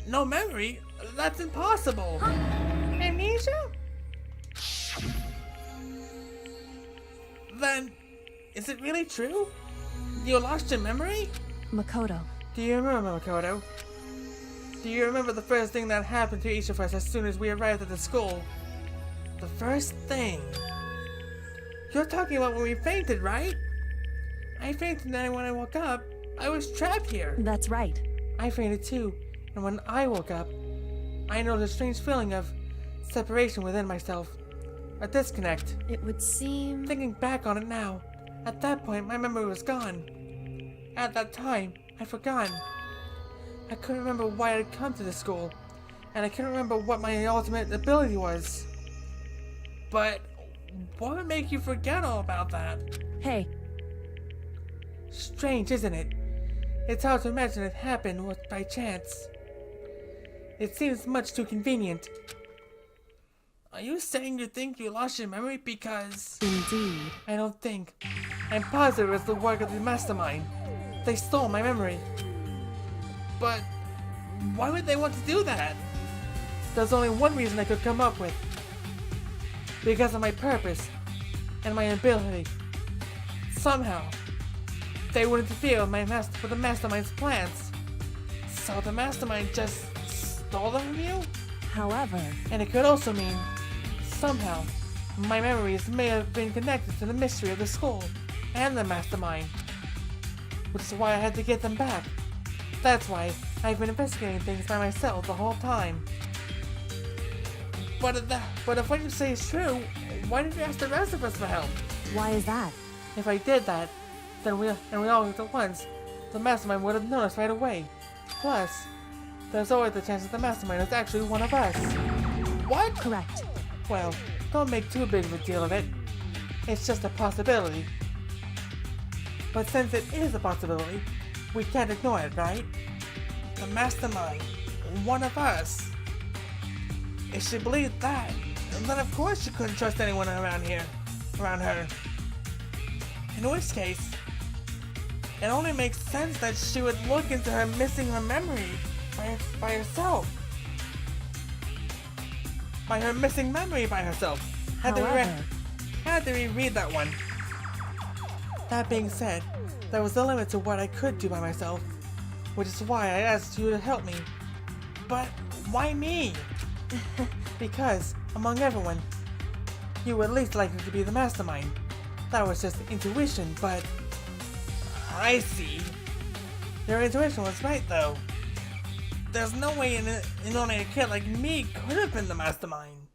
No memory? That's impossible! Huh? Amnesia? Then, is it really true? You lost your memory? Makoto. Do you remember, Makoto? Do you remember the first thing that happened to each of us as soon as we arrived at the school? The first thing? You're talking about when we fainted, right? I fainted and when I woke up, I was trapped here. That's right. I fainted too, and when I woke up, I noticed a strange feeling of separation within myself. A disconnect. It would seem... Thinking back on it now, at that point my memory was gone. At that time, I'd forgotten. I couldn't remember why I'd come to this school, and I couldn't remember what my ultimate ability was. But what would make you forget all about that? Hey. Strange, isn't it? It's hard to imagine it happened by chance. It seems much too convenient. Are you saying you think you lost your memory because... Indeed. I don't think. I'm positive it's the work of the mastermind. They stole my memory. But why would they want to do that? There's only one reason I could come up with. Because of my purpose and my ability. Somehow, they would interfere with the mastermind's plans. So the mastermind just stole them from you? However... And it could also mean, somehow, my memories may have been connected to the mystery of the school and the mastermind. Which is why I had to get them back. That's why I've been investigating things by myself the whole time. But if what you say is true, why did you ask the rest of us for help? Why is that? If I did that, then we all looked at once, the mastermind would have noticed right away. Plus, there's always the chance that the mastermind is actually one of us. What? Correct. Well, don't make too big of a deal of it. It's just a possibility. But since it is a possibility, we can't ignore it, right? The mastermind, one of us. If she believed that, then of course she couldn't trust anyone around her. In which case, it only makes sense that she would look into her missing her memory by herself. By her missing memory by herself. However, I had to reread that one. That being said, there was a limit to what I could do by myself, which is why I asked you to help me. But why me? Because, among everyone, you were least likely to be the mastermind. That was just intuition, but... I see. Your intuition was right, though. There's no way only a kid like me could have been the mastermind.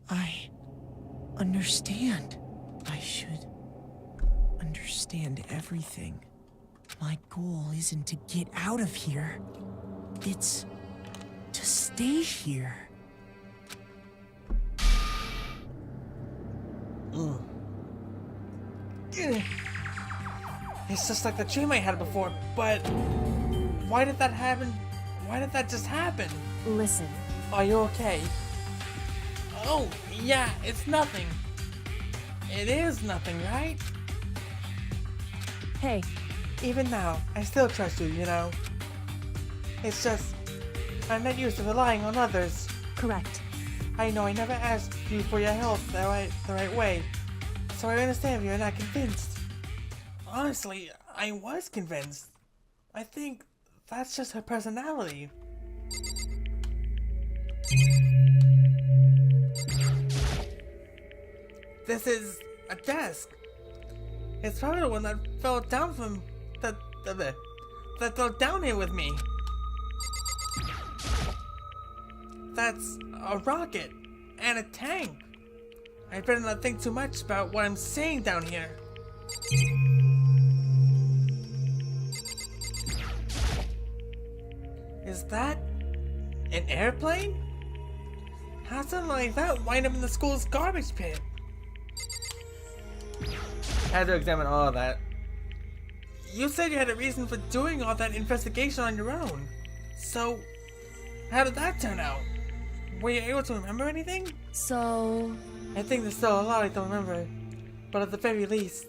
I understand. I should understand everything. My goal isn't to get out of here. It's to stay here. It's just like the dream I had before, but why did that happen? Why did that just happen? Listen. Are you okay? Oh, yeah, it's nothing. It is nothing, right? Hey. Even now, I still trust you, you know. It's just, I'm not used to relying on others. Correct. I know I never asked you for your help the right way, so I understand if you're not convinced. Honestly, I was convinced. I think that's just her personality. This is a desk. It's probably the one that fell down from that fell down here with me. That's a rocket and a tank. I better not think too much about what I'm saying down here. Is that an airplane? How something like that wind up in the school's garbage pit? I had to examine all of that. You said you had a reason for doing all that investigation on your own. So, how did that turn out? Were you able to remember anything? So... I think there's still a lot I don't remember. But at the very least,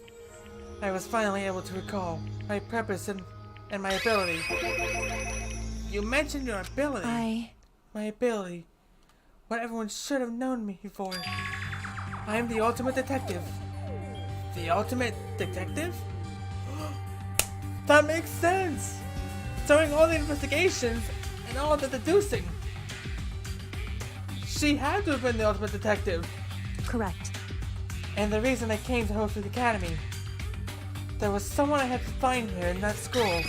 I was finally able to recall my purpose and my ability. You mentioned your ability. My ability. What everyone should have known me for. I am the ultimate detective. The ultimate detective? That makes sense! During all the investigations and all the deducing, she had to have been the ultimate detective. Correct. And the reason I came to Hope's Academy, there was someone I had to find here in that school.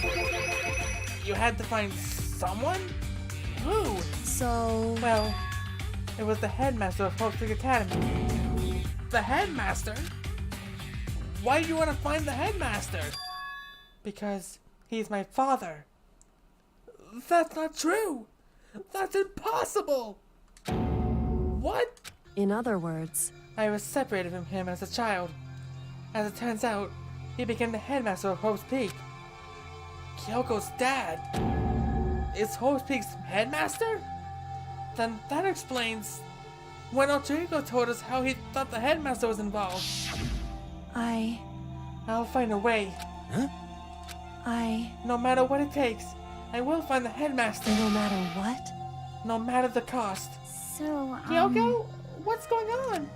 You had to find someone? Who? So... Well, it was the headmaster of Hope's Academy. The headmaster? Why do you want to find the headmaster? Because he's my father. That's not true! That's impossible! What? In other words... I was separated from him as a child. As it turns out, he became the headmaster of Hope's Peak. Kyoko's dad is Hope's Peak's headmaster? Then that explains when Alter Ego told us how he thought the headmaster was involved. I'll find a way. Huh? No matter what it takes, I will find the headmaster. No matter what? No matter the cost. So, Kyoko, what's going on?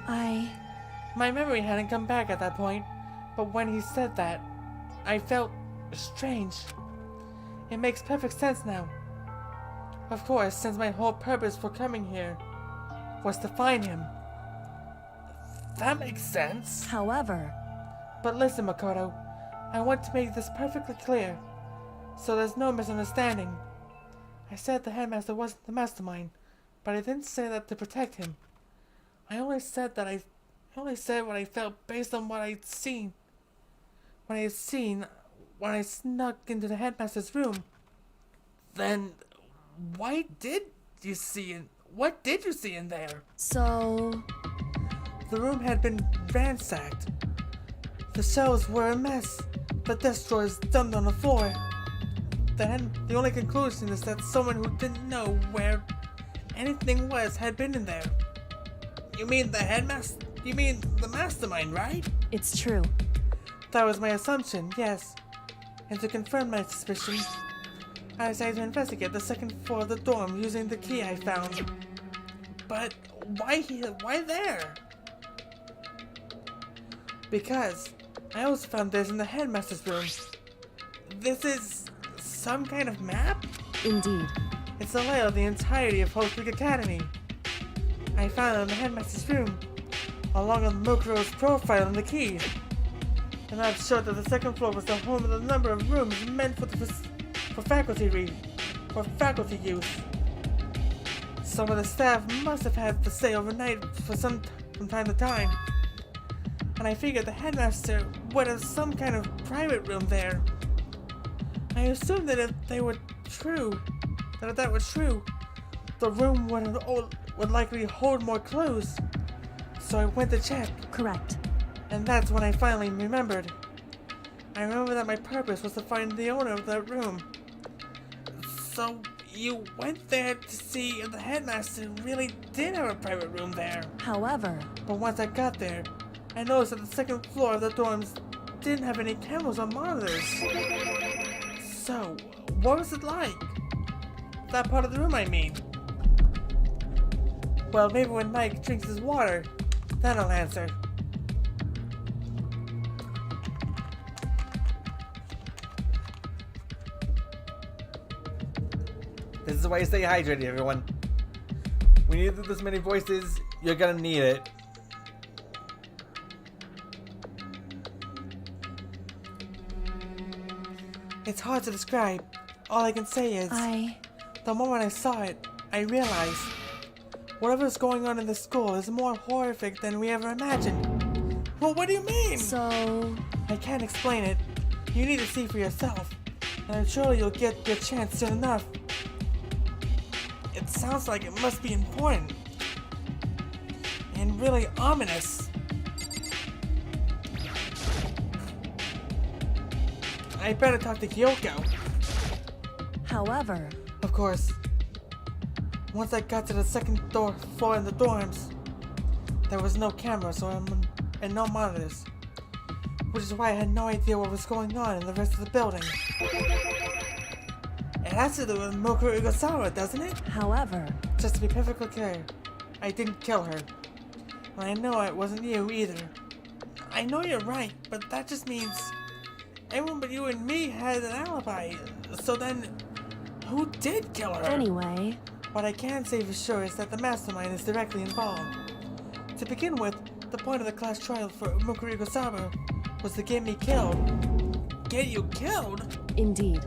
My memory hadn't come back at that point, but when he said that, I felt strange. It makes perfect sense now. Of course, since my whole purpose for coming here was to find him. That makes sense. However... But listen, Makoto, I want to make this perfectly clear, so there's no misunderstanding. I said the headmaster wasn't the mastermind, but I didn't say that to protect him. I only said what I felt based on what I'd seen. When I snuck into the headmaster's room. Then, what did you see in there? So... The room had been ransacked. The shelves were a mess. The desk drawers dumped on the floor. Then, the only conclusion is that someone who didn't know where anything was had been in there. You mean the headmaster? You mean the mastermind, right? It's true. That was my assumption, yes. And to confirm my suspicion, I decided to investigate the second floor of the dorm using the key I found. But why here? Why there? Because I also found this in the headmaster's room. This is some kind of map? Indeed. It's the layout of the entirety of Hope Creek Academy. I found it in the headmaster's room, along with Mokuro's profile and the key. And I've showed that the second floor was the home of the number of rooms meant for faculty use. Some of the staff must have had to stay overnight from time to time. And I figured the headmaster would have some kind of private room there. I assumed that if that were true, the room would likely hold more clues. So I went to check. Correct. And that's when I finally remembered. I remember that my purpose was to find the owner of that room. So you went there to see if the headmaster really did have a private room there. However... But once I got there, I noticed that the second floor of the dorms didn't have any cameras or monitors. So, what was it like? That part of the room, I mean. Well, maybe when Mike drinks his water, then I'll answer. This is why you stay hydrated, everyone. When you do this many voices, you're gonna need it. It's hard to describe. All I can say is... The moment I saw it, I realized... Whatever's going on in this school is more horrific than we ever imagined. Well, what do you mean? So... I can't explain it. You need to see for yourself. And I'm sure you'll get your chance soon enough. It sounds like it must be important. And really ominous. I better talk to Kyoko. However... Of course. Once I got to the second floor in the dorms, there was no cameras and no monitors. Which is why I had no idea what was going on in the rest of the building. It has to do with Mokuro Igasawa, doesn't it? However... Just to be perfectly clear, I didn't kill her. And I know it wasn't you either. I know you're right, but that just means everyone but you and me had an alibi. So then, who did kill her? Anyway... What I can say for sure is that the mastermind is directly involved. To begin with, the point of the class trial for Mokuro Igasawa was to get me killed. Get you killed? Indeed.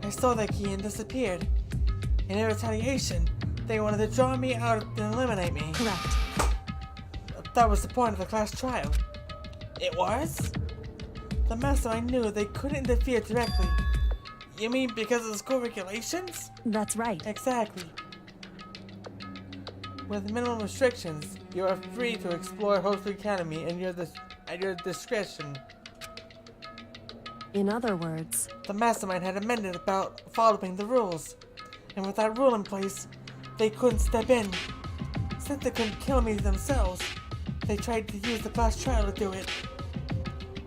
I stole that key and disappeared. In retaliation, they wanted to draw me out and eliminate me. Correct. That was the point of the class trial. It was? The mastermind knew they couldn't interfere directly. You mean because of the school regulations? That's right. Exactly. With minimum restrictions, you are free to explore Hope Academy at your discretion. In other words... The mastermind had amended about following the rules. And with that rule in place, they couldn't step in. Since they couldn't kill me themselves, they tried to use the class trial to do it.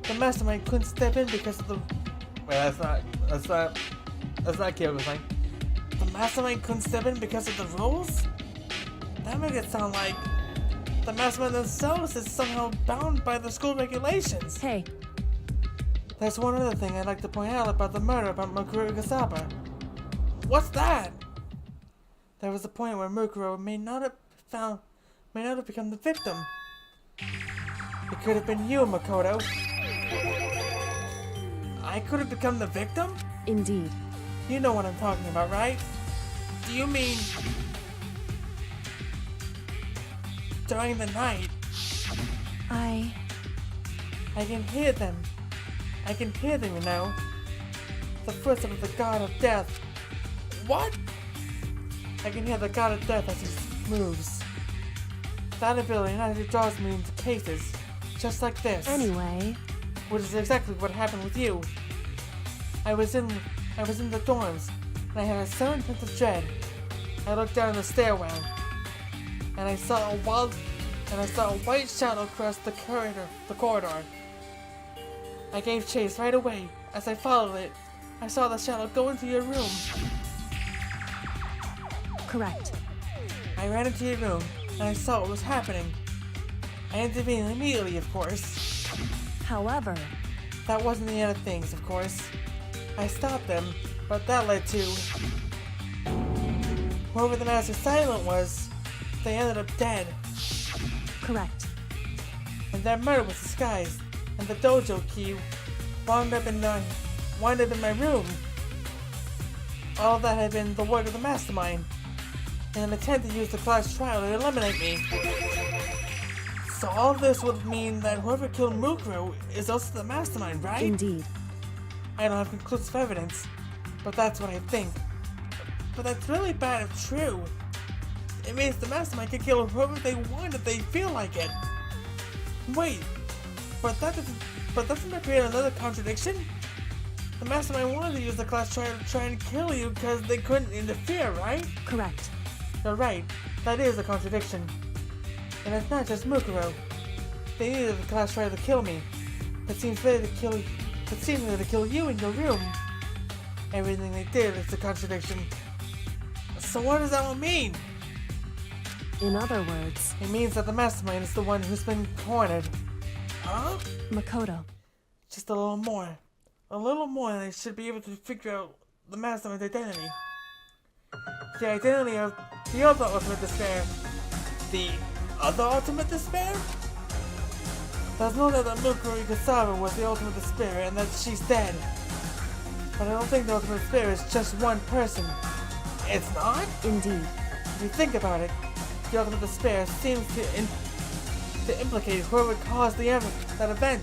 The mastermind couldn't step in because of the... Wait, that's not Kyoko's thing. The mastermind couldn't step in because of the rules? That makes it sound like the mastermind themselves is somehow bound by the school regulations. Hey. There's one other thing I'd like to point out about the murder about Mokuro Igasawa. What's that? There was a point where Mokuro may not have become the victim. It could have been you, Makoto. I could have become the victim? Indeed. You know what I'm talking about, right? Do you mean... during the night? I can hear them. I can hear them, you know. The footsteps of the god of death. What? I can hear the god of death as he moves. That ability naturally draws me into cases, just like this. Anyway... Which is exactly what happened with you. I was in the dorms, and I had a sudden sense of dread. I looked down the stairwell, and I saw a white shadow cross the corridor. I gave chase right away. As I followed it, I saw the shadow go into your room. Correct. I ran into your room, and I saw what was happening. I intervened immediately, of course. However, That wasn't the end of things, of course. I stopped them, but that led to... Whoever the Master Silent was, they ended up dead. correct. And their murder was disguised, and the dojo key wound up in my room. All that had been the work of the mastermind, in an attempt to use the class trial to eliminate me. So all this would mean that whoever killed Mukuro is also the mastermind, right? Indeed. I don't have conclusive evidence, but that's what I think. But that's really bad if true. It means the mastermind can kill whoever they want if they feel like it. Wait, but doesn't that create another contradiction? The mastermind wanted to use the class trial to try and kill you because they couldn't interfere, right? Correct. You're right, that is a contradiction. And it's not just Mukuro. They needed the class trial to kill me. It seems later to kill you in your room. Everything they did is a contradiction. So what does that all mean? In other words, It means that the mastermind is the one who's been cornered. Huh? Makoto. Just a little more. A little more and I should be able to figure out the mastermind's identity. The identity of the other Ultimate Despair. The other Ultimate Despair? There's no doubt that Mukuro Ikasawa was the Ultimate Despair and that she's dead. But I don't think the Ultimate Despair is just one person. It's not? Indeed. If you think about it, the Ultimate Despair seems to implicate whoever caused that event.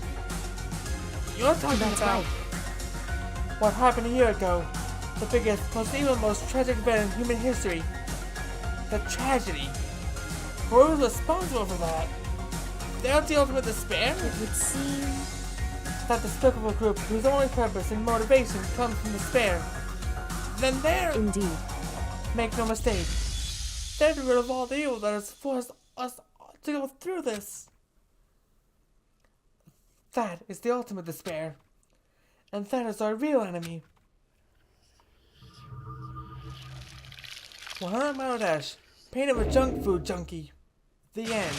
You're talking That's about right. what happened a year ago. The biggest, most tragic event in human history. The tragedy. Whoever's responsible for that? They're the Ultimate Despair? It would seem... That despicable group whose only purpose and motivation comes from despair. Then they're... Indeed. Make no mistake. They're the rid of all the evil that has forced us to go through this. That is the Ultimate Despair. And that is our real enemy. 100 Mile Dash. Painted with junk food junkie. The end.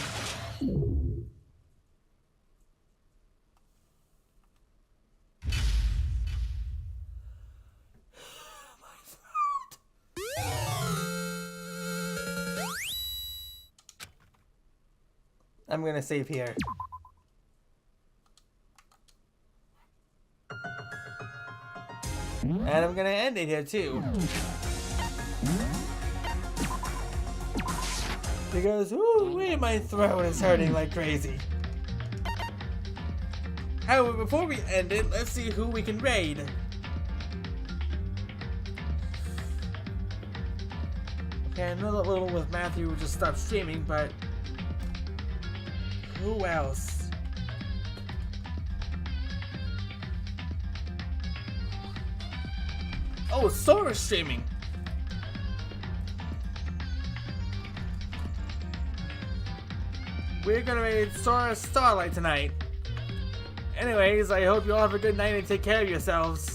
I'm gonna save here. And I'm gonna end it here too. Because, ooh, my throat is hurting like crazy. However, before we end it, let's see who we can raid. Okay, I know that Little with Matthew just stopped streaming, but who else? Oh, Sora's streaming. We're gonna raid Sora Starlight tonight. Anyways, I hope you all have a good night and take care of yourselves.